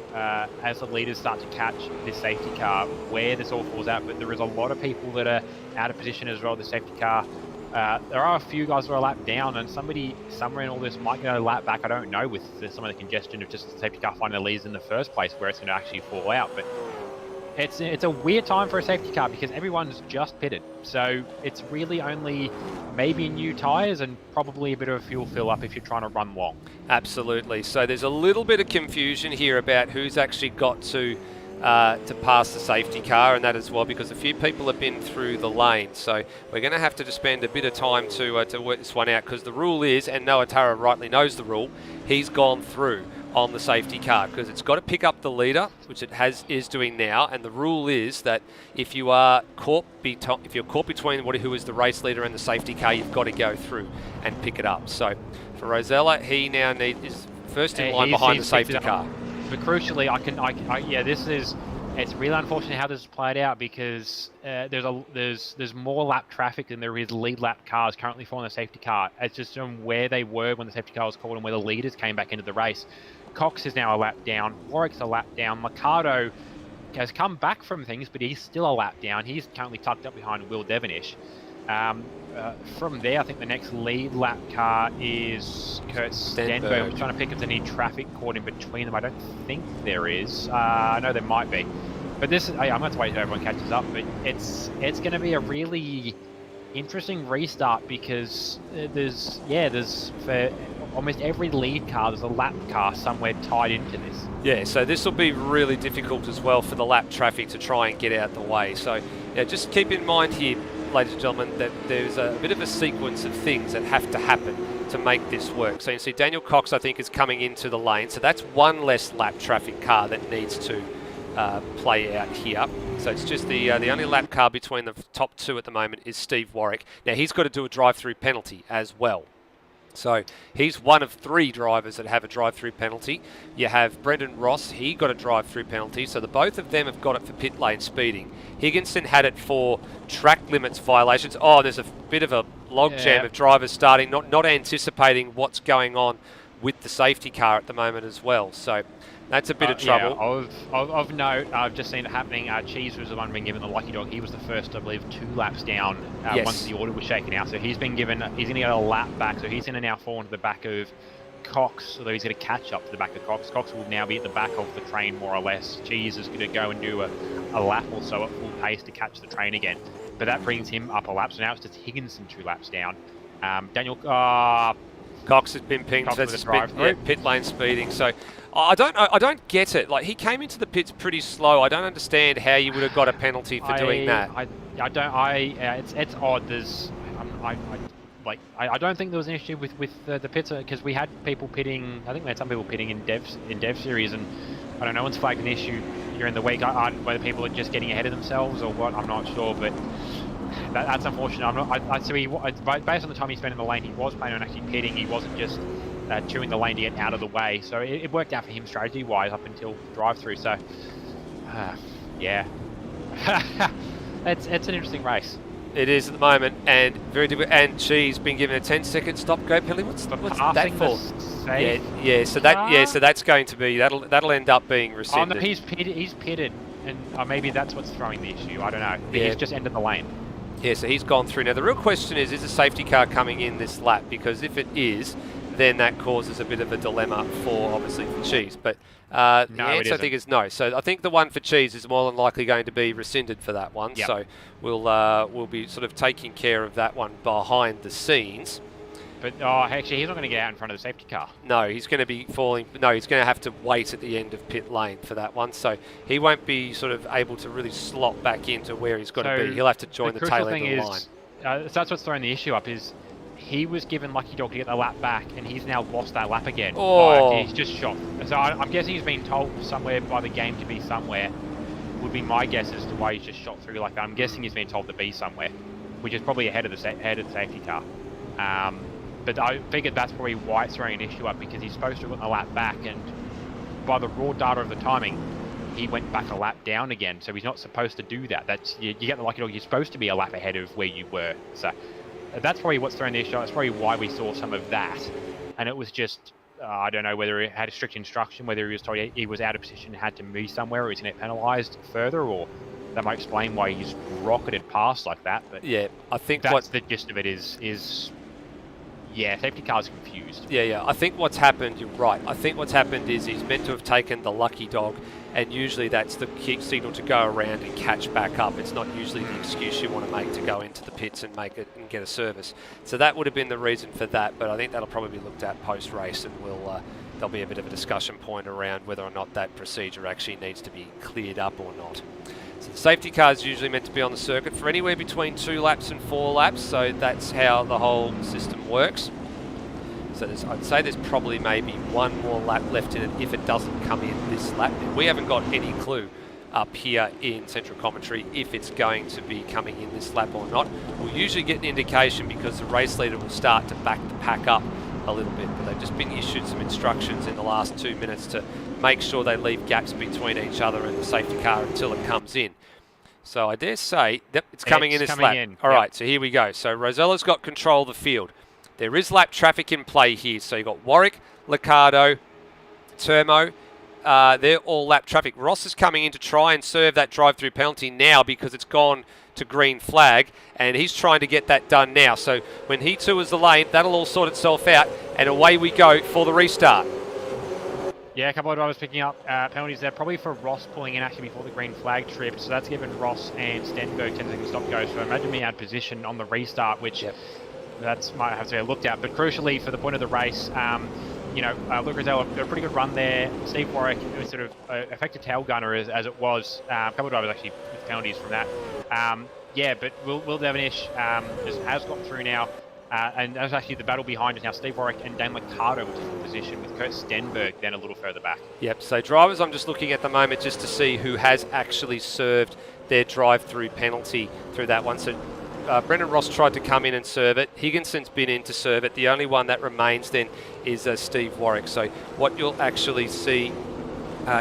as the leaders start to catch this safety car where this all falls out. But there is a lot of people that are out of position as well. The safety car. There are a few guys that are a lap down, and somebody somewhere in all this might go a lap back. I don't know, with some of the congestion of just the safety car finding the leaders in the first place, where it's going to actually fall out, but. It's a weird time for a safety car because everyone's just pitted. So it's really only maybe new tyres and probably a bit of a fuel fill up if you're trying to run long. Absolutely. So there's a little bit of confusion here about who's actually got to pass the safety car, and that as well, because a few people have been through the lane. So we're going to have to spend a bit of time to work this one out, because the rule is, and Noah Tara rightly knows the rule, he's gone through on the safety car because it's got to pick up the leader, which it is doing now. And the rule is that if you are caught between who is the race leader and the safety car, you've got to go through and pick it up. So for Rosella, he now is first in line behind the safety car. But crucially, it's really unfortunate how this has played out, because there's more lap traffic than there is lead lap cars currently following the safety car. It's just on where they were when the safety car was called and where the leaders came back into the race. Cox is now a lap down. Warwick's a lap down. Mercado has come back from things, but he's still a lap down. He's currently tucked up behind Will Devonish. From there, I think the next lead lap car is Kurt Stenberg. We're trying to pick if there's any traffic caught in between them. I don't think there is. I know there might be. But I'm going to wait until everyone catches up. But it's going to be a really interesting restart, because there's for almost every lead car, there's a lap car somewhere tied into this. Yeah, so this will be really difficult as well for the lap traffic to try and get out the way. So yeah, just keep in mind here, ladies and gentlemen, that there's a bit of a sequence of things that have to happen to make this work. So you can see Daniel Cox, I think, is coming into the lane. So that's one less lap traffic car that needs to play out here. So it's just the only lap car between the top two at the moment is Steve Warwick. Now he's got to do a drive-through penalty as well. So he's one of three drivers that have a drive-through penalty. You have Brendan Ross, he got a drive-through penalty, so the both of them have got it for pit lane speeding. Higginson had it for track limits violations. Oh, there's a bit of a logjam of drivers starting, not anticipating what's going on with the safety car at the moment as well. So that's a bit of trouble. Yeah, of note, I've just seen it happening. Cheese was the one being given the lucky dog. He was the first, I believe, 2 laps down once the order was shaken out. So he's going to get a lap back. So he's going to now fall into the back of Cox, although he's going to catch up to the back of Cox. Cox will now be at the back of the train, more or less. Cheese is going to go and do a lap or so at full pace to catch the train again. But that brings him up a lap. So now it's just Higginson 2 laps down. Cox has been pinged. That's pit lane speeding. So I don't get it. Like, he came into the pits pretty slow. I don't understand how you would have got a penalty for doing that. It's odd. I don't think there was an issue with the pits, because we had people pitting. I think we had some people pitting in Dev Series, and I don't know, no one's flagged an issue during the week. Whether people are just getting ahead of themselves or what, I'm not sure. But That's unfortunate. So based on the time he spent in the lane, he was planning on actually pitting. He wasn't just chewing the lane to get out of the way. So it worked out for him strategy-wise up until drive-through. So, yeah. It's an interesting race. It is at the moment, and very difficult. And she's been given a 10-second stop-go penalty. What's that for? So that's going to be that'll end up being rescinded. Oh no, he's pitted, and maybe that's what's throwing the issue. I don't know. Yeah. He's just entered the lane. Yeah, so he's gone through. Now the real question is a safety car coming in this lap? Because if it is, then that causes a bit of a dilemma for obviously for Cheese. But the answer I think is no. So I think the one for Cheese is more than likely going to be rescinded for that one. Yep. So we'll be sort of taking care of that one behind the scenes. But actually, he's not going to get out in front of the safety car. No, he's going to be falling. No, he's going to have to wait at the end of pit lane for that one. So he won't be sort of able to really slot back into where he's got to be. He'll have to join the tail end of the line. So that's what's throwing the issue up is he was given lucky dog to get the lap back, and he's now lost that lap again. Oh. He's just shot. So I'm guessing he's been told somewhere by the game to be somewhere. Would be my guess as to why he's just shot through like that. I'm guessing he's been told to be somewhere, which is probably ahead of the safety car. But I figured that's probably why it's throwing an issue up, because he's supposed to have gotten a lap back, and by the raw data of the timing, he went back a lap down again. So he's not supposed to do that. That's you get the lucky dog. You're supposed to be a lap ahead of where you were. So that's probably what's throwing the issue. That's probably why we saw some of that. And it was just I don't know whether he had a strict instruction, whether he was told he was out of position and had to move somewhere, or he's going to get penalised further, or that might explain why he's rocketed past like that. But yeah, I think that's the gist of it. Is yeah, safety car's confused. Yeah. I think what's happened, you're right. I think what's happened is he's meant to have taken the lucky dog, and usually that's the signal to go around and catch back up. It's not usually the excuse you want to make to go into the pits and make it and get a service. So that would have been the reason for that, but I think that'll probably be looked at post-race, and there'll be a bit of a discussion point around whether or not that procedure actually needs to be cleared up or not. So the safety car is usually meant to be on the circuit for anywhere between 2 laps and 4 laps, so that's how the whole system works. So I'd say there's probably maybe 1 more lap left in it if it doesn't come in this lap. We haven't got any clue up here in Central Commentary if it's going to be coming in this lap or not. We'll usually get an indication because the race leader will start to back the pack up a little bit, but they've just been issued some instructions in the last 2 minutes to make sure they leave gaps between each other and the safety car until it comes in. So I dare say, yep, it's coming in this lap. All right, so here we go. So Rosella's got control of the field. There is lap traffic in play here. So you've got Warwick, Liccardo, Termo. They're all lap traffic. Ross is coming in to try and serve that drive-through penalty now because it's gone to green flag, and he's trying to get that done now. So when he tours the lane, that'll all sort itself out, and away we go for the restart. Yeah, a couple of drivers picking up penalties there, probably for Ross pulling in actually before the green flag trip. So that's given Ross and Stenberg 10-second stop go. So imagine being out of position on the restart, which that's might have to be looked at. But crucially for the point of the race, Luke Rosella got a pretty good run there. Steve Warwick was sort of effective tail gunner as it was. A couple of drivers actually with penalties from that. But Will Devonish has got through now. And that's actually the battle behind us now. Steve Warwick and Dan Liccardo, which is in position with Kurt Stenberg then a little further back. Yep, so drivers I'm just looking at the moment just to see who has actually served their drive-through penalty through that one. So Brendan Ross tried to come in and serve it. Higginson's been in to serve it. The only one that remains then is Steve Warwick. So what you'll actually see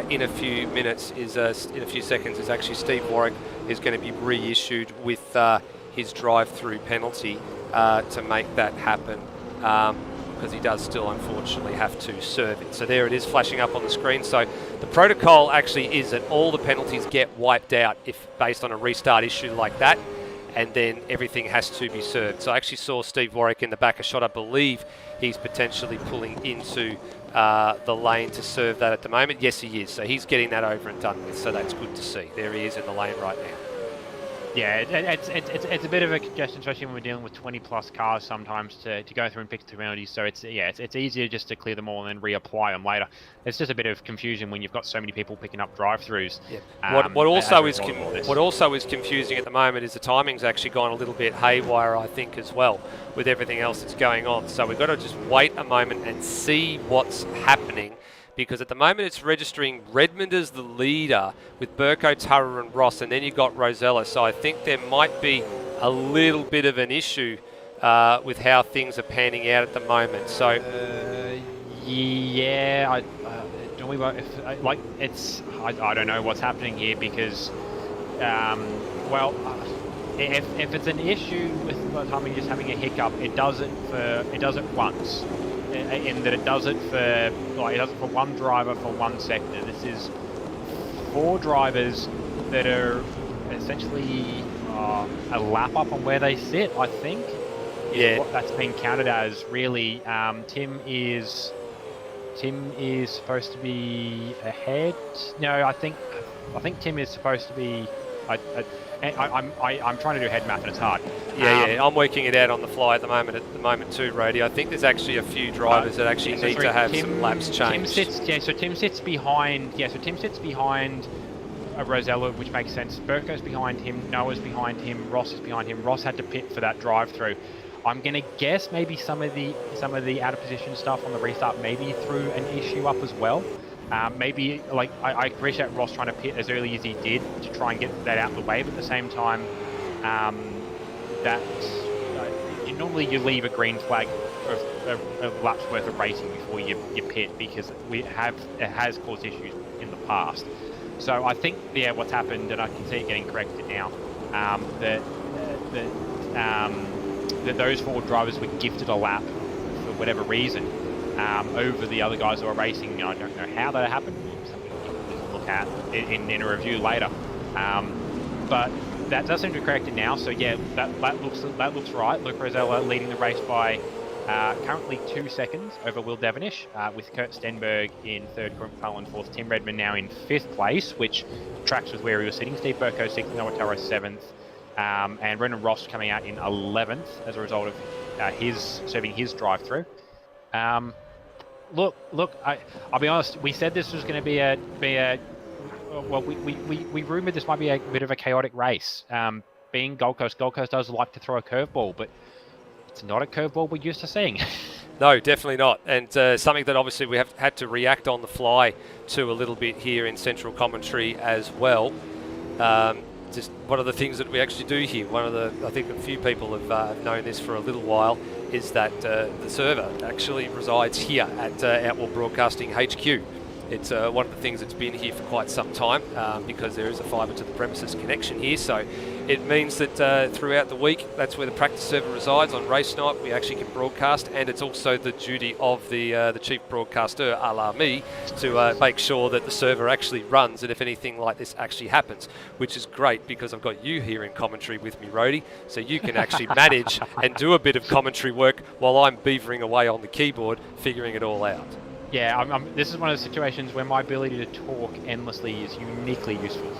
in a few minutes is, in a few seconds, is actually Steve Warwick is going to be reissued with his drive-through penalty to make that happen, because he does still unfortunately have to serve it. So there it is flashing up on the screen. So the protocol actually is that all the penalties get wiped out if based on a restart issue like that, and then everything has to be served. So I actually saw Steve Warwick in the back of shot. I believe he's potentially pulling into the lane to serve that at the moment. Yes, he is. So he's getting that over and done with. So that's good to see. There he is in the lane right now. Yeah, it's a bit of a congestion, especially when we're dealing with 20+ cars sometimes to go through and pick the penalties. So it's easier just to clear them all and then reapply them later. It's just a bit of confusion when you've got so many people picking up drive-throughs. Yeah. What also is confusing at the moment is the timing's actually gone a little bit haywire, I think, as well, with everything else that's going on. So we've got to just wait a moment and see what's happening, because at the moment it's registering Redmond as the leader with Burko, Turrer and Ross, and then you've got Rosella. So I think there might be a little bit of an issue with how things are panning out at the moment. So, yeah, I don't know what's happening here because, if it's an issue with the time just having a hiccup, it does it once, in that it does it for one driver for one sector. This is 4 drivers that are essentially a lap up on where they sit, I think. Yeah. What that's been counted as, really. Tim is supposed to be ahead. No, I think Tim is supposed to be. I'm trying to do head math and it's hard. Yeah, I'm working it out on the fly at the moment too, Rody. I think there's actually a few drivers that actually need to have some laps changed. Tim sits behind. Yeah, so Tim sits behind Rosella, which makes sense. Burko's behind him. Noah's behind him. Ross is behind him. Ross had to pit for that drive-through. I'm gonna guess maybe some of the out of position stuff on the restart maybe threw an issue up as well. Maybe I appreciate Ross trying to pit as early as he did to try and get that out of the way, but at the same time, normally you leave a green flag of laps worth of racing before you pit, because it has caused issues in the past. So I think what's happened, and I can see it getting corrected now, that those 4 drivers were gifted a lap for whatever reason over the other guys who are racing. I don't know how that happened. Something you can look at in a review later. But that does seem to be corrected now. So yeah, that looks right. Luke Rosella leading the race by currently 2 seconds over Will Devonish, with Kurt Stenberg in 3rd, Corbin McClellan 4th, Tim Redmond now in 5th place, which tracks with where he was sitting. Steve Burko 6th, Noah Taro 7th. And Brendan Ross coming out in 11th as a result of serving his drive-through. Look, I'll be honest. We said this was going to we rumoured this might be a bit of a chaotic race. Being Gold Coast does like to throw a curveball, but it's not a curveball we're used to seeing. No, definitely not. And something that obviously we have had to react on the fly to a little bit here in Central Commentary as well. Just one of the things that we actually do here, I think a few people have known this for a little while, is that the server actually resides here at Outlaw Broadcasting HQ. It's one of the things that's been here for quite some time, because there is a fibre to the premises connection here. So it means that throughout the week, that's where the practice server resides. On race night, we actually can broadcast, and it's also the duty of the chief broadcaster, a la me, to make sure that the server actually runs, and if anything like this actually happens, which is great because I've got you here in commentary with me, Rody, so you can actually manage and do a bit of commentary work while I'm beavering away on the keyboard, figuring it all out. Yeah, this is one of the situations where my ability to talk endlessly is uniquely useful.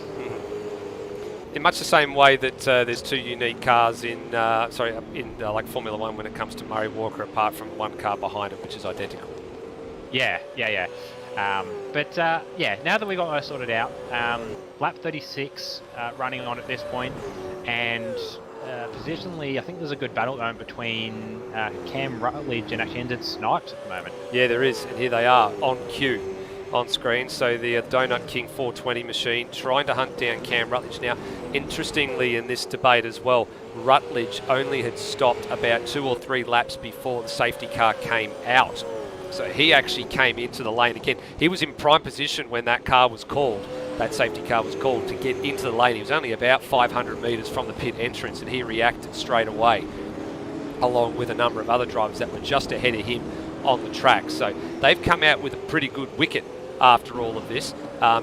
In much the same way that there's 2 unique cars in like Formula 1 when it comes to Murray Walker, apart from one car behind him, which is identical. Yeah. But now that we got those sorted out, lap 36 running on at this point, and positionally, I think there's a good battle going between Cam Rutledge and actually ended Snipes at the moment. Yeah, there is, and here they are on cue on screen. So the Donut King 420 machine trying to hunt down Cam Rutledge. Now, interestingly in this debate as well, Rutledge only had stopped about 2 or 3 laps before the safety car came out. So he actually came into the lane again. He was in prime position when that car was called. That safety car was called to get into the lane. He was only about 500 metres from the pit entrance, and he reacted straight away, along with a number of other drivers that were just ahead of him on the track. So they've come out with a pretty good wicket after all of this.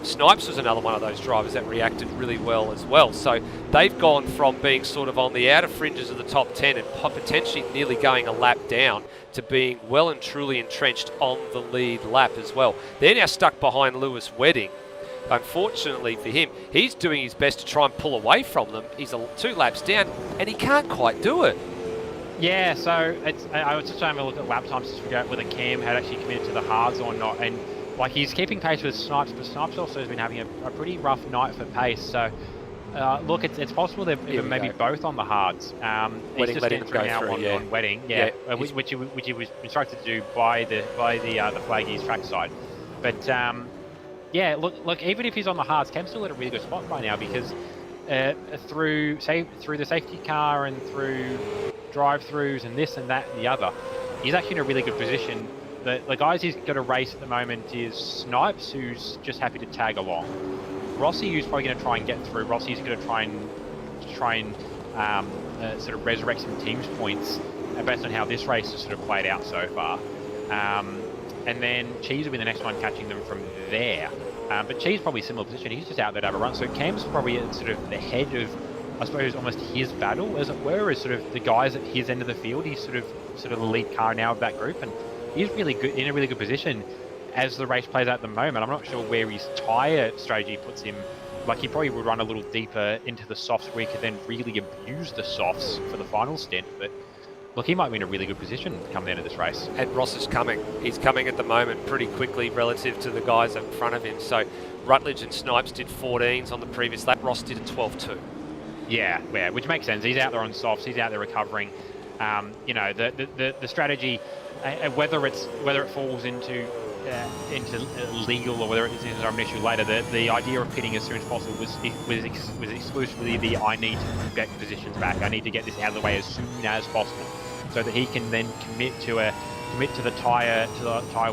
Snipes was another one of those drivers that reacted really well as well. So they've gone from being sort of on the outer fringes of the top 10 and potentially nearly going a lap down to being well and truly entrenched on the lead lap as well. They're now stuck behind Lewis Wedding. Unfortunately for him, he's doing his best to try and pull away from them. He's 2 laps down, and he can't quite do it. Yeah, so I was just trying to look at lap times to figure out whether Cam had actually committed to the hards or not. And he's keeping pace with Snipes, but Snipes also has been having a pretty rough night for pace. So look, it's possible they're maybe both on the hards. He's just getting through now on Wedding, which he was instructed to do by the Flaggies trackside. But yeah, look, even if he's on the hards, Cam's still at a really good spot right now, because through the safety car and through drive-throughs and this and that and the other, he's actually in a really good position. The guys he's got to race at the moment is Snipes, who's just happy to tag along. Rossi, who's probably going to try and get through. Rossi's going to try and sort of resurrect some teams points based on how this race has sort of played out so far. And then Cheese will be the next one catching them from there. But Cheese probably similar position. He's just out there to have a run. So Cam's probably at sort of the head of, I suppose, almost his battle, as it were, as sort of the guys at his end of the field. He's sort of the lead car now of that group, and he's really good, in a really good position as the race plays out at the moment. I'm not sure where his tyre strategy puts him. Like, he probably would run a little deeper into the softs where he could then really abuse the softs for the final stint. But look, he might be in a really good position coming into this race. And Ross is coming. He's coming at the moment pretty quickly relative to the guys in front of him. So Rutledge and Snipes did 14s on the previous lap. Ross did a 12.2. Yeah, which makes sense. He's out there on softs. He's out there recovering. You know, the strategy, whether it falls into legal or whether it's an issue later, the idea of pitting as soon as possible was exclusively the I need to get positions back. I need to get this out of the way as soon as possible, so that he can then commit to the tire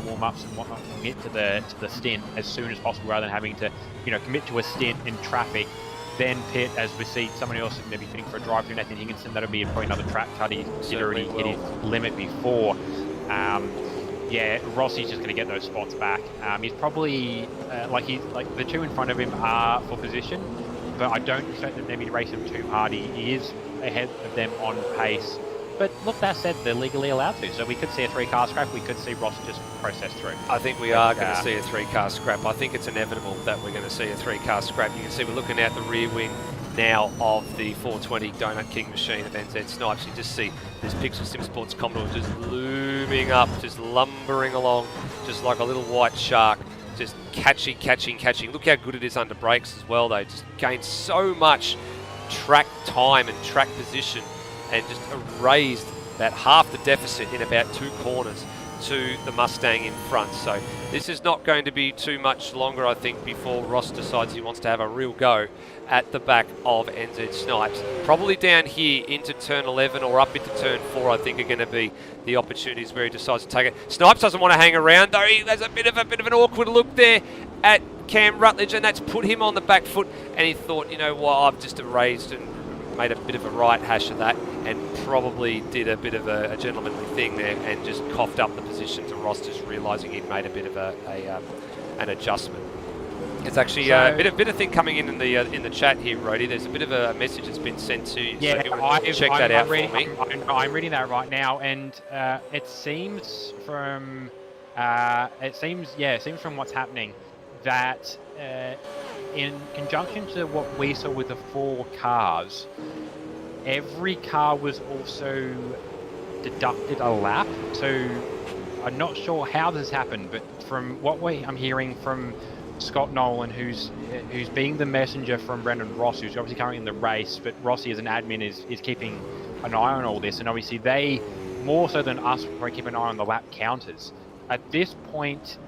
warm-ups and whatnot, commit to the stint as soon as possible, rather than having to, you know, commit to a stint in traffic, then pit as we see somebody else is going to be pitting for a drive-through. Nathan Higginson, that'll be probably another track cut. He did already hit his limit before. Yeah, Rossi's just going to get those spots back. He's probably like the two in front of him are for position, but I don't expect them to race him too hard. He is ahead of them on pace. But look, that said, they're legally allowed to. So we could see a 3-car scrap. We could see Ross just process through. I think we are going to see a 3-car scrap. I think it's inevitable that we're going to see a 3-car scrap. You can see we're looking out the rear wing now of the 420 Donut King machine of NZ Snipes. You just see this Pixel Sim Sports Commodore just looming up, just lumbering along, just like a little white shark, just catching. Look how good it is under brakes as well, though. Just gained so much track time and track position, and just erased that half the deficit in about 2 corners to the Mustang in front. So this is not going to be too much longer, I think, before Ross decides he wants to have a real go at the back of NZ Snipes. Probably down here into turn 11 or up into turn 4, I think, are going to be the opportunities where he decides to take it. Snipes doesn't want to hang around, though. There's a bit of an awkward look there at Cam Rutledge, and that's put him on the back foot, and he thought, you know what, I've just erased and made a bit of a right hash of that, and probably did a bit of a gentlemanly thing there and just coughed up the position to Ross, just realising he'd made a bit of an adjustment. It's actually a bit of thing coming in the chat here, Rody. There's a bit of a message that's been sent to you. Yeah, so check that out for me. I'm reading that right now, and it seems from what's happening that in conjunction to what we saw with the 4 cars, every car was also deducted a lap. So I'm not sure how this happened, but from what I'm hearing from Scott Nolan, who's being the messenger from Brendan Ross, who's obviously currently in the race, but Rossi as an admin is keeping an eye on all this, and obviously they, more so than us, probably keep an eye on the lap counters. At this point,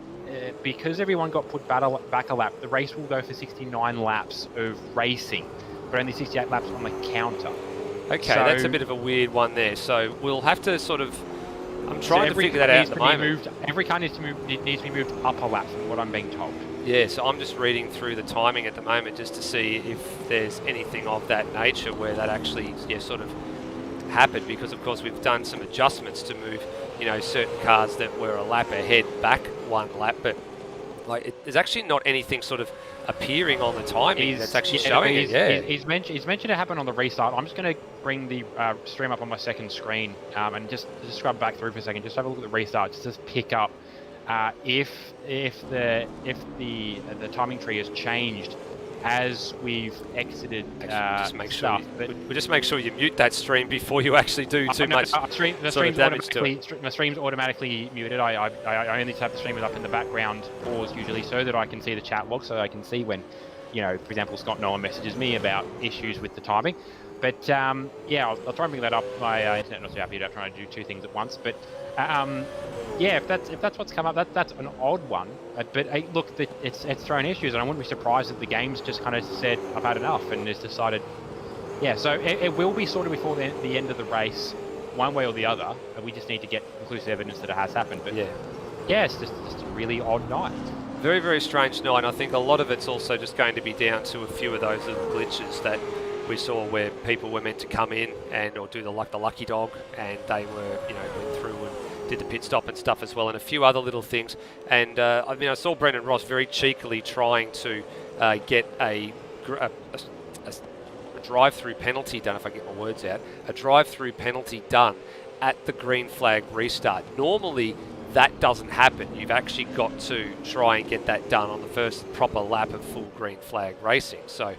because everyone got put back a lap, the race will go for 69 laps of racing, but only 68 laps on the counter. Okay, so that's a bit of a weird one there. So we'll have to sort of... I'm trying to figure that out at the moment. Every car needs to be moved up a lap, from what I'm being told. Yeah, so I'm just reading through the timing at the moment just to see if there's anything of that nature where that actually sort of happened, because of course we've done some adjustments to move, you know, certain cars that were a lap ahead back 1 lap, but like there's actually not anything sort of appearing on the timing that's actually showing it. Yeah, he's mentioned it happened on the restart. I'm just going to bring the stream up on my second screen and just scrub back through for a second. Just have a look at the restart. Just pick up if the timing tree has changed as we've exited just make sure stuff. We'll just make sure you mute that stream before you actually do too much damage to it. My stream's automatically muted. I only have the stream up in the background pause usually, so that I can see the chat log, so I can see when, you know, for example, Scott Nolan messages me about issues with the timing. But yeah, I'll try and bring that up. My internet not too happy about trying to do two things at once. But yeah, if that's what's come up, that's an odd one. But look, it's thrown issues, and I wouldn't be surprised if the game's just kind of said I've had enough and has decided. Yeah, so it will be sorted before the end of the race, one way or the other. We just need to get conclusive evidence that it has happened. But yeah, it's just a really odd night. Very, very strange night. I think a lot of it's also just going to be down to a few of those little glitches that we saw where people were meant to come in or do the lucky dog, and they were, went through and did the pit stop and stuff as well, and a few other little things. And I saw Brendan Ross very cheekily trying to get a drive-through penalty done, if I get my words out, a drive-through penalty done at the green flag restart. Normally, that doesn't happen. You've actually got to try and get that done on the first proper lap of full green flag racing. So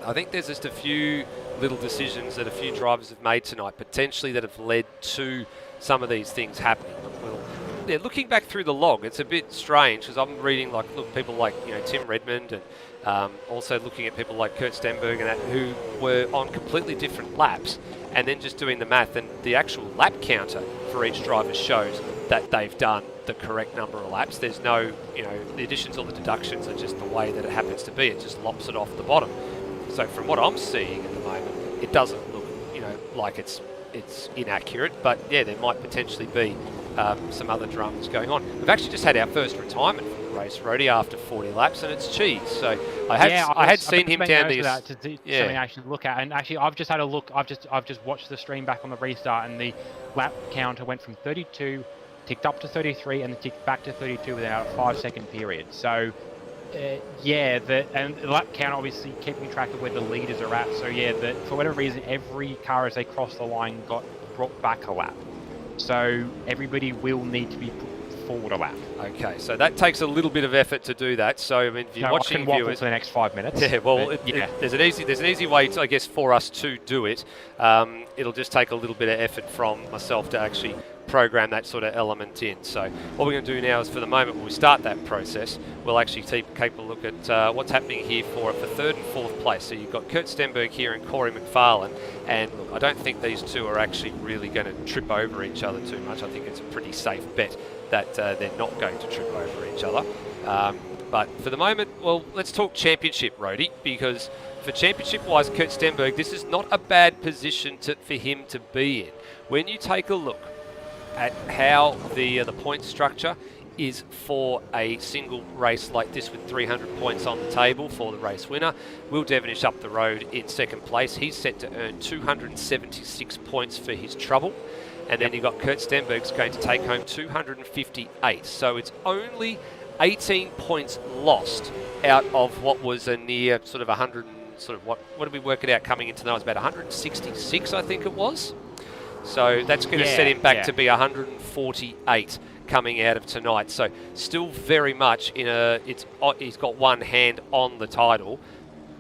I think there's just a few little decisions that a few drivers have made tonight, potentially, that have led to some of these things happening. Well, looking back through the log, it's a bit strange because I'm reading people like Tim Redmond, and also looking at people like Kurt Stenberg and that, who were on completely different laps, and then just doing the math, and the actual lap counter for each driver shows that they've done the correct number of laps. There's no, the additions or the deductions are just the way that it happens to be. It just lops it off the bottom. So from what I'm seeing at the moment, it doesn't look, like it's inaccurate. But yeah, there might potentially be some other dramas going on. We've actually just had our first retirement from the race, Rody, after 40 laps, and it's Cheese. So I had seen him down these. Something I actually look at, and actually I've just had a look. I've just watched the stream back on the restart, and the lap counter went from 32, ticked up to 33, and then ticked back to 32 within a 5-second period. So. And the lap count obviously keeping track of where the leaders are at. So yeah, for whatever reason, every car as they crossed the line got brought back a lap. So everybody will need to be put forward a lap. Okay, so that takes a little bit of effort to do that. So I mean, if you're watching viewers for the next 5 minutes. Yeah, well, there's an easy way, I guess, for us to do it. It'll just take a little bit of effort from myself to actually program that sort of element in. So what we're going to do now is, for the moment, when we start that process, we'll actually keep a look at what's happening here for third and fourth place. So you've got Kurt Stenberg here and Corey McFarlane, and look, I don't think these two are actually really going to trip over each other too much. I think it's a pretty safe bet that they're not going to trip over each other. But for the moment, well, let's talk championship, Rody, because for championship-wise, Kurt Stenberg, this is not a bad position for him to be in. When you take a look at how the point structure is for a single race like this, with 300 points on the table for the race winner. Will Devonish up the road in second place. He's set to earn 276 points for his trouble. And then you've got Kurt Stenberg's going to take home 258. So it's only 18 points lost out of what was a near sort of 100, what did we work it out coming into that? It was about 166, I think it was. So that's going to set him back to be 148 coming out of tonight. So still very much he's got one hand on the title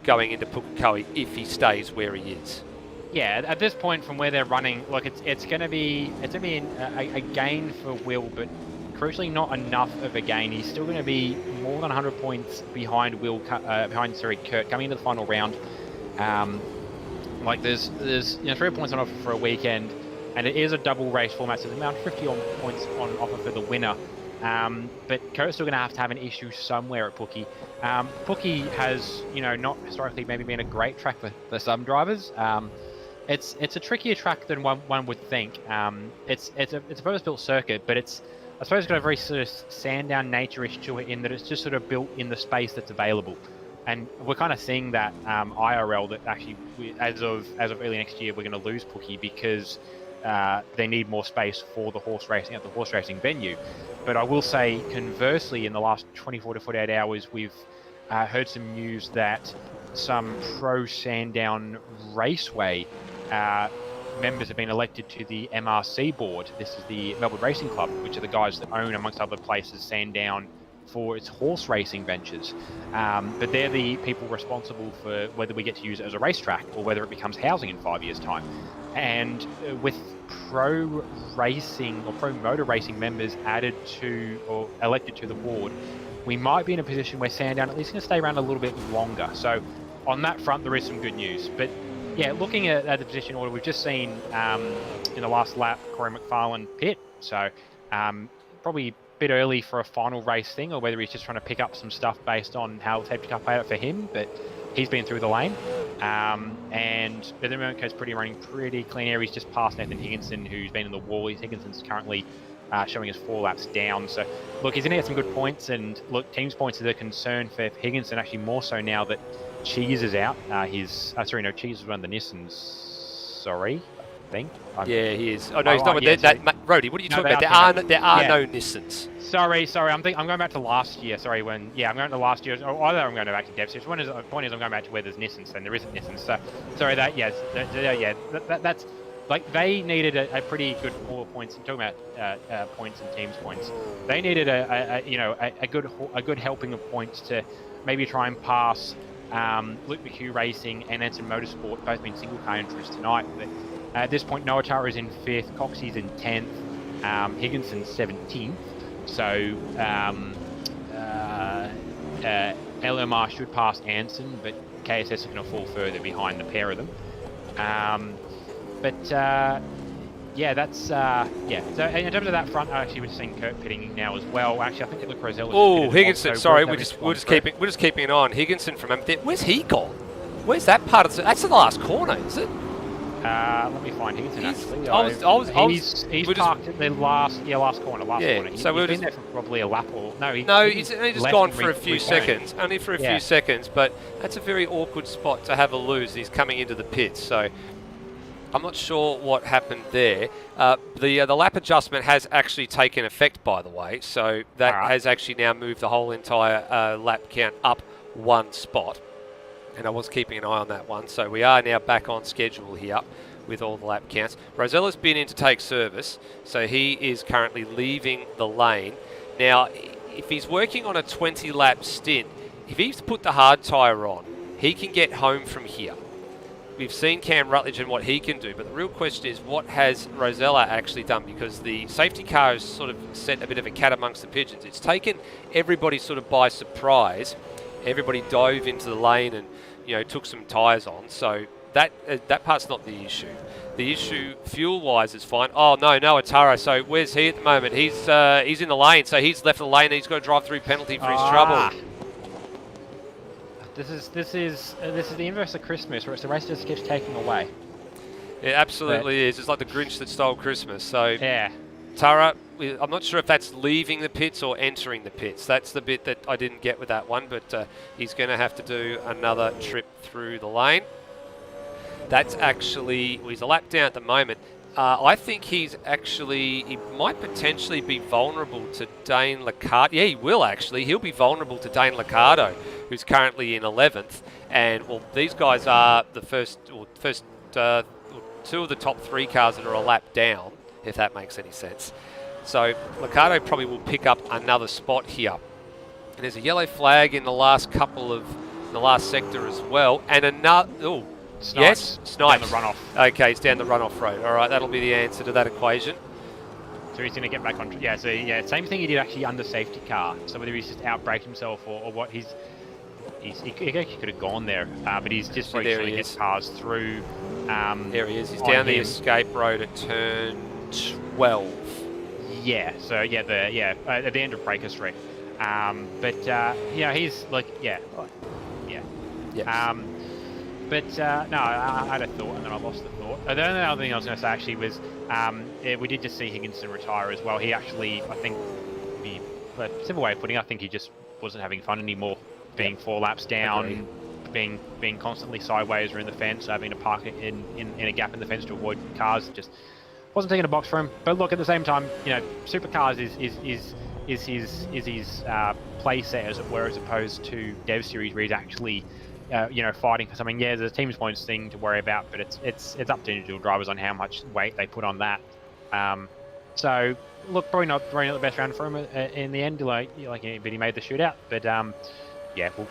going into Pukekohe if he stays where he is. Yeah, at this point, from where they're running, look, it's going to be a gain for Will, but crucially not enough of a gain. He's still going to be more than 100 points behind Kurt coming into the final round. There's 3 points on offer for a weekend. And it is a double race format, so there's about 50 points on offer for the winner. But Kurt's still going to have an issue somewhere at Pookie. Pookie has, not historically maybe been a great track for some drivers. It's a trickier track than one would think. It's a purpose-built circuit, but I suppose it's got a very sort of Sandown nature-ish to it, in that it's just sort of built in the space that's available. And we're kind of seeing that IRL, that actually, as of early next year, we're going to lose Pookie because they need more space for the horse racing at the horse racing venue. But I will say, conversely, in the last 24 to 48 hours, we've heard some news that some pro Sandown Raceway members have been elected to the MRC board. This is the Melbourne Racing Club, which are the guys that own, amongst other places, Sandown for its horse racing ventures. But they're the people responsible for whether we get to use it as a racetrack or whether it becomes housing in 5 years' time. And with pro racing or pro motor racing members added to or elected to the board, we might be in a position where Sandown at least going to stay around a little bit longer. So on that front, there is some good news. But yeah, looking at the position order, we've just seen in the last lap Corey McFarlane pit, so probably a bit early for a final race thing, or whether he's just trying to pick up some stuff based on how the safety car played out for him, but he's been through the lane. And the moment pretty running pretty clean here. He's just passed Nathan Higginson, who's been in the wall. Higginson's currently showing us 4 laps down. So, look, he's going to get some good points. And, look, team's points is a concern for Higginson, actually more so now that Cheese is out. Cheese was one of the Nissans. Sorry, I think. Yeah, he is. Oh, no, he's not. Rody, what are you talking about? There are no Nissans. Sorry. I'm going back to last year. I'm going to last year. Or either I'm going back to Devs. The point is I'm going back to where there's Nissans and there isn't Nissans. So, sorry, that's like they needed a pretty good pool of points. I'm talking about points and teams points. They needed a good helping of points to maybe try and pass Luke McHugh Racing and Anson Motorsport, both being single car entries tonight. But at this point, Noah Tara is in 5th, Coxey's in 10th, Higginson's 17th. So LMR should pass Anson, but KSS is going to fall further behind the pair of them. That's So in terms of that front, actually, we're seeing Kurt pitting now as well. Actually, I think Luke Rosella's. Oh, Higginson. Sorry, we're just keeping an eye on Higginson from him. Where's he gone? Where's that part of that's the last corner, is it? Let me find Higginson actually. He's parked at the last corner. Corner. He's been there for probably a lap or he's just gone for a few seconds, only for a few seconds. But that's a very awkward spot to have a lose. He's coming into the pits, so I'm not sure what happened there. The lap adjustment has actually taken effect, by the way, so that has actually now moved the whole entire lap count up 1 spot. And I was keeping an eye on that one. So we are now back on schedule here with all the lap counts. Rosella's been in to take service, so he is currently leaving the lane. Now, if he's working on a 20-lap stint, if he's put the hard tyre on, he can get home from here. We've seen Cam Rutledge and what he can do, but the real question is what has Rosella actually done, because the safety car has sort of set a bit of a cat amongst the pigeons. It's taken everybody sort of by surprise. Everybody dove into the lane and took some tyres on, so that part's not the issue. The issue fuel-wise is fine. Oh no, Atara. So where's he at the moment? He's in the lane, so he's left the lane. And he's got to drive through penalty for his trouble. This is the inverse of Christmas, where it's the race just keeps taking away. It absolutely is. It's like the Grinch that stole Christmas. So yeah, Tara, I'm not sure if that's leaving the pits or entering the pits. That's the bit that I didn't get with that one, but he's going to have to do another trip through the lane. That's actually, he's a lap down at the moment. I think he might potentially be vulnerable to Dane Liccardo. Yeah, he will actually. He'll be vulnerable to Dane Liccardo, who's currently in 11th. And, well, these guys are the first 2 of the top 3 cars that are a lap down, if that makes any sense. So Liccardo probably will pick up another spot here. And there's a yellow flag in the last sector as well. And another, Snipes. Yes, Snipes. Down the runoff. Okay, he's down the runoff road. All right, that'll be the answer to that equation. So he's going to get back on. Same thing he did actually under safety car. So whether he's just outbraked himself or what, he could have gone there, but he's just trying to get cars through. There he is. He's down the escape road at turn 12. Yeah. So at the end of Breaker Street. He's like Yes. No, I had a thought and then I lost the thought. The only other thing I was going to say actually was we did just see Higginson retire as well. He actually, I think, a simple way of putting it, I think he just wasn't having fun anymore, being 4 laps down, being constantly sideways or in the fence, having to park in a gap in the fence to avoid cars. Just wasn't taking a box for him. But look, at the same time, Supercars is his play set, as it were, as opposed to Dev Series, where he's actually fighting for something. Yeah, there's a team's points thing to worry about, but it's up to individual drivers on how much weight they put on that. So look, probably not the best round for him in the end. But he made the shootout. But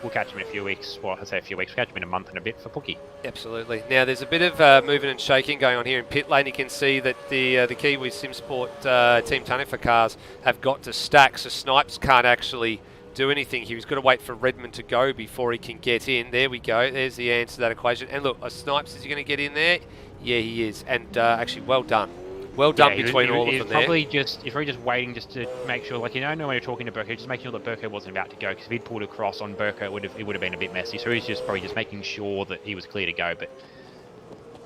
we'll catch him in a few weeks. Well, I say a few weeks. We'll catch him in a month and a bit for Pookie. Absolutely. Now there's a bit of movement and shaking going on here in pit lane. You can see that the Kiwi SimSport Team Tanifa cars have got to stack, so Snipes can't actually do anything here. He's got to wait for Redmond to go before he can get in. There we go. There's the answer to that equation. And look, Snipes, is he going to get in there? Yeah, he is. And actually, well done. Well done between all of them there. He's probably just waiting just to make sure, like, when you're talking to Burko, just making sure that Burko wasn't about to go, because if he'd pulled across on Burko, it would have been a bit messy. So he's probably just making sure that he was clear to go. But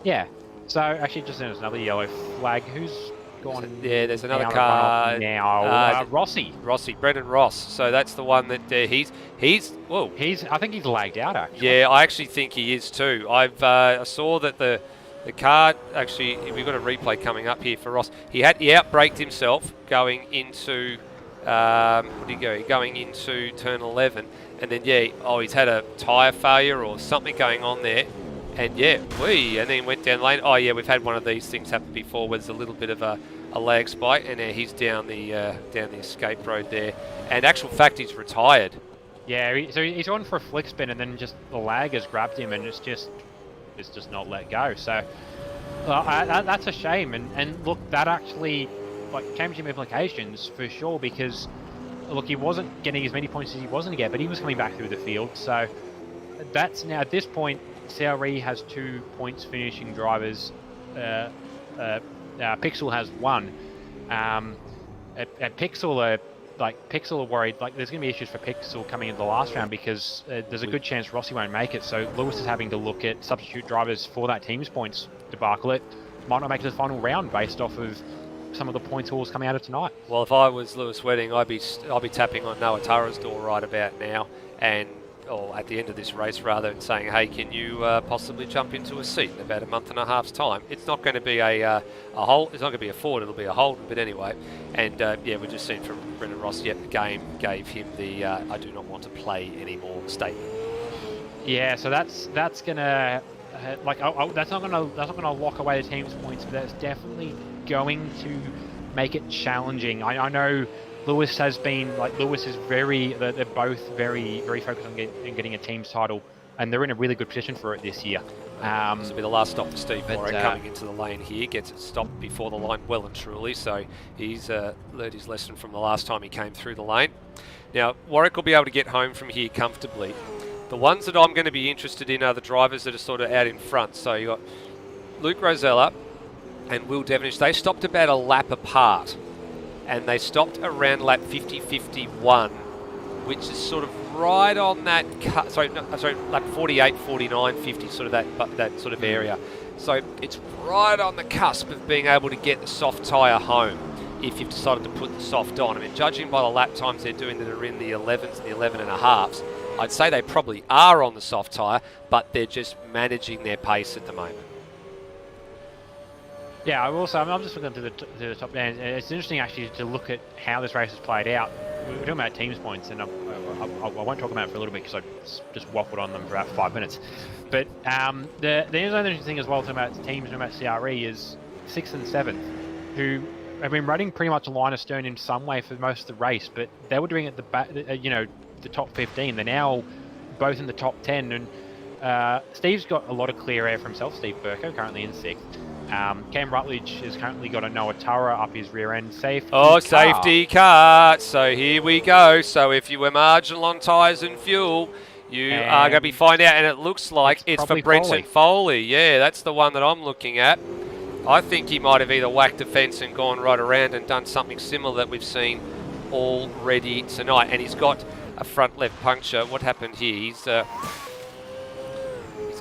yeah, so actually, just there's another yellow flag. Who's gone? Yeah, there's another car now. Rossi, Brendan Ross. So that's the one that whoa. I think he's lagged out actually. Yeah, I actually think he is too. I saw that the car, actually, we've got a replay coming up here for Ross. He outbraked himself going into, going into turn 11. And then, he's had a tyre failure or something going on there. And and then went down the lane. Oh yeah, we've had one of these things happen before where there's a little bit of a lag spike. And now he's down the escape road there. And actual fact, he's retired. Yeah, so he's on for a flick spin and then just the lag has grabbed him and it's just not let go. So that's a shame. And look, that actually championship implications for sure, because look, he wasn't getting as many points as he was going to get, but he was coming back through the field. So that's now at this point, CRE has 2 points finishing drivers. Pixel has 1. At Pixel Pixel are worried, there's going to be issues for Pixel coming into the last round because there's a good chance Rossi won't make it. So Lewis is having to look at substitute drivers for that team's points debacle. It might not make it to the final round based off of some of the points hauls coming out of tonight. Well, if I was Lewis Wedding, I'll be tapping on Noah Tara's door right about now, or at the end of this race rather, and saying, hey, can you possibly jump into a seat in about a month and a half's time? It's not going to be a hold. It's not going to be a Ford. It'll be a Holden. But anyway, and we've just seen from Brendan Ross. Yep, the game gave him the I do not want to play anymore statement. Yeah, so that's gonna that's not gonna lock away the team's points, but that's definitely going to make it challenging. I know. Lewis has been Lewis is they're both very focused on getting a team's title, and they're in a really good position for it this year. This will be the last stop for Steve Morrow coming into the lane here. Gets it stopped before the line well and truly, so he's learned his lesson from the last time he came through the lane. Now, Warwick will be able to get home from here comfortably. The ones that I'm going to be interested in are the drivers that are sort of out in front. So you got Luke Rosella and Will Devenish. They stopped about a lap apart. And they stopped around lap 50-51, which is sort of right on that lap 48, 49, 50, sort of that sort of area. So it's right on the cusp of being able to get the soft tyre home if you've decided to put the soft on. I mean, judging by the lap times they're doing that are in the 11s and the 11.5s, I'd say they probably are on the soft tyre, but they're just managing their pace at the moment. Yeah, I'm just looking to the top down. It's interesting actually to look at how this race has played out. We're talking about teams points, and I won't talk about it for a little bit because I just waffled on them for about 5 minutes. But the other interesting thing as well, talking about teams, talking about CRE, is 6th and 7th, who have been running pretty much a line astern in some way for most of the race, but they were doing it at the back, the top 15. They're now both in the top 10, and Steve's got a lot of clear air for himself. Steve Burko currently in 6th. Cam Rutledge has currently got a Noah Tara up his rear end. Safety car. So here we go. So if you were marginal on tyres and fuel, you are going to be finding out. And it looks like it's for Brenton Foley. Yeah, that's the one that I'm looking at. I think he might have either whacked a fence and gone right around and done something similar that we've seen already tonight. And he's got a front left puncture. What happened here? He's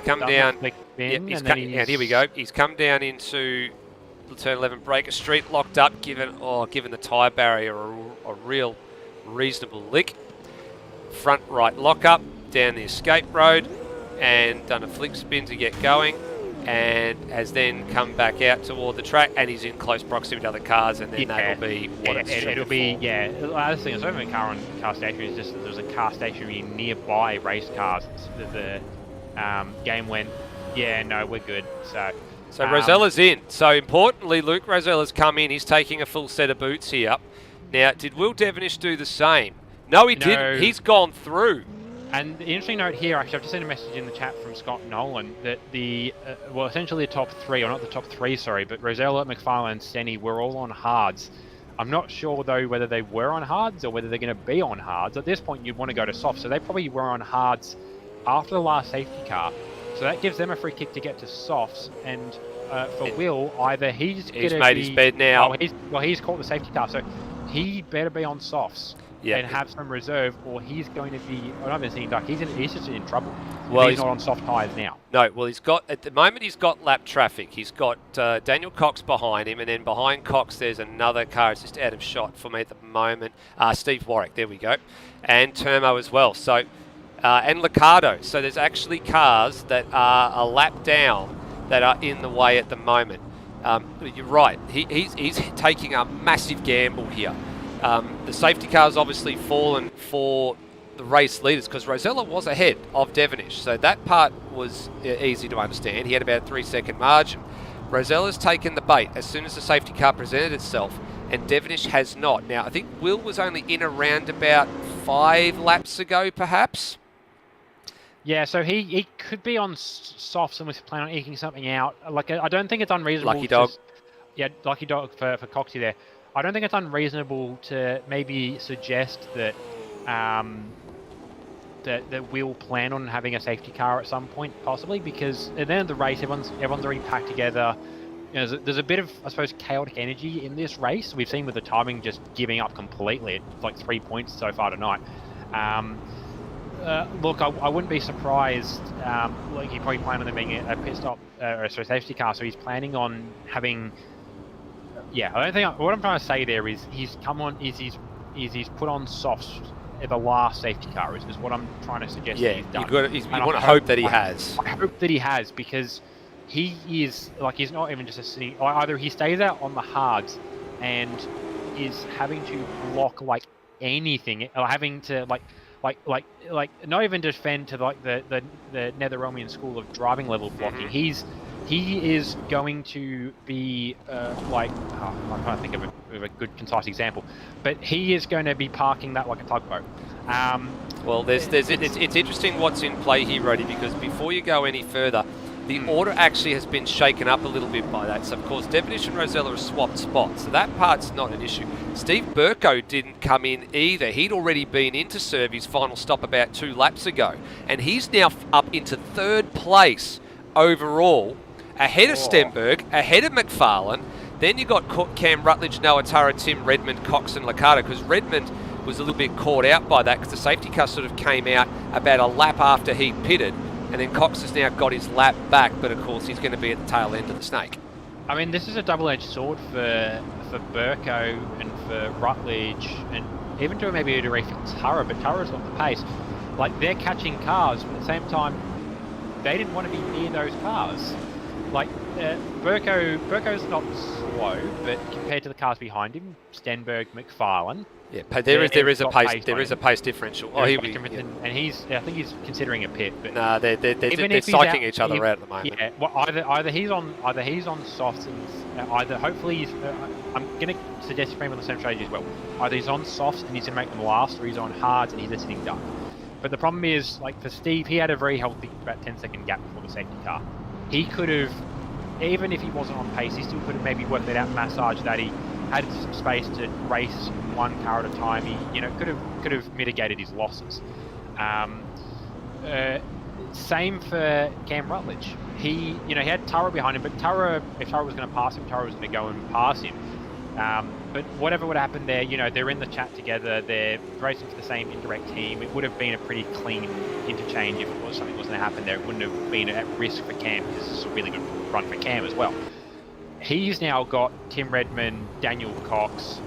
come down. And here we go. He's come down into turn 11, Breaker Street, locked up, given the tyre barrier a real reasonable lick. Front right lock up, down the escape road, and done a flick spin to get going, and has then come back out toward the track, and he's in close proximity to other cars, and then that'll be what it'll be. Yeah, the other thing is, over in car stationary is just that there's a car stationary nearby race cars. The game went. Yeah, no, we're good. So Rosella's in. So importantly, Luke Rosella's come in. He's taking a full set of boots here. Now, did Will Devenish do the same? No, he didn't. He's gone through. And the interesting note here, actually, I've just seen a message in the chat from Scott Nolan that essentially the top 3, or not the top 3, sorry, but Rosella, McFarlane, and Senni were all on hards. I'm not sure though whether they were on hards or whether they're going to be on hards. At this point, you'd want to go to softs, so they probably were on hards after the last safety car. So that gives them a free kick to get to softs. And for Will, either he's made his bed now. He's caught the safety car, so he better be on softs and have some reserve, or he's going to be. I haven't seen Duck. He's just in trouble. Well, he's not on soft tyres now. No, well, at the moment he's got lap traffic. He's got Daniel Cox behind him, and then behind Cox there's another car. It's just out of shot for me at the moment. Steve Warwick, there we go, and Turmo as well. So and Liccardo. So there's actually cars that are a lap down that are in the way at the moment. You're right. He's taking a massive gamble here. The safety car's obviously fallen for the race leaders because Rosella was ahead of Devonish, so that part was easy to understand. He had about a 3-second margin. Rosella's taken the bait as soon as the safety car presented itself, and Devonish has not. Now, I think Will was only in around about 5 laps ago, perhaps. Yeah, so he could be on softs and was planning on eking something out. Like, I don't think it's unreasonable. Lucky dog. Lucky dog for Coxie there. I don't think it's unreasonable to maybe suggest that that we'll plan on having a safety car at some point, possibly, because at the end of the race, everyone's already packed together. You know, there's a bit of, I suppose, chaotic energy in this race. We've seen with the timing just giving up completely. It's like 3 points so far tonight. Look, I wouldn't be surprised. Like, he probably planned on there being a pit stop or a safety car, so he's planning on having. Yeah, I don't think. What I'm trying to say there is he's put on softs at the last safety car. Is what I'm trying to suggest. Yeah, he's done. you want to hope that he has. I hope that he has, because he is like, he's not even just a city. Either he stays out on the hards and is having to block like anything, or having to like not even defend to like the Netherromian school of driving level blocking. He is going to be I'm trying to think of a good concise example, but he is going to be parking that like a tugboat. Well, it's interesting what's in play here, Roddy, because before you go any further, the order actually has been shaken up a little bit by that. So, of course, Devonish and Rosella have swapped spots, so that part's not an issue. Steve Burko didn't come in either. He'd already been in to serve his final stop about 2 laps ago, and he's now up into 3rd place overall, ahead of Stenberg, ahead of McFarlane. Then you got Cam Rutledge, Noah Tara, Tim Redmond, Cox and Liccardo, because Redmond was a little bit caught out by that because the safety car sort of came out about a lap after he pitted, and then Cox has now got his lap back, but of course he's going to be at the tail end of the snake. I mean, this is a double-edged sword for Burko and for Rutledge, and even to maybe a degree for Tara, but Tara's got the pace. Like, they're catching cars, but at the same time, they didn't want to be near those cars. Like, Burko's not slow, but compared to the cars behind him, Stenberg, McFarlane. Yeah, there is a pace differential. Oh, I think he's considering a pit. But nah, they're psyching each other out at the moment. Yeah, well, either he's on softs, and either hopefully I'm going to suggest frame on the same strategy as well. Either he's on softs and he's going to make them last, or he's on hards and he's a sitting duck. But the problem is, like for Steve, he had a very healthy about 10-second gap before the safety car. He could have, even if he wasn't on pace, he still could have maybe worked it out, massaged that. He had some space to race one car at a time. He, could have mitigated his losses. Same for Cam Rutledge. He had Tara behind him, but if Tara was going to pass him, Tara was going to go and pass him. But whatever would happen there, they're in the chat together, they're racing for the same indirect team. It would have been a pretty clean interchange if something was going to happen there. It wouldn't have been at risk for Cam, because it's a really good run for Cam as well. He's now got Tim Redmond, Daniel Cox,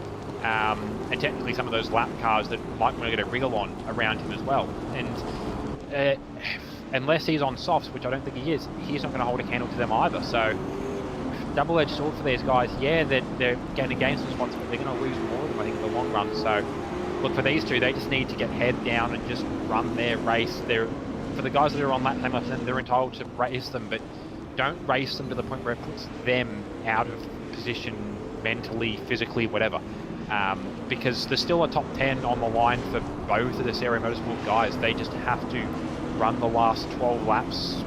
and technically some of those lap cars that might want to get a wriggle on around him as well. And unless he's on softs, which I don't think he is, he's not going to hold a candle to them either. So, double-edged sword for these guys. Yeah, they're going to gain some spots, but they're going to lose more of them, I think, in the long run. So, look, for these two, they just need to get head down and just run their race. For the guys that are on that same lap, they're entitled to race them, but don't race them to the point where it puts them out of position mentally, physically, whatever. Because there's still a top 10 on the line for both of the Serie Motorsport guys. They just have to run the last 12 laps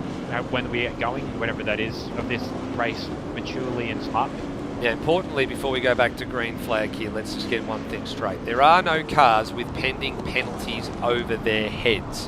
when we get going, whenever that is, of this race maturely and smartly. Now, importantly, before we go back to green flag here, let's just get one thing straight. There are no cars with pending penalties over their heads.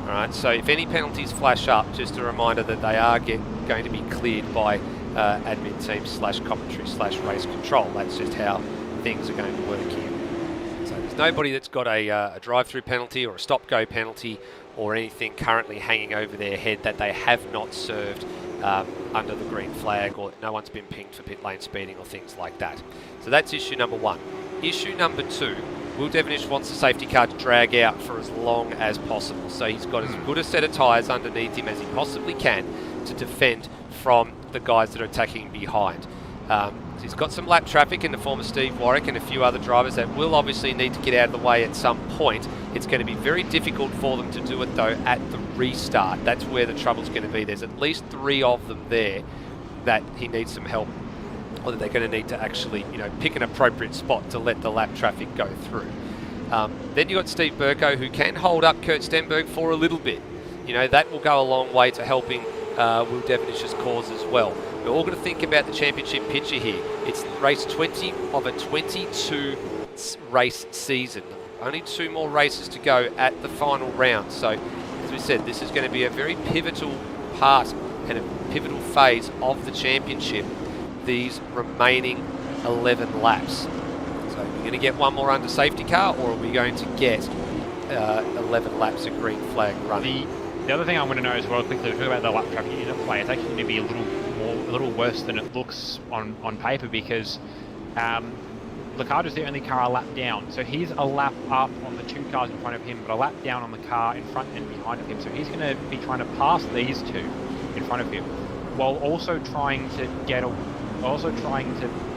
All right, so if any penalties flash up, just a reminder that they are going to be cleared by admin team / commentary / race control. That's just how things are going to work here. So there's nobody that's got a drive-through penalty or a stop-go penalty or anything currently hanging over their head that they have not served under the green flag, or no one's been pinged for pit lane speeding or things like that. So that's issue number 1. Issue number 2, Will Devonish wants the safety car to drag out for as long as possible. So he's got as good a set of tyres underneath him as he possibly can to defend from the guys that are attacking behind. He's got some lap traffic in the form of Steve Warwick and a few other drivers that will obviously need to get out of the way at some point. It's going to be very difficult for them to do it though at the restart. That's where the trouble's going to be. There's at least 3 of them there that he needs some help, or that they're going to need to actually, pick an appropriate spot to let the lap traffic go through. Then you've got Steve Burko, who can hold up Kurt Stenberg for a little bit. That will go a long way to helping Will Devonish's cause as well. We're all going to think about the championship picture here. It's race 20 of a 22 race season. Only 2 more races to go at the final round. So, as we said, this is going to be a very pivotal part and a pivotal phase of the championship, these remaining 11 laps. So, we're going to get one more under safety car, or are we going to get 11 laps of green flag running? The other thing I want to know as well, quickly, talk about the lap traffic in play. It's actually going to be a little worse than it looks on paper, because Liccardo's the only car a lap down. So he's a lap up on the 2 cars in front of him, but a lap down on the car in front and behind of him. So he's going to be trying to pass these 2 in front of him, while also trying to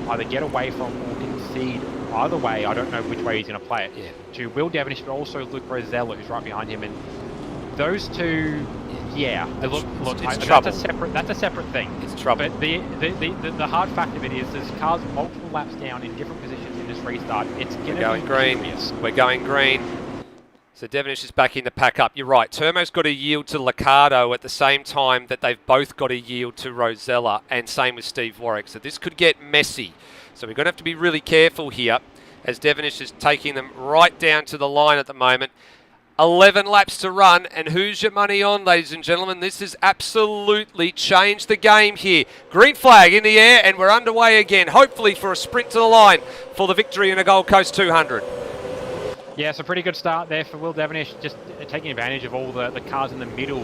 either get away from or concede. Either way, I don't know which way he's going to play it. Yeah. To Will Devonish, but also Luke Rosella, who's right behind him, and those 2. Yeah, look, it's trouble. That's a separate thing. It's trouble. But the hard fact of it is there's cars multiple laps down in different positions in this restart. It's going green. We're going green. So Devonish is back in the pack up. You're right. Turmo's got to yield to Liccardo at the same time that they've both got to yield to Rosella, and same with Steve Warwick. So this could get messy. So we're going to have to be really careful here, as Devonish is taking them right down to the line at the moment. 11 laps to run, and who's your money on, ladies and gentlemen? This has absolutely changed the game here. Green flag in the air, and we're underway again, hopefully for a sprint to the line for the victory in a Gold Coast 200. Yeah, it's a pretty good start there for Will Devonish, just taking advantage of all the cars in the middle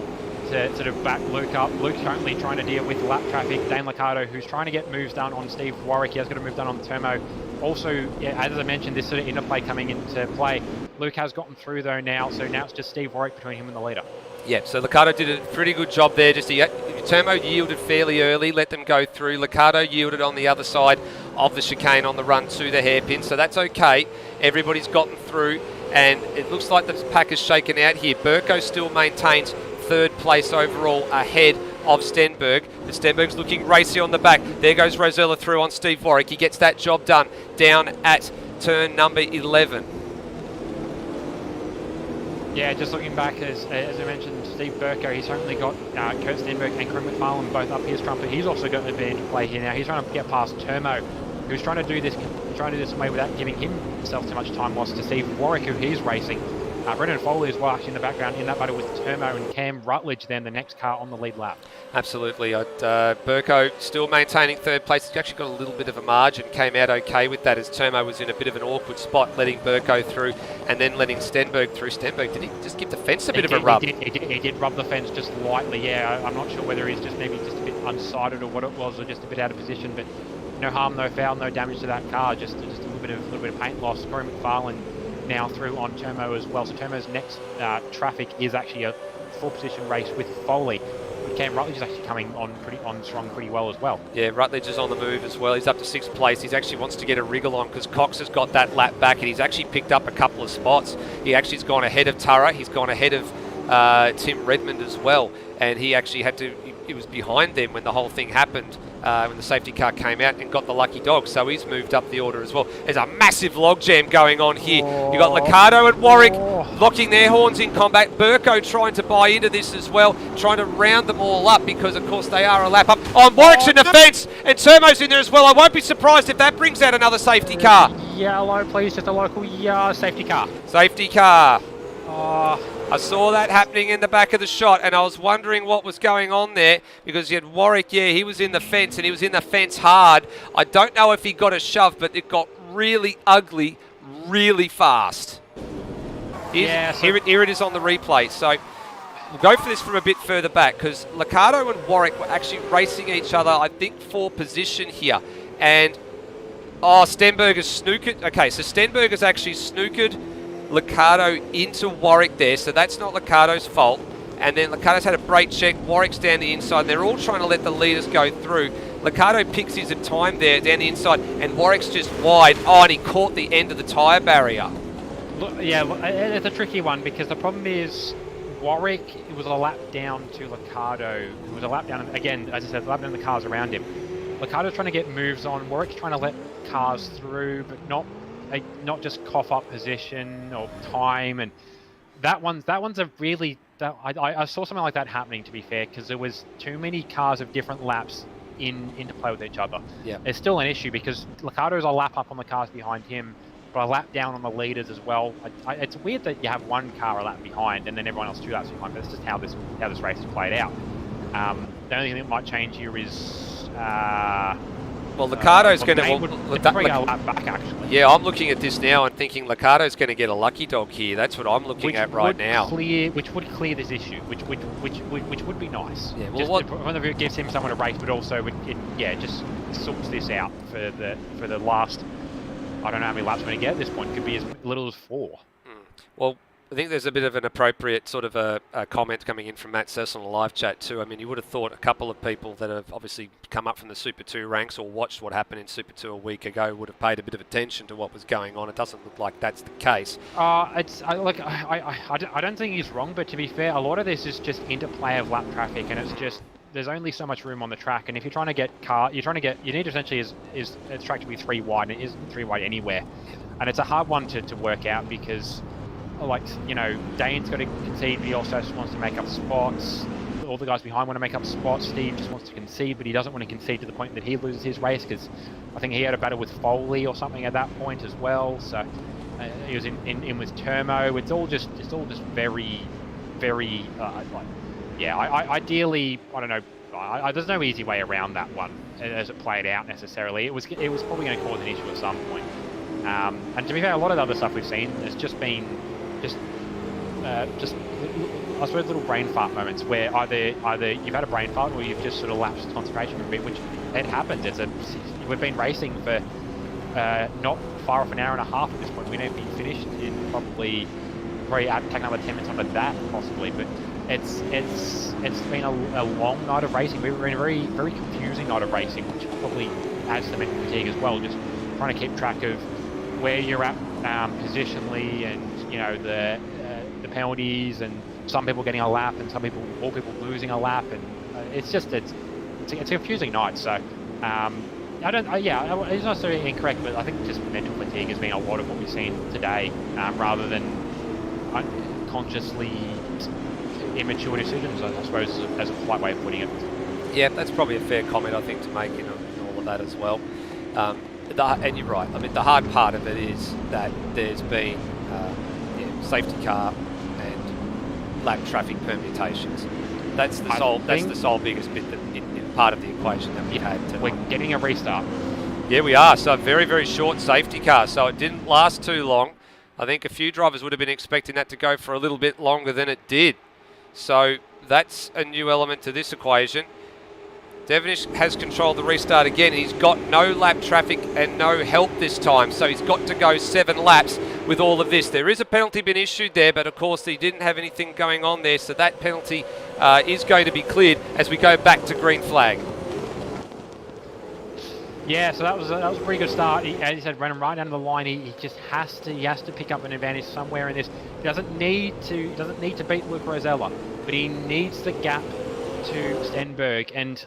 to sort of back Luke up. Luke's currently trying to deal with lap traffic. Dane Liccardo, who's trying to get moves done on Steve Warwick. He has got a move done on Turmo. Also, yeah, as I mentioned, this sort of interplay coming into play. Luke has gotten through though now, so now it's just Steve Warwick between him and the leader. Yeah, so Liccardo did a pretty good job there. Turmo yielded fairly early, let them go through. Liccardo yielded on the other side of the chicane on the run to the hairpin, so that's okay. Everybody's gotten through, and it looks like the pack is shaken out here. Burko still maintains 3rd place overall ahead of Stenberg. But Stenberg's looking racy on the back. There goes Rosella through on Steve Warwick. He gets that job done down at turn number 11. Yeah, just looking back, as I mentioned, Steve Burko, he's certainly got Kurt Stenberg and Corinne McFarlane both up his trumpet. He's also got an advantage to play here now. He's trying to get past Turmo, who's trying to do this away without giving himself too much time loss to Steve Warwick, who he's racing. Brendan Foley as well, actually in the background in that battle with Turmo and Cam Rutledge, then the next car on the lead lap. Absolutely. Burko still maintaining 3rd place. He's actually got a little bit of a margin, came out okay with that as Turmo was in a bit of an awkward spot, letting Burko through and then letting Stenberg through. Stenberg, did he just give the fence a bit of a rub? He did rub the fence just lightly, yeah. I'm not sure whether he's just maybe just a bit unsighted or what it was, or just a bit out of position, but no harm, no foul, no damage to that car, just a little bit of paint loss. Corey McFarlane now through on Turmo as well. So Turmo's next traffic is actually a 4-position race with Foley. But Cam Rutledge is actually coming on strong pretty well as well. Yeah, Rutledge is on the move as well. He's up to 6th place. He actually wants to get a wriggle on because Cox has got that lap back, and he's actually picked up a couple of spots. He actually has gone ahead of Tara. He's gone ahead of Tim Redmond as well, and he actually had to, he was behind them when the whole thing happened, when the safety car came out, and got the lucky dog, so he's moved up the order as well. There's a massive logjam going on here. You've got Liccardo and Warwick locking their horns in combat. Burko trying to buy into this as well, trying to round them all up, because of course they are a lap up. Oh, and Warwick's in the fence, and Termo's in there as well. I won't be surprised if that brings out another safety car. Yellow, please, just a local safety car. Safety car. Oh, I saw that happening in the back of the shot, and I was wondering what was going on there, because you had Warwick, yeah, he was in the fence, and he was in the fence hard. I don't know if he got a shove, but it got really ugly really fast. Yeah, so Here it is on the replay. So we'll go for this from a bit further back, because Liccardo and Warwick were actually racing each other, I think, for position here. And, Stenberger's snookered. Okay, so Stenberger's actually snookered Liccardo into Warwick there, so that's not Liccardo's fault. And then Liccardo's had a brake check, Warwick's down the inside, and they're all trying to let the leaders go through. Liccardo picks his time there down the inside, and Warwick's just wide. Oh, and he caught the end of the tyre barrier. look, yeah, it's a tricky one, because the problem is Warwick was a lap down to Liccardo. It was a lap down, again, as I said, a lap down the cars around him. Liccardo's trying to get moves on, Warwick's trying to let cars through, but not just cough up position or time, and that one's a really, I saw something like that happening, to be fair, because there was too many cars of different laps into play with each other. Yeah, it's still an issue, because Liccardo's a lap up on the cars behind him, but a lap down on the leaders as well. It's weird that you have one car a lap behind and then everyone else 2 laps behind, but it's just how this race is played out. The only thing that might change here is well, Liccardo's going to bring a lap back, actually. Yeah, I'm looking at this now and thinking Liccardo's going to get a lucky dog here. That's what I'm looking at right now. Which would clear this issue, which would be nice. Yeah, well, just it gives him someone to race, but also it just sorts this out for the last. I don't know how many laps we're going to get at this point. Could be as little as 4. Well, I think there's a bit of an appropriate sort of a comment coming in from Matt Cecil in the live chat too. I mean, you would have thought a couple of people that have obviously come up from the Super 2 ranks or watched what happened in Super 2 a week ago would have paid a bit of attention to what was going on. It doesn't look like that's the case. I don't think he's wrong, but to be fair, a lot of this is just interplay of lap traffic, and it's just there's only so much room on the track, and if you're trying to get you need essentially is the track to be 3 wide, and it isn't 3 wide anywhere, and it's a hard one to work out, because like, you know, Dane's got to concede, but he also just wants to make up spots. All the guys behind want to make up spots. Steve just wants to concede, but he doesn't want to concede to the point that he loses his race, because I think he had a battle with Foley or something at that point as well. So he was in with Termo. It's all just very, very ideally, I don't know. There's no easy way around that one as it played out necessarily. It was probably going to cause an issue at some point. And to be fair, a lot of the other stuff we've seen has just been I suppose little brain fart moments where either you've had a brain fart or you've just sort of lapsed concentration for a bit, which it happens. We've been racing for not far off an hour and a half at this point. We need to be finished in probably take another 10 minutes onto that possibly, but it's been a long night of racing. We've been a very, very confusing night of racing, which probably adds to mental fatigue as well, just trying to keep track of where you're at positionally, and you know the penalties, and some people getting a lap and all people losing a lap, and it's a confusing night. So it's not necessarily incorrect, but I think just mental fatigue has been a lot of what we've seen today, rather than consciously immature decisions, I suppose, as a polite way of putting it. Yeah, that's probably a fair comment, I think, to make in all of that as well. And you're right. I mean, the hard part of it is that there's been safety car and lap traffic permutations. That's the sole biggest bit part of the equation that we had tonight. We're getting a restart. Yeah, we are. So a very, very short safety car. So it didn't last too long. I think a few drivers would have been expecting that to go for a little bit longer than it did. So that's a new element to this equation. Devonish has controlled the restart again. He's got no lap traffic and no help this time, so he's got to go 7 laps with all of this. There is a penalty been issued there, but of course he didn't have anything going on there, so that penalty is going to be cleared as we go back to green flag. Yeah, so that was a pretty good start. As you said, running right down the line, he just has to pick up an advantage somewhere in this. He doesn't need to beat Luke Rosella, but he needs the gap to Stenberg. And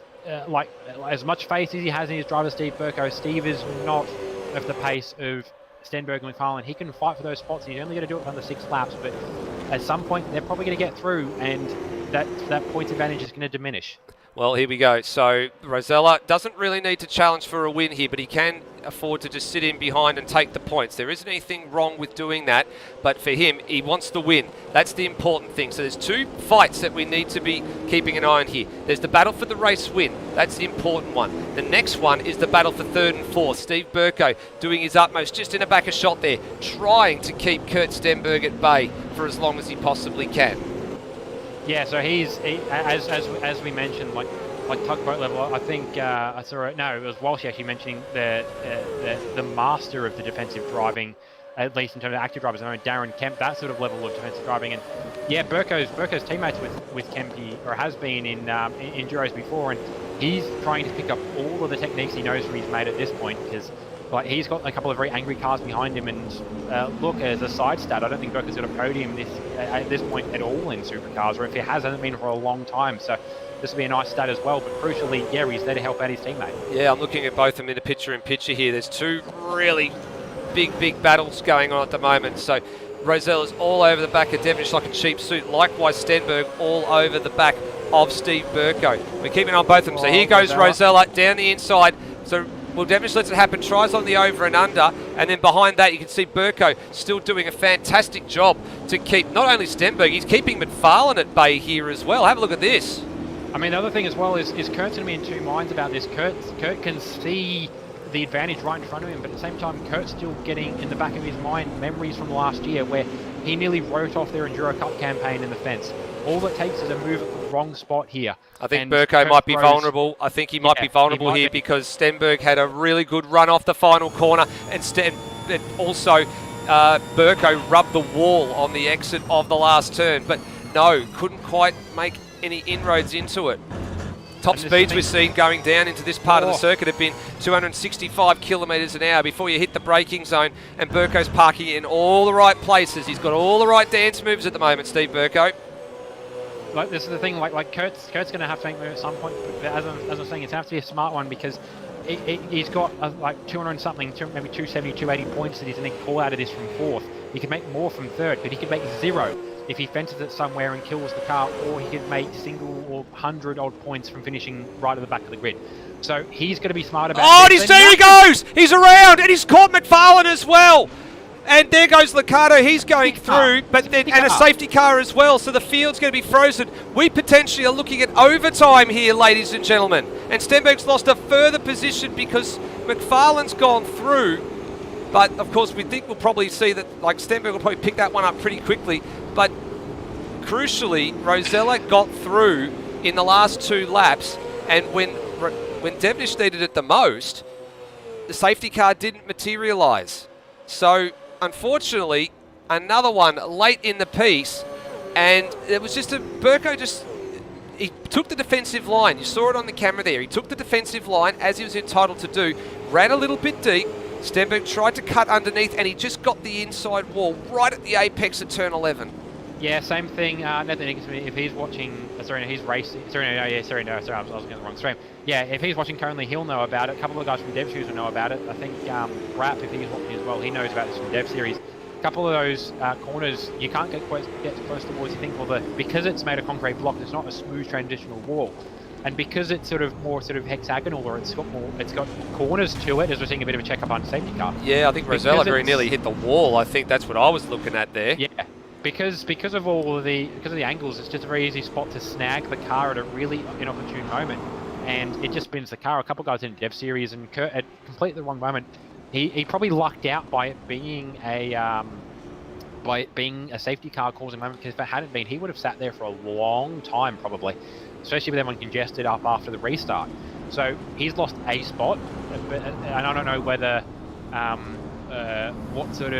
like as much faith as he has in his driver Steve Burko, Steve is not of the pace of Stenberg and McFarlane. He can fight for those spots. He's only going to do it for under 6 laps, but at some point they're probably going to get through, and that point advantage is going to diminish. Well, here we go. So Rosella doesn't really need to challenge for a win here, but he can afford to just sit in behind and take the points. There isn't anything wrong with doing that, but for him, he wants the win. That's the important thing. So there's 2 fights that we need to be keeping an eye on here. There's the battle for the race win. That's the important one. The next one is the battle for 3rd and 4th. Steve Burko doing his utmost, just in a backer shot there, trying to keep Kurt Stenberg at bay for as long as he possibly can. Yeah, so as we mentioned, like tugboat level, I think I saw it. No, it was Walsh actually mentioning the master of the defensive driving, at least in terms of active drivers. I know Darren Kemp, that sort of level of defensive driving, and yeah, Burko's teammates with Kempy, or has been in Enduros before, and he's trying to pick up all of the techniques he knows from his mate at this point, because like he's got a couple of very angry cars behind him, and look, as a side stat, I don't think Burko's got a podium at this point at all in Supercars, or if he hasn't been for a long time. So this will be a nice stat as well, but crucially, yeah, he's there to help out his teammate. Yeah, I'm looking at both of them in a picture-in-picture here. There's 2 really big battles going on at the moment. So Rosella's all over the back of Devonish like a cheap suit. Likewise, Stenberg all over the back of Steve Burko. We're keeping on both of them. So here goes Rosella down the inside. So well, Devonish lets it happen, tries on the over and under, and then behind that you can see Burko still doing a fantastic job to keep not only Stenberg, he's keeping McFarlane at bay here as well. Have a look at this. I mean, the other thing as well is Kurt's going to be in 2 minds about this. Kurt can see the advantage right in front of him, but at the same time, Kurt's still getting in the back of his mind memories from last year where he nearly wrote off their Enduro Cup campaign in the fence. All it takes is a move at the wrong spot here. I think Burko might be vulnerable. I think he might be vulnerable here because Stenberg had a really good run off the final corner, and also Burko rubbed the wall on the exit of the last turn, but no, couldn't quite make any inroads into it. Top speeds we're seeing going down into this part of the circuit have been 265 kilometres an hour before you hit the braking zone, and Burko's parking in all the right places. He's got all the right dance moves at the moment, Steve Burko. Like, this is the thing, like Kurt's going to have to make moves at some point, but as I'm saying, it's going to have to be a smart one, because he's got like 200 something, maybe 270, 280 points that he's going to call out of this from 4th. He could make more from 3rd, but he could make 0 if he fences it somewhere and kills the car, or he could make single or 100 odd points from finishing right at the back of the grid. So he's going to be smart about this. There he goes! He's around, and he's caught McFarlane as well. And there goes Liccardo, he's going through, and a safety car as well, so the field's going to be frozen. We potentially are looking at overtime here, ladies and gentlemen. And Stenberg's lost a further position because McFarlane's gone through. But, of course, we think we'll probably see that, like, Stenberg will probably pick that one up pretty quickly. But, crucially, Rosella got through in the last 2 laps, and when Devonish needed it the most, the safety car didn't materialise. So, unfortunately, another one late in the piece, and it was just Burko he took the defensive line. You saw it on the camera there. He took the defensive line, as he was entitled to do, ran a little bit deep. Stenberg tried to cut underneath, and he just got the inside wall right at the apex of turn 11. Yeah, same thing. Nathan Nicholson, if he's watching, he's racing. I was looking at the wrong stream. Yeah, if he's watching currently, he'll know about it. A couple of guys from Dev Series will know about it. I think Rap, if he's watching as well, he knows about this from Dev Series. A couple of those corners, you can't get close to the walls. You think, well, because it's made a concrete block, it's not a smooth transitional wall. And because it's more hexagonal, or it's got corners to it, as we're seeing a bit of a check-up on safety car. Yeah, I think Rosella very nearly hit the wall. I think that's what I was looking at there. Yeah, because of all the angles, it's just a very easy spot to snag the car at a really inopportune moment, and it just spins the car. A couple of guys in Dev Series, and Kurt at completely the wrong moment. He probably lucked out by it being a safety car causing moment, because if it hadn't been, he would have sat there for a long time probably, especially with everyone congested up after the restart. So he's lost a spot, and I don't know whether what sort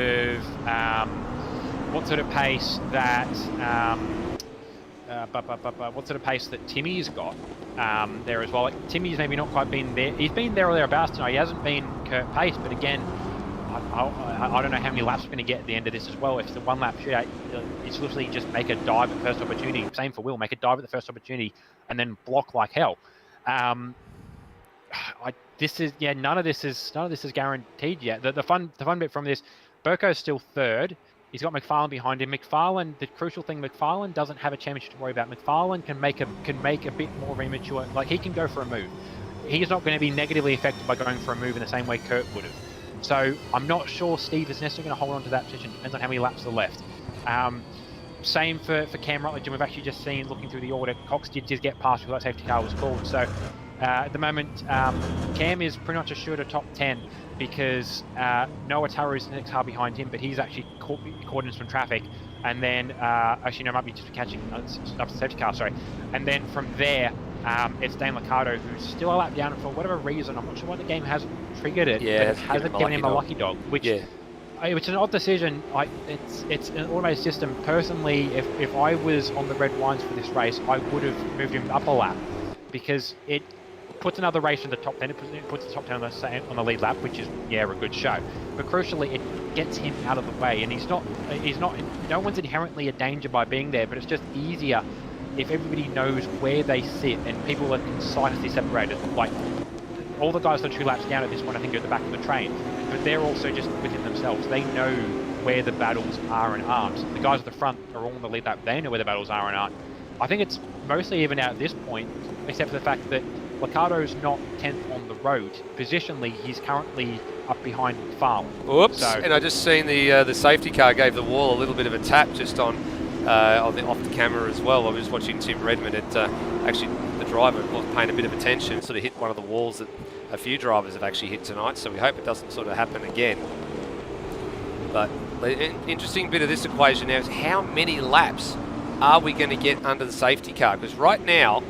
of pace that what sort of pace that Timmy's got there as well. Like, Timmy's maybe not quite been there. He's been there or thereabouts tonight. He hasn't been Kurt pace, but again, I don't know how many laps we're going to get at the end of this as well. If it's a one-lap shootout, it's literally just make a dive at first opportunity. Same for Will, make a dive at the first opportunity and then block like hell. None of this is guaranteed yet. The fun bit from this, Burko's still third. He's got McFarlane behind him. McFarlane, the crucial thing, McFarlane doesn't have a championship to worry about. McFarlane can make a bit more immature. Like, he can go for a move. He's not going to be negatively affected by going for a move in the same way Kurt would have. So I'm not sure Steve is necessarily going to hold on to that position. Depends on how many laps are left. Same for Cam Rutlidge, and we've actually just seen, looking through the order, Cox did just get past before that safety car was called. So at the moment, Cam is pretty much assured a top 10 because Noah Taru is the next car behind him, but he's actually caught in some traffic. And then, actually, no, might be just catching up the safety car, sorry. And then from there, it's Dane Liccardo, who's still a lap down, and for whatever reason, I'm not sure why the game hasn't triggered it, but it hasn't given him a lucky dog, which is an odd decision. It's an automated system. Personally, if I was on the red wines for this race, I would have moved him up a lap, because it puts another race in the top 10. It puts the top 10 on the lead lap, which is, a good show. But crucially, it gets him out of the way, and he's not, no one's inherently a danger by being there, but it's just easier if everybody knows where they sit and people are concisely separated. Like, all the guys that are 2 laps down at this point, I think, are at the back of the train, but they're also just within themselves. They know where the battles are and aren't. The guys at the front are all in the lead lap. They know where the battles are and aren't. I think it's mostly even out at this point, except for the fact that Liccardo's not 10th on the road. Positionally, he's currently up behind McFarlane. Oops, so, and I just seen the safety car gave the wall a little bit of a tap just off the camera as well. I was watching Tim Redmond. Actually, the driver was paying a bit of attention, sort of hit one of the walls that a few drivers have actually hit tonight, so we hope it doesn't sort of happen again. But an interesting bit of this equation now is how many laps are we going to get under the safety car? Because right now,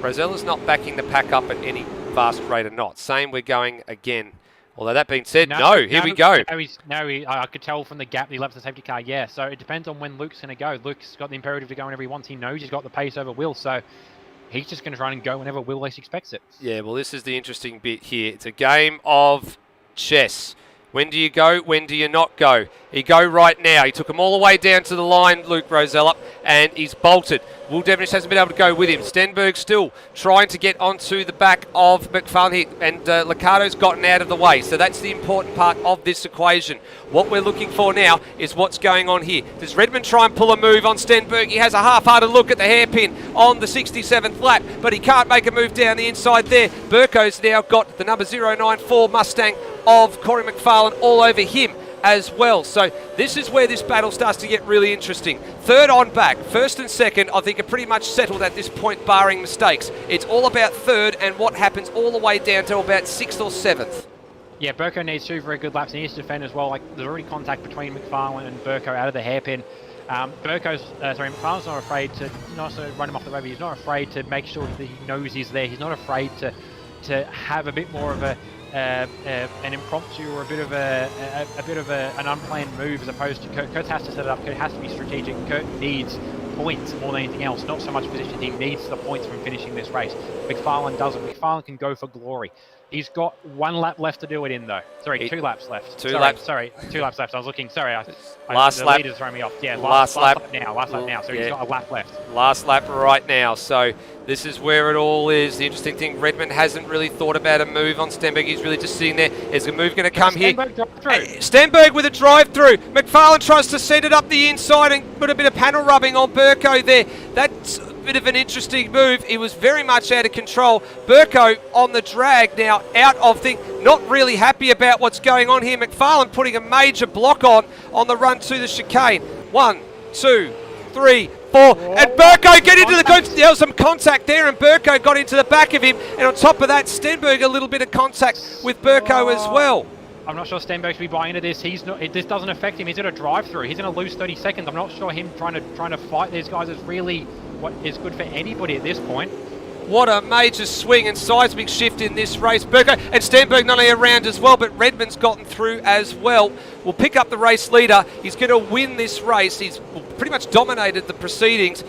Rosella's not backing the pack up at any fast rate of knots. Same, we're going again. Although that being said, here we go. I could tell from the gap that he left the safety car, so it depends on when Luke's going to go. Luke's got the imperative to go whenever he wants. He knows he's got the pace over Will, so he's just going to try and go whenever Will least expects it. Yeah, well, this is the interesting bit here. It's a game of chess. When do you go? When do you not go? He go right now. He took him all the way down to the line, Luke Rosella, and he's bolted. Will Devonish hasn't been able to go with him. Stenberg still trying to get onto the back of McFarlane here, and Liccardo's gotten out of the way. So that's the important part of this equation. What we're looking for now is what's going on here. Does Redmond try and pull a move on Stenberg? He has a half-hearted look at the hairpin on the 67th lap, but he can't make a move down the inside there. Burko's now got the number 094 Mustang of Corey McFarlane all over him as well. So this is where this battle starts to get really interesting. Third on back, first and second, I think are pretty much settled at this point, barring mistakes. It's all about third and what happens all the way down to about 6th or 7th. Yeah, Burko needs 2 very good laps. He needs to defend as well. Like, there's already contact between McFarlane and Burko out of the hairpin. McFarlane's not afraid to run him off the road. He's not afraid to make sure that he knows he's there. He's not afraid to have a bit more of an impromptu or a bit of an unplanned move, as opposed to Kurt. Kurt has to set it up. Kurt has to be strategic. Kurt needs points more than anything else, not so much position. He needs the points from finishing this race. McFarlane doesn't. McFarlane can go for glory. He's got 1 lap left to do it in, though. Sorry, 2 laps left. 2 laps left. I was looking. Sorry, last the lap. Leader's throwing me off. Yeah, last lap now. So he's got a lap left. Last lap right now. So this is where it all is. The interesting thing, Redmond hasn't really thought about a move on Stenberg. He's really just sitting there. Is a move going to come here? Stenberg with a drive-through. McFarlane tries to send it up the inside and put a bit of panel rubbing on Burko there. That's a bit of an interesting move. He was very much out of control. Burko on the drag now, out of thing. Not really happy about what's going on here. McFarlane putting a major block on the run to the chicane. 1, 2, 3, 4, and Burko get into the... There was some contact there, and Burko got into the back of him, and on top of that, Stenberg a little bit of contact with Burko as well. I'm not sure Stenberg should be buying into this. This doesn't affect him. He's going to drive through. He's going to lose 30 seconds. I'm not sure him trying to fight these guys is really what is good for anybody at this point. What a major swing and seismic shift in this race. Burko and Stenberg not only around as well, but Redmond's gotten through as well. Will pick up the race leader. He's going to win this race. He's pretty much dominated the proceedings.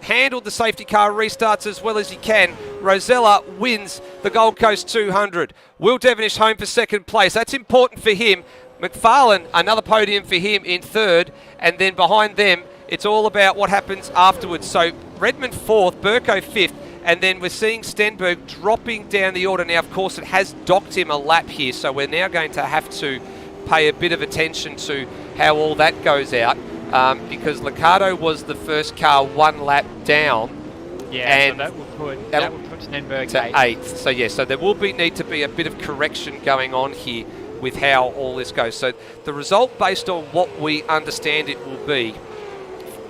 handled the safety car restarts as well as he can. Rosella wins the Gold Coast 200. Will Devonish home for second place. That's important for him. McFarlane, another podium for him in third. And then behind them, it's all about what happens afterwards. So Redmond fourth, Burko fifth. And then we're seeing Stenberg dropping down the order. Now, of course, it has docked him a lap here. So we're now going to have to pay a bit of attention to how all that goes out. Because Liccardo was the first car one lap down. Yeah, and so that would put Stenberg to eighth. So yeah, so there will need to be a bit of correction going on here with how all this goes. So the result, based on what we understand it will be,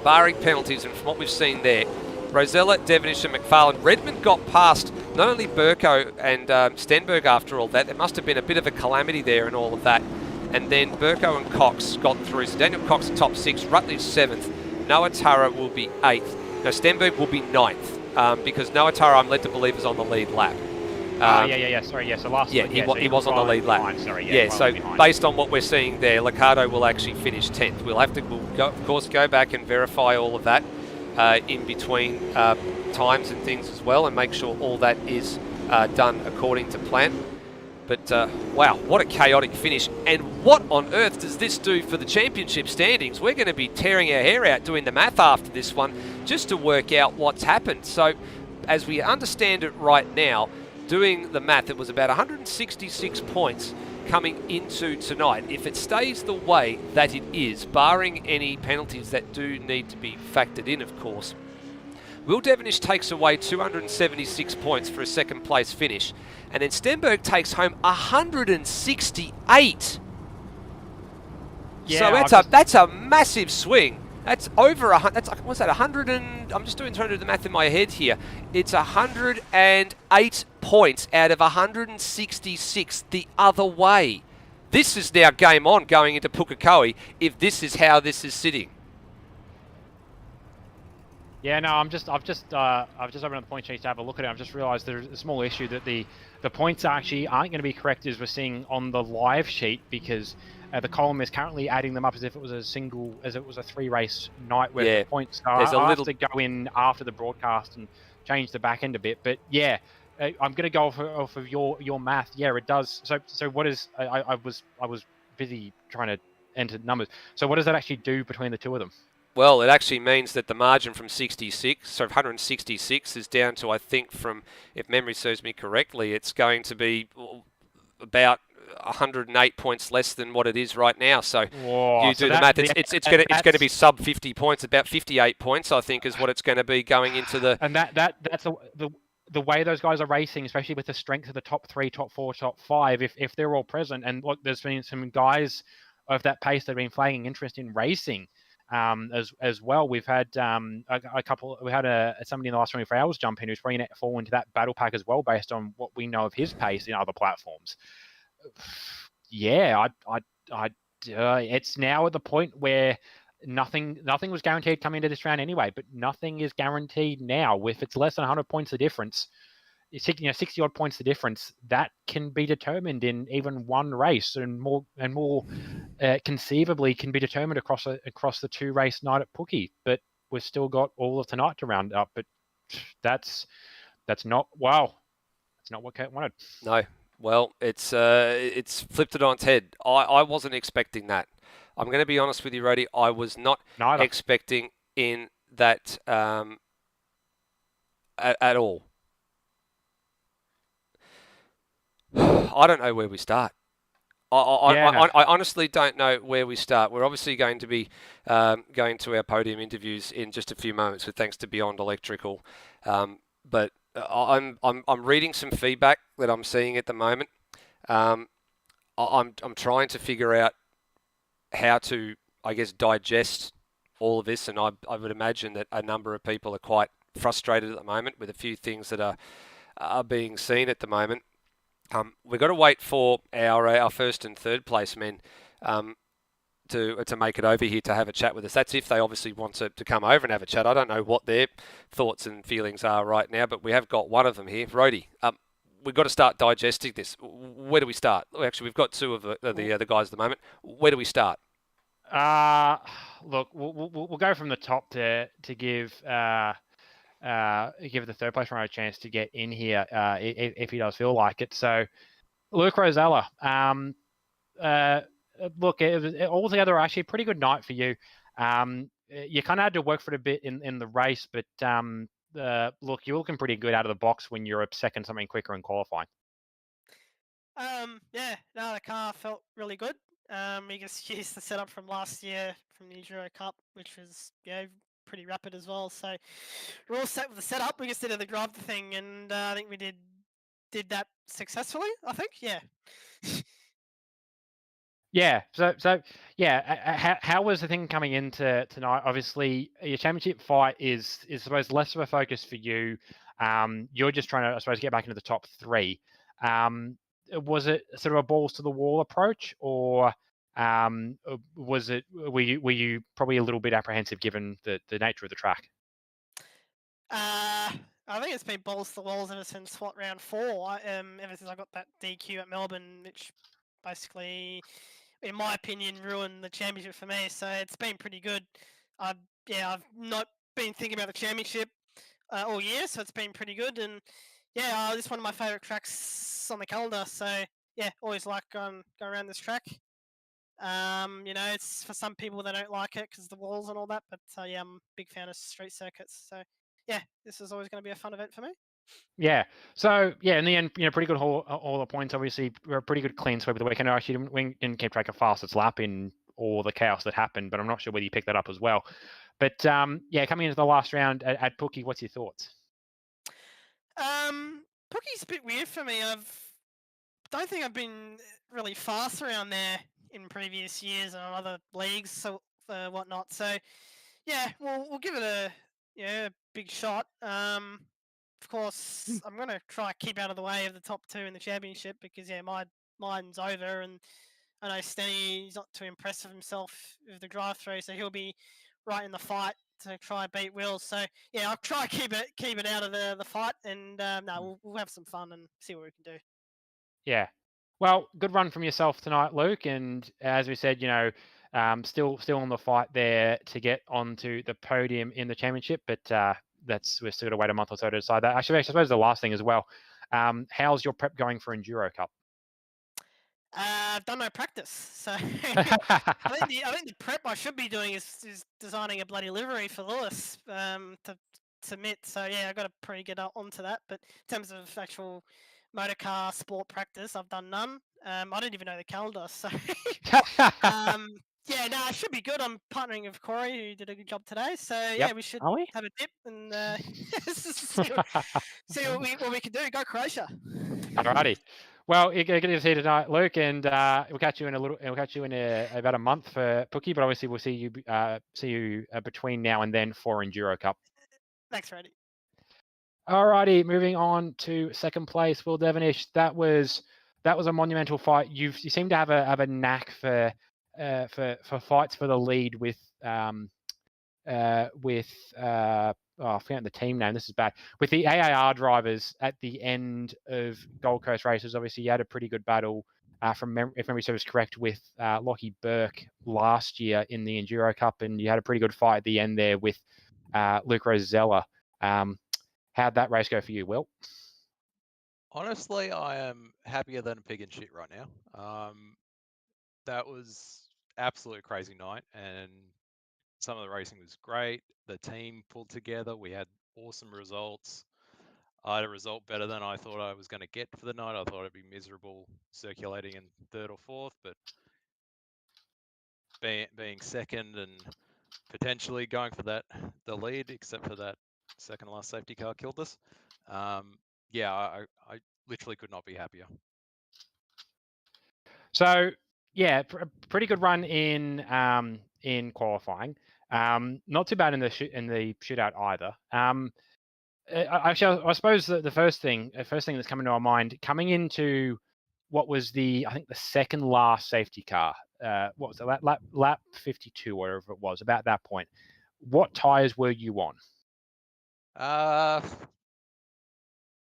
barring penalties and from what we've seen there, Rosella, Devonish and McFarlane. Redmond got past not only Burko and Stenberg after all that. There must have been a bit of a calamity there and all of that. And then Burko and Cox got through. So Daniel Cox top 6, Rutledge 7th. Noah Tara will be 8th. Now Stenberg will be 9th because Noah Tara, I'm led to believe, is on the lead lap. Sorry, yeah. So last yeah, week, he was on the lead lap. Behind, sorry, yeah, so based on what we're seeing there, Liccardo will actually finish 10th. We'll of course, go back and verify all of that in between times and things as well, and make sure all that is done according to plan. But wow, what a chaotic finish. And what on earth does this do for the championship standings? We're going to be tearing our hair out doing the math after this one just to work out what's happened. So as we understand it right now, doing the math, it was about 166 points coming into tonight. If it stays the way that it is, barring any penalties that do need to be factored in, of course, Will Devonish takes away 276 points for a second place finish. And then Stenberg takes home 168. Yeah, so that's a massive swing. That's over what's that? 100 and I'm just trying to do the math in my head here. It's 108 points out of 166 the other way. This is now game on going into Pukekohe if this is how this is sitting. Yeah, no, I've just opened up the point sheet to have a look at it. I've just realised there's a small issue that the points actually aren't going to be correct as we're seeing on the live sheet, because the column is currently adding them up as if it was a 3-race night where the points are. I'll have to go in after the broadcast and change the back end a bit. But yeah, I'm going to go off of your math. Yeah, it does. So what is I was busy trying to enter numbers. So what does that actually do between the two of them? Well, it actually means that the margin from 166 is down to, I think, from, if memory serves me correctly, it's going to be about 108 points less than what it is right now. So you do the math. It's going to be sub 50 points, about 58 points, I think, is what it's going to be going into the. And that's the way those guys are racing, especially with the strength of the top 3, top 4, top 5. If they're all present, and look, there's been some guys of that pace that have been flagging interest in racing. As well, we've had a couple. We had somebody in the last 24 hours jump in who's bringing it fall into that battle pack as well, based on what we know of his pace in other platforms. Yeah, it's now at the point where nothing was guaranteed coming into this round anyway, but nothing is guaranteed now. If it's less than 100 points the difference, 60 odd points the difference, that can be determined in even one race, and more conceivably can be determined across the 2-race night at Pookie. But we've still got all of tonight to round up. But that's not That's not what Kurt wanted. No, well, it's flipped it on its head. I wasn't expecting that. I'm going to be honest with you, Rody. I was not expecting in that at all. I don't know where we start. I honestly don't know where we start. We're obviously going to be going to our podium interviews in just a few moments, with thanks to Beyond Electrical. But I'm reading some feedback that I'm seeing at the moment. I'm trying to figure out how to, I guess, digest all of this, and I would imagine that a number of people are quite frustrated at the moment with a few things that are being seen at the moment. We've got to wait for our first and third place men to make it over here to have a chat with us. That's if they obviously want to come over and have a chat. I don't know what their thoughts and feelings are right now, but we have got one of them here. Rody, we've got to start digesting this. Where do we start? Actually, we've got two of the guys at the moment. Where do we start? Look, we'll go from the top to give give the third place runner a chance to get in here if he does feel like it. So, Luke Rosella, look, it was altogether actually a pretty good night for you. You kind of had to work for it a bit in the race, but look, you're looking pretty good out of the box when you're a second something quicker in qualifying. Yeah, no, the car felt really good. We just used the setup from last year from the Enduro Cup, which was pretty rapid as well. So we're all set with the setup. We just did the grab thing, and I think we did that successfully. I think, yeah. Yeah. So yeah. How was the thing coming into tonight? Obviously, your championship fight is I suppose less of a focus for you. You're just trying to, I suppose, get back into the top three. Was it sort of a balls to the wall approach, or was it were you probably a little bit apprehensive given the nature of the track? I think it's been balls to the walls ever since round 4. Ever since I got that DQ at Melbourne, which basically, in my opinion, ruined the championship for me. So it's been pretty good. I've not been thinking about the championship all year, so it's been pretty good. And yeah, this is one of my favourite tracks on the calendar. So yeah, always like going around this track. It's for some people they don't like it because the walls and all that, but yeah, I'm a big fan of street circuits. So yeah, this is always going to be a fun event for me. Yeah. So yeah, in the end, pretty good all the points. Obviously, we're a pretty good clean sweep of the weekend. I actually didn't keep track of fastest lap in all the chaos that happened, but I'm not sure whether you picked that up as well. But yeah, coming into the last round at Pookie, what's your thoughts? Pookie's a bit weird for me. Don't think I've been really fast around there in previous years and on other leagues, so whatnot. So yeah, we'll give it a big shot. Of course, I'm gonna try keep out of the way of the top 2 in the championship because mine's over, and I know Stenny's not too impressive himself with the drive-through, so he'll be right in the fight to try and beat Will. So yeah, I'll try keep it out of the fight, and we'll have some fun and see what we can do. Yeah. Well, good run from yourself tonight, Luke. And as we said, still in the fight there to get onto the podium in the championship. But we're still going to wait a month or so to decide that. Actually, I suppose the last thing as well. How's your prep going for Enduro Cup? I've done no practice, so I think the prep I should be doing is designing a bloody livery for Lewis to submit. So yeah, I got to probably get onto that. But in terms of actual motorcar sport practice, I've done none. I didn't even know the calendar, so yeah, no, I should be good. I'm partnering with Corey, who did a good job today. So yeah, we should have a dip and see what we can do. Go Croatia! Alrighty. Well, you're going to see tonight, Luke, and we'll catch you in about a month for Pookie. But obviously, we'll see you between now and then for Enduro Cup. Thanks, Randy. Alrighty, moving on to second place, Will Devonish. That was a monumental fight. You seem to have a knack for fights for the lead with I forget the team name. This is bad. With the AAR drivers at the end of Gold Coast races, obviously you had a pretty good battle, if memory serves correct, with Lockie Burke last year in the Enduro Cup, and you had a pretty good fight at the end there with Luke Rosella. How'd that race go for you, Will? Honestly, I am happier than a pig in shit right now. That was absolute crazy night, and some of the racing was great. The team pulled together. We had awesome results. I had a result better than I thought I was going to get for the night. I thought I'd be miserable circulating in 3rd or 4th, but being second and potentially going for the lead, except for that second last safety car killed us. Yeah, I literally could not be happier. So yeah, pretty good run in qualifying. Not too bad in the shootout either. Actually, I suppose the first thing that's coming to our mind, coming into what was I think the second last safety car. What was it, lap 52, whatever it was, about that point. What tires were you on?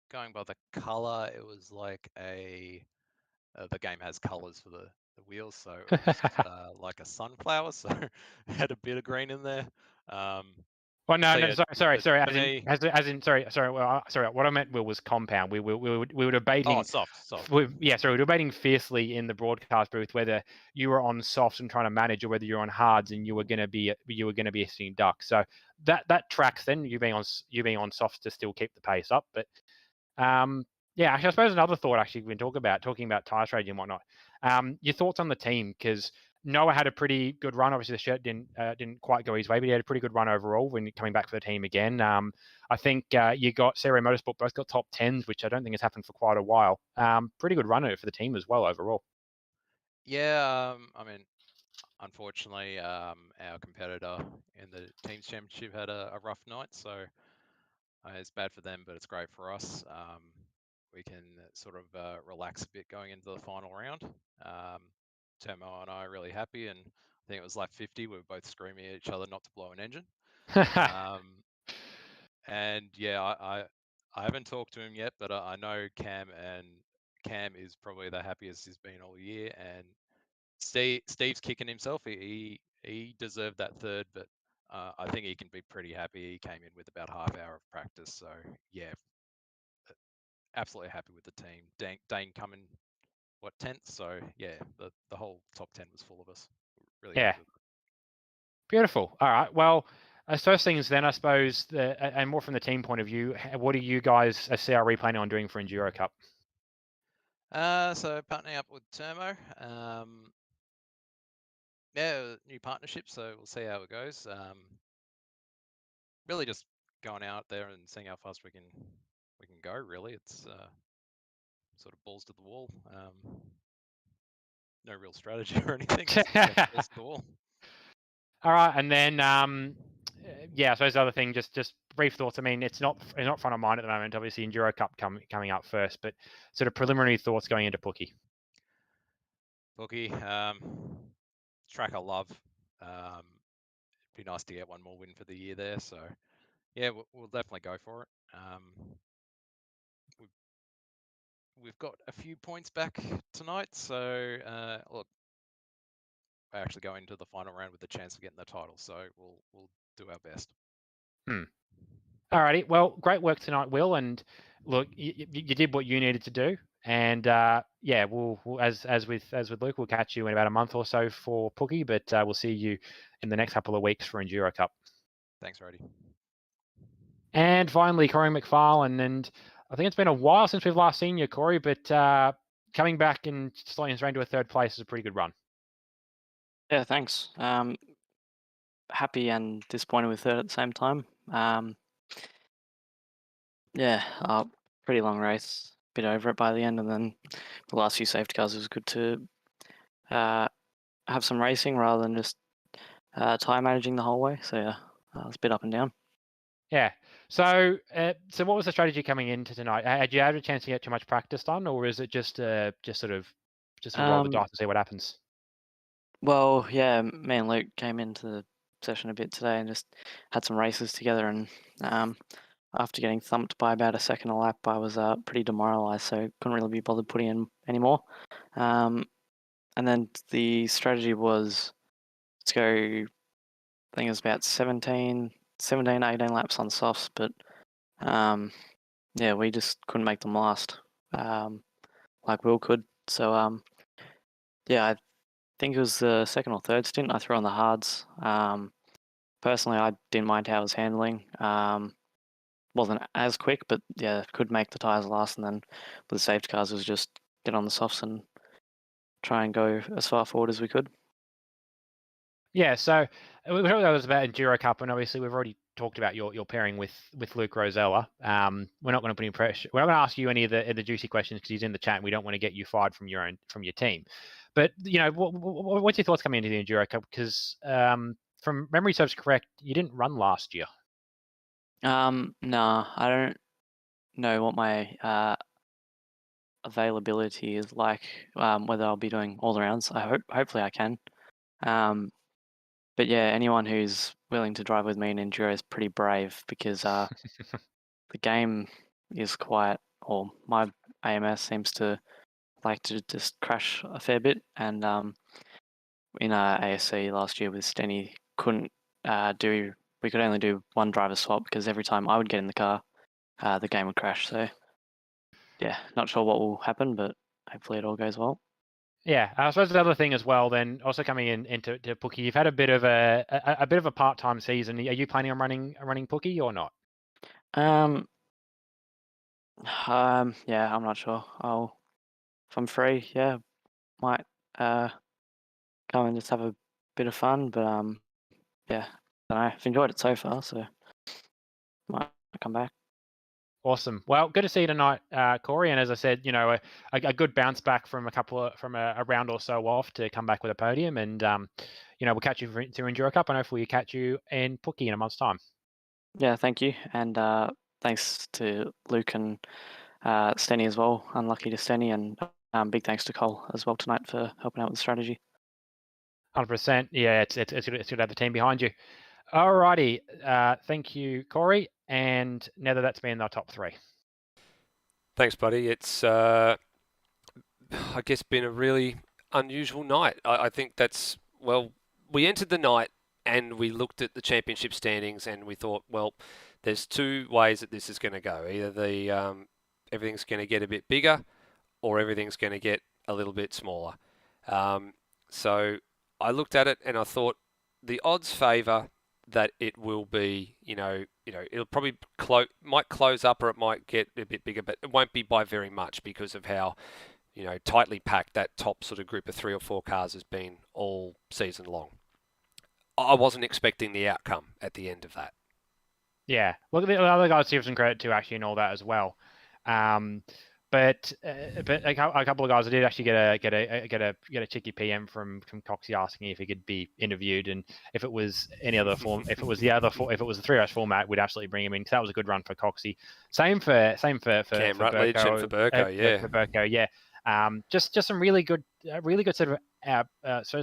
Going by the color, it was like the game has colors for the wheels, so it was like a sunflower, so it had a bit of green in there. Well, no, So, no, yeah, sorry. for As me- in, sorry. Well, sorry. What I meant, Will, was compound. We were debating. Oh, soft. We were debating fiercely in the broadcast booth whether you were on softs and trying to manage, or whether you're on hards and you were going to be a sitting duck. So that tracks then you being on softs to still keep the pace up. But yeah, actually, I suppose another thought actually we can talking about tire strategy and whatnot. Your thoughts on the team, because Noah had a pretty good run. Obviously, the shirt didn't quite go his way, but he had a pretty good run overall when coming back for the team again. I think you got Sarah Motorsport both got top 10s, which I don't think has happened for quite a while. Pretty good run for the team as well overall. Yeah, I mean, unfortunately, our competitor in the teams championship had a rough night, so it's bad for them, but it's great for us. We can sort of relax a bit going into the final round. Temo and I are really happy, and I think it was lap 50. We were both screaming at each other not to blow an engine. And yeah, I haven't talked to him yet, but I know Cam is probably the happiest he's been all year, and Steve's kicking himself. He deserved that third, but I think he can be pretty happy. He came in with about half hour of practice, so yeah, absolutely happy with the team. Dane coming 10th, so yeah, the whole top 10 was full of us. Really Yeah. happy with it. Beautiful. All right. Well, as first things then, I suppose, and more from the team point of view, what are you guys as CRE planning on doing for Enduro Cup? So partnering up with Termo. Yeah, new partnership, so we'll see how it goes. Really just going out there and seeing how fast we can go, really. It's sort of balls to the wall. No real strategy or anything. Just balls to the wall. All right, and then yeah, I suppose the other thing, just brief thoughts. I mean, it's not front of mind at the moment. Obviously, Enduro Cup coming up first, but sort of preliminary thoughts going into Pookie. Pookie, track I love. It'd be nice to get one more win for the year there. So yeah, we'll definitely go for it. We've got a few points back tonight, so look, we're actually going into the final round with the chance of getting the title. So we'll do our best. Alrighty, well, great work tonight, Will. And look, you did what you needed to do. And yeah, we'll as with Luke, we'll catch you in about a month or so for Pookie, but we'll see you in the next couple of weeks for Enduro Cup. Thanks, Roddy. And finally, Corey McFarlane. And I think it's been a while since we've last seen you, Corey, but coming back and slowing us around to a third place is a pretty good run. Yeah, thanks. Happy and disappointed with third at the same time. Yeah, pretty long race. Bit over it by the end, and then the last few safety cars, it was good to have some racing rather than just tyre managing the whole way. So yeah, it was a bit up and down. Yeah. So what was the strategy coming into tonight? Had you had a chance to get too much practice done, or is it just sort of roll the dice and see what happens? Well, yeah, me and Luke came into the session a bit today and just had some races together, and after getting thumped by about a second a lap, I was pretty demoralised, so couldn't really be bothered putting in anymore. And then the strategy was to go, I think it was about 17, 18 laps on softs, but yeah, we just couldn't make them last like Will could. So yeah, I think it was the second or third stint I threw on the hards. Personally, I didn't mind how I was handling. Wasn't as quick, but yeah, could make the tyres last, and then with the safety cars, it was just get on the softs and try and go as far forward as we could. Yeah, so we talked that was about Enduro Cup, and obviously we've already talked about your pairing with Luke Rosella. We're not going to put any pressure. We're not going to ask you any of the juicy questions because he's in the chat, and we don't want to get you fired from your team. But you know, what's your thoughts coming into the Enduro Cup? Because from memory serves correct, you didn't run last year. Nah, I don't know what my availability is like. Whether I'll be doing all the rounds. Hopefully I can. But yeah, anyone who's willing to drive with me in Enduro is pretty brave, because the game is quite, or my AMS seems to like to just crash a fair bit. And in ASC last year with Stenny, couldn't do we could only do one driver swap because every time I would get in the car, the game would crash. So yeah, not sure what will happen, but hopefully it all goes well. Yeah, I suppose the other thing as well. Then also coming into Pookie, you've had a bit of a part-time season. Are you planning on running Pookie or not? Yeah, I'm not sure. If I'm free, yeah, might come and just have a bit of fun. But yeah, I don't know. I've enjoyed it so far, so might come back. Awesome. Well, good to see you tonight, Corey. And as I said, a good bounce back from a round or so off to come back with a podium. And we'll catch you to Enduro Cup, and hopefully catch you in Pookie in a month's time. Yeah, thank you, and thanks to Luke and Stenny as well. Unlucky to Stenny, and big thanks to Cole as well tonight for helping out with the strategy. 100%. Yeah, it's good to have the team behind you. Alrighty. Thank you, Corey. And now that's been our top 3. Thanks, buddy. It's, I guess, been a really unusual night. I think that's, well, we entered the night and we looked at the championship standings and we thought, well, there's 2 ways that this is going to go. Either everything's going to get a bit bigger or everything's going to get a little bit smaller. So I looked at it and I thought the odds favour that it will be, it'll probably might close up or it might get a bit bigger, but it won't be by very much because of how, tightly packed that top sort of group of 3 or 4 cars has been all season long. I wasn't expecting the outcome at the end of that. Yeah, well, the other guys give some credit to actually and all that as well. But a couple of guys, I did actually get a cheeky PM from Coxie asking if he could be interviewed, and if it was any other form, if it was the 3-race format, we'd absolutely bring him in because that was a good run for Coxie. Same for Cam Rutledge and for Burko, yeah. For Burko, yeah. Just some really good sort of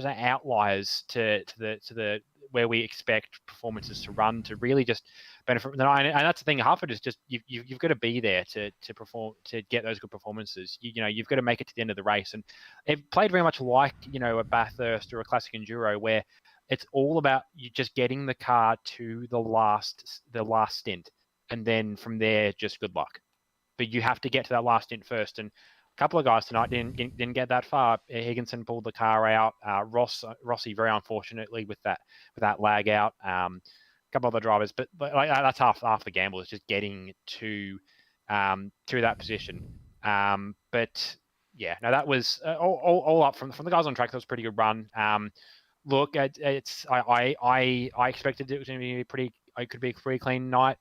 outliers to the where we expect performances to run to really just benefit from the night. And that's the thing, half of it is just you've got to be there to perform, to get those good performances. You've got to make it to the end of the race, and it played very much like a Bathurst or a classic enduro where it's all about you just getting the car to the last stint, and then from there just good luck. But you have to get to that last stint first, and a couple of guys tonight didn't get that far. Higginson pulled the car out. Rossi very unfortunately with that lag out. A couple other drivers, but like, that's half the gamble is just getting to that position. But yeah, no, that was all up from the guys on track. That was a pretty good run. Look, I expected it was going to be it could be a pretty clean night.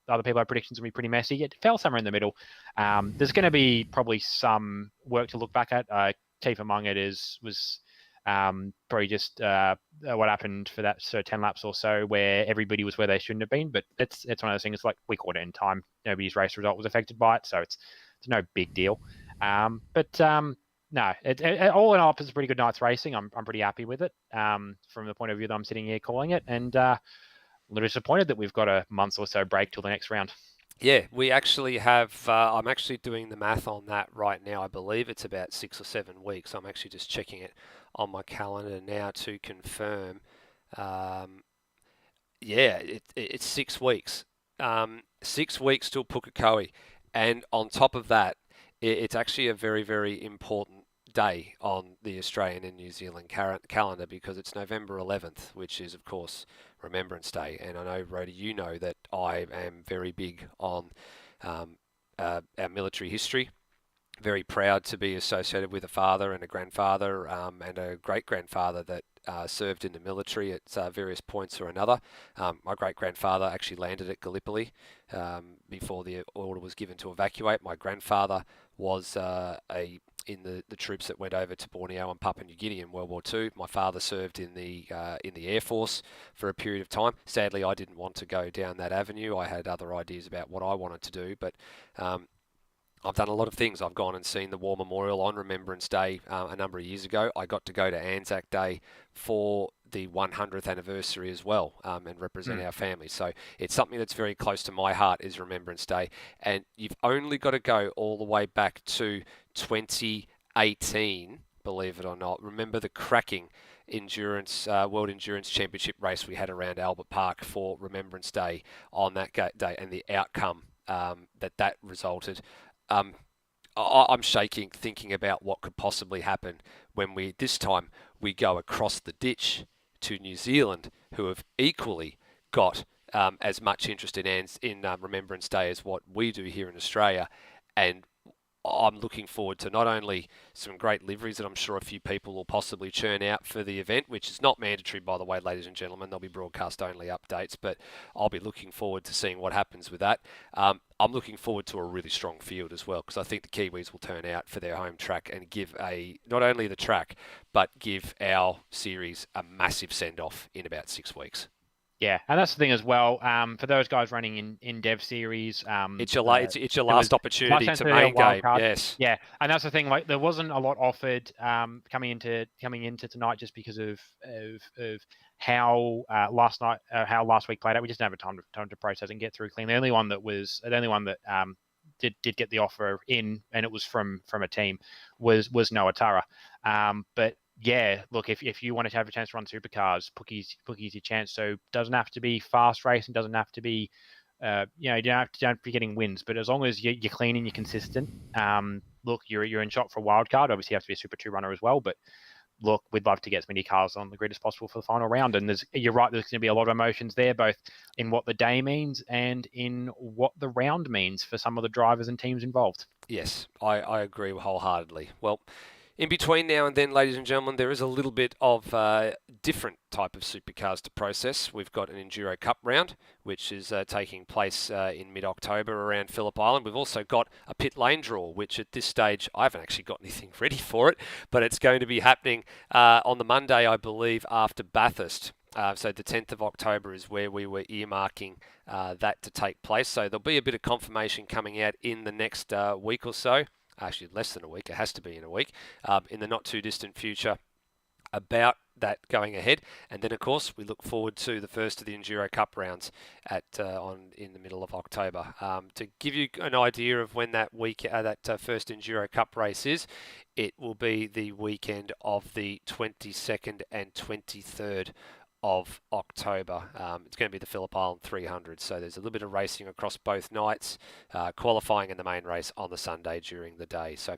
Other people had predictions would be pretty messy. It fell somewhere in the middle. There's going to be probably some work to look back at. Chief among it was probably just what happened for that 10 laps or so where everybody was where they shouldn't have been. But it's one of those things. It's like we caught it in time. Nobody's race result was affected by it, so it's no big deal. No, all in all, it's a pretty good night's racing. I'm pretty happy with it from the point of view that I'm sitting here calling it, and a little disappointed that we've got a month or so break till the next round. Yeah, we actually have, I'm actually doing the math on that right now. I believe it's about 6 or 7 weeks. I'm actually just checking it on my calendar now to confirm. It's 6 weeks. 6 weeks till Pukekohe. And on top of that, it's actually a very, very important day on the Australian and New Zealand calendar because it's November 11th, which is, of course, Remembrance Day. And I know, Rhoda, you know that I am very big on our military history. Very proud to be associated with a father and a grandfather and a great-grandfather that served in the military at various points or another. My great-grandfather actually landed at Gallipoli before the order was given to evacuate. My grandfather was in the troops that went over to Borneo and Papua New Guinea in World War II. My father served in the Air Force for a period of time. Sadly, I didn't want to go down that avenue. I had other ideas about what I wanted to do, but I've done a lot of things. I've gone and seen the War Memorial on Remembrance Day a number of years ago. I got to go to Anzac Day for the 100th anniversary as well and represent our family. So it's something that's very close to my heart is Remembrance Day. And you've only got to go all the way back to 2018 believe it or not. Remember the cracking endurance World Endurance Championship race we had around Albert Park for Remembrance Day on that day, and the outcome that resulted. I'm shaking thinking about what could possibly happen when this time we go across the ditch to New Zealand, who have equally got as much interest in Remembrance Day as what we do here in Australia. And I'm looking forward to not only some great liveries that I'm sure a few people will possibly churn out for the event, which is not mandatory, by the way, ladies and gentlemen. There'll be broadcast-only updates, but I'll be looking forward to seeing what happens with that. I'm looking forward to a really strong field as well, because I think the Kiwis will turn out for their home track and give not only the track, but give our series a massive send-off in about 6 weeks. Yeah, and that's the thing as well. For those guys running in Dev Series, it's your last opportunity to main game. Yes. Yeah, and that's the thing. Like, there wasn't a lot offered coming into tonight, just because of how last week played out. We just didn't have time to process and get through clean. The only one that did get the offer in, and it was from a team, was Noah Tara. But yeah, look, if you wanted to have a chance to run supercars, Pookie's your chance. So it doesn't have to be fast racing, doesn't have to be, you don't have to be getting wins, but as long as you're clean and you're consistent, look, you're in shot for a wild card. Obviously, you have to be a Super 2 runner as well, but look, we'd love to get as many cars on the grid as possible for the final round. And you're right, there's going to be a lot of emotions there, both in what the day means and in what the round means for some of the drivers and teams involved. Yes, I agree wholeheartedly. Well, in between now and then, ladies and gentlemen, there is a little bit of different type of supercars to process. We've got an Enduro Cup round, which is taking place in mid-October around Phillip Island. We've also got a pit lane draw, which at this stage, I haven't actually got anything ready for it, but it's going to be happening on the Monday, I believe, after Bathurst. So the 10th of October is where we were earmarking that to take place. So there'll be a bit of confirmation coming out in the next week or so. Actually, less than a week. It has to be in a week, in the not too distant future, about that going ahead. And then, of course, we look forward to the first of the Enduro Cup rounds in the middle of October. To give you an idea of when that first Enduro Cup race is, it will be the weekend of the 22nd and 23rd of October. It's going to be the Phillip Island 300, so there's a little bit of racing across both nights, qualifying in the main race on the Sunday during the day. So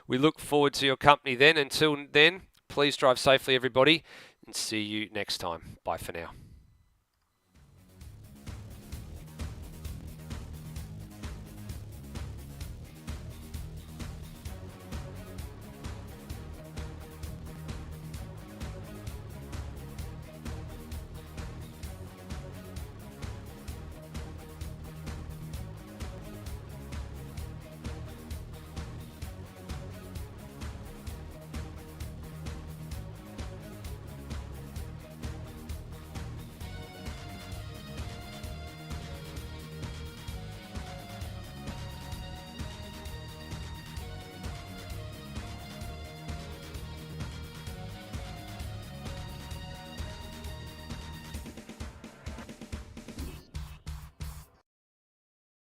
we look forward to your company then. Until then, please drive safely, everybody, and see you next time. Bye for now.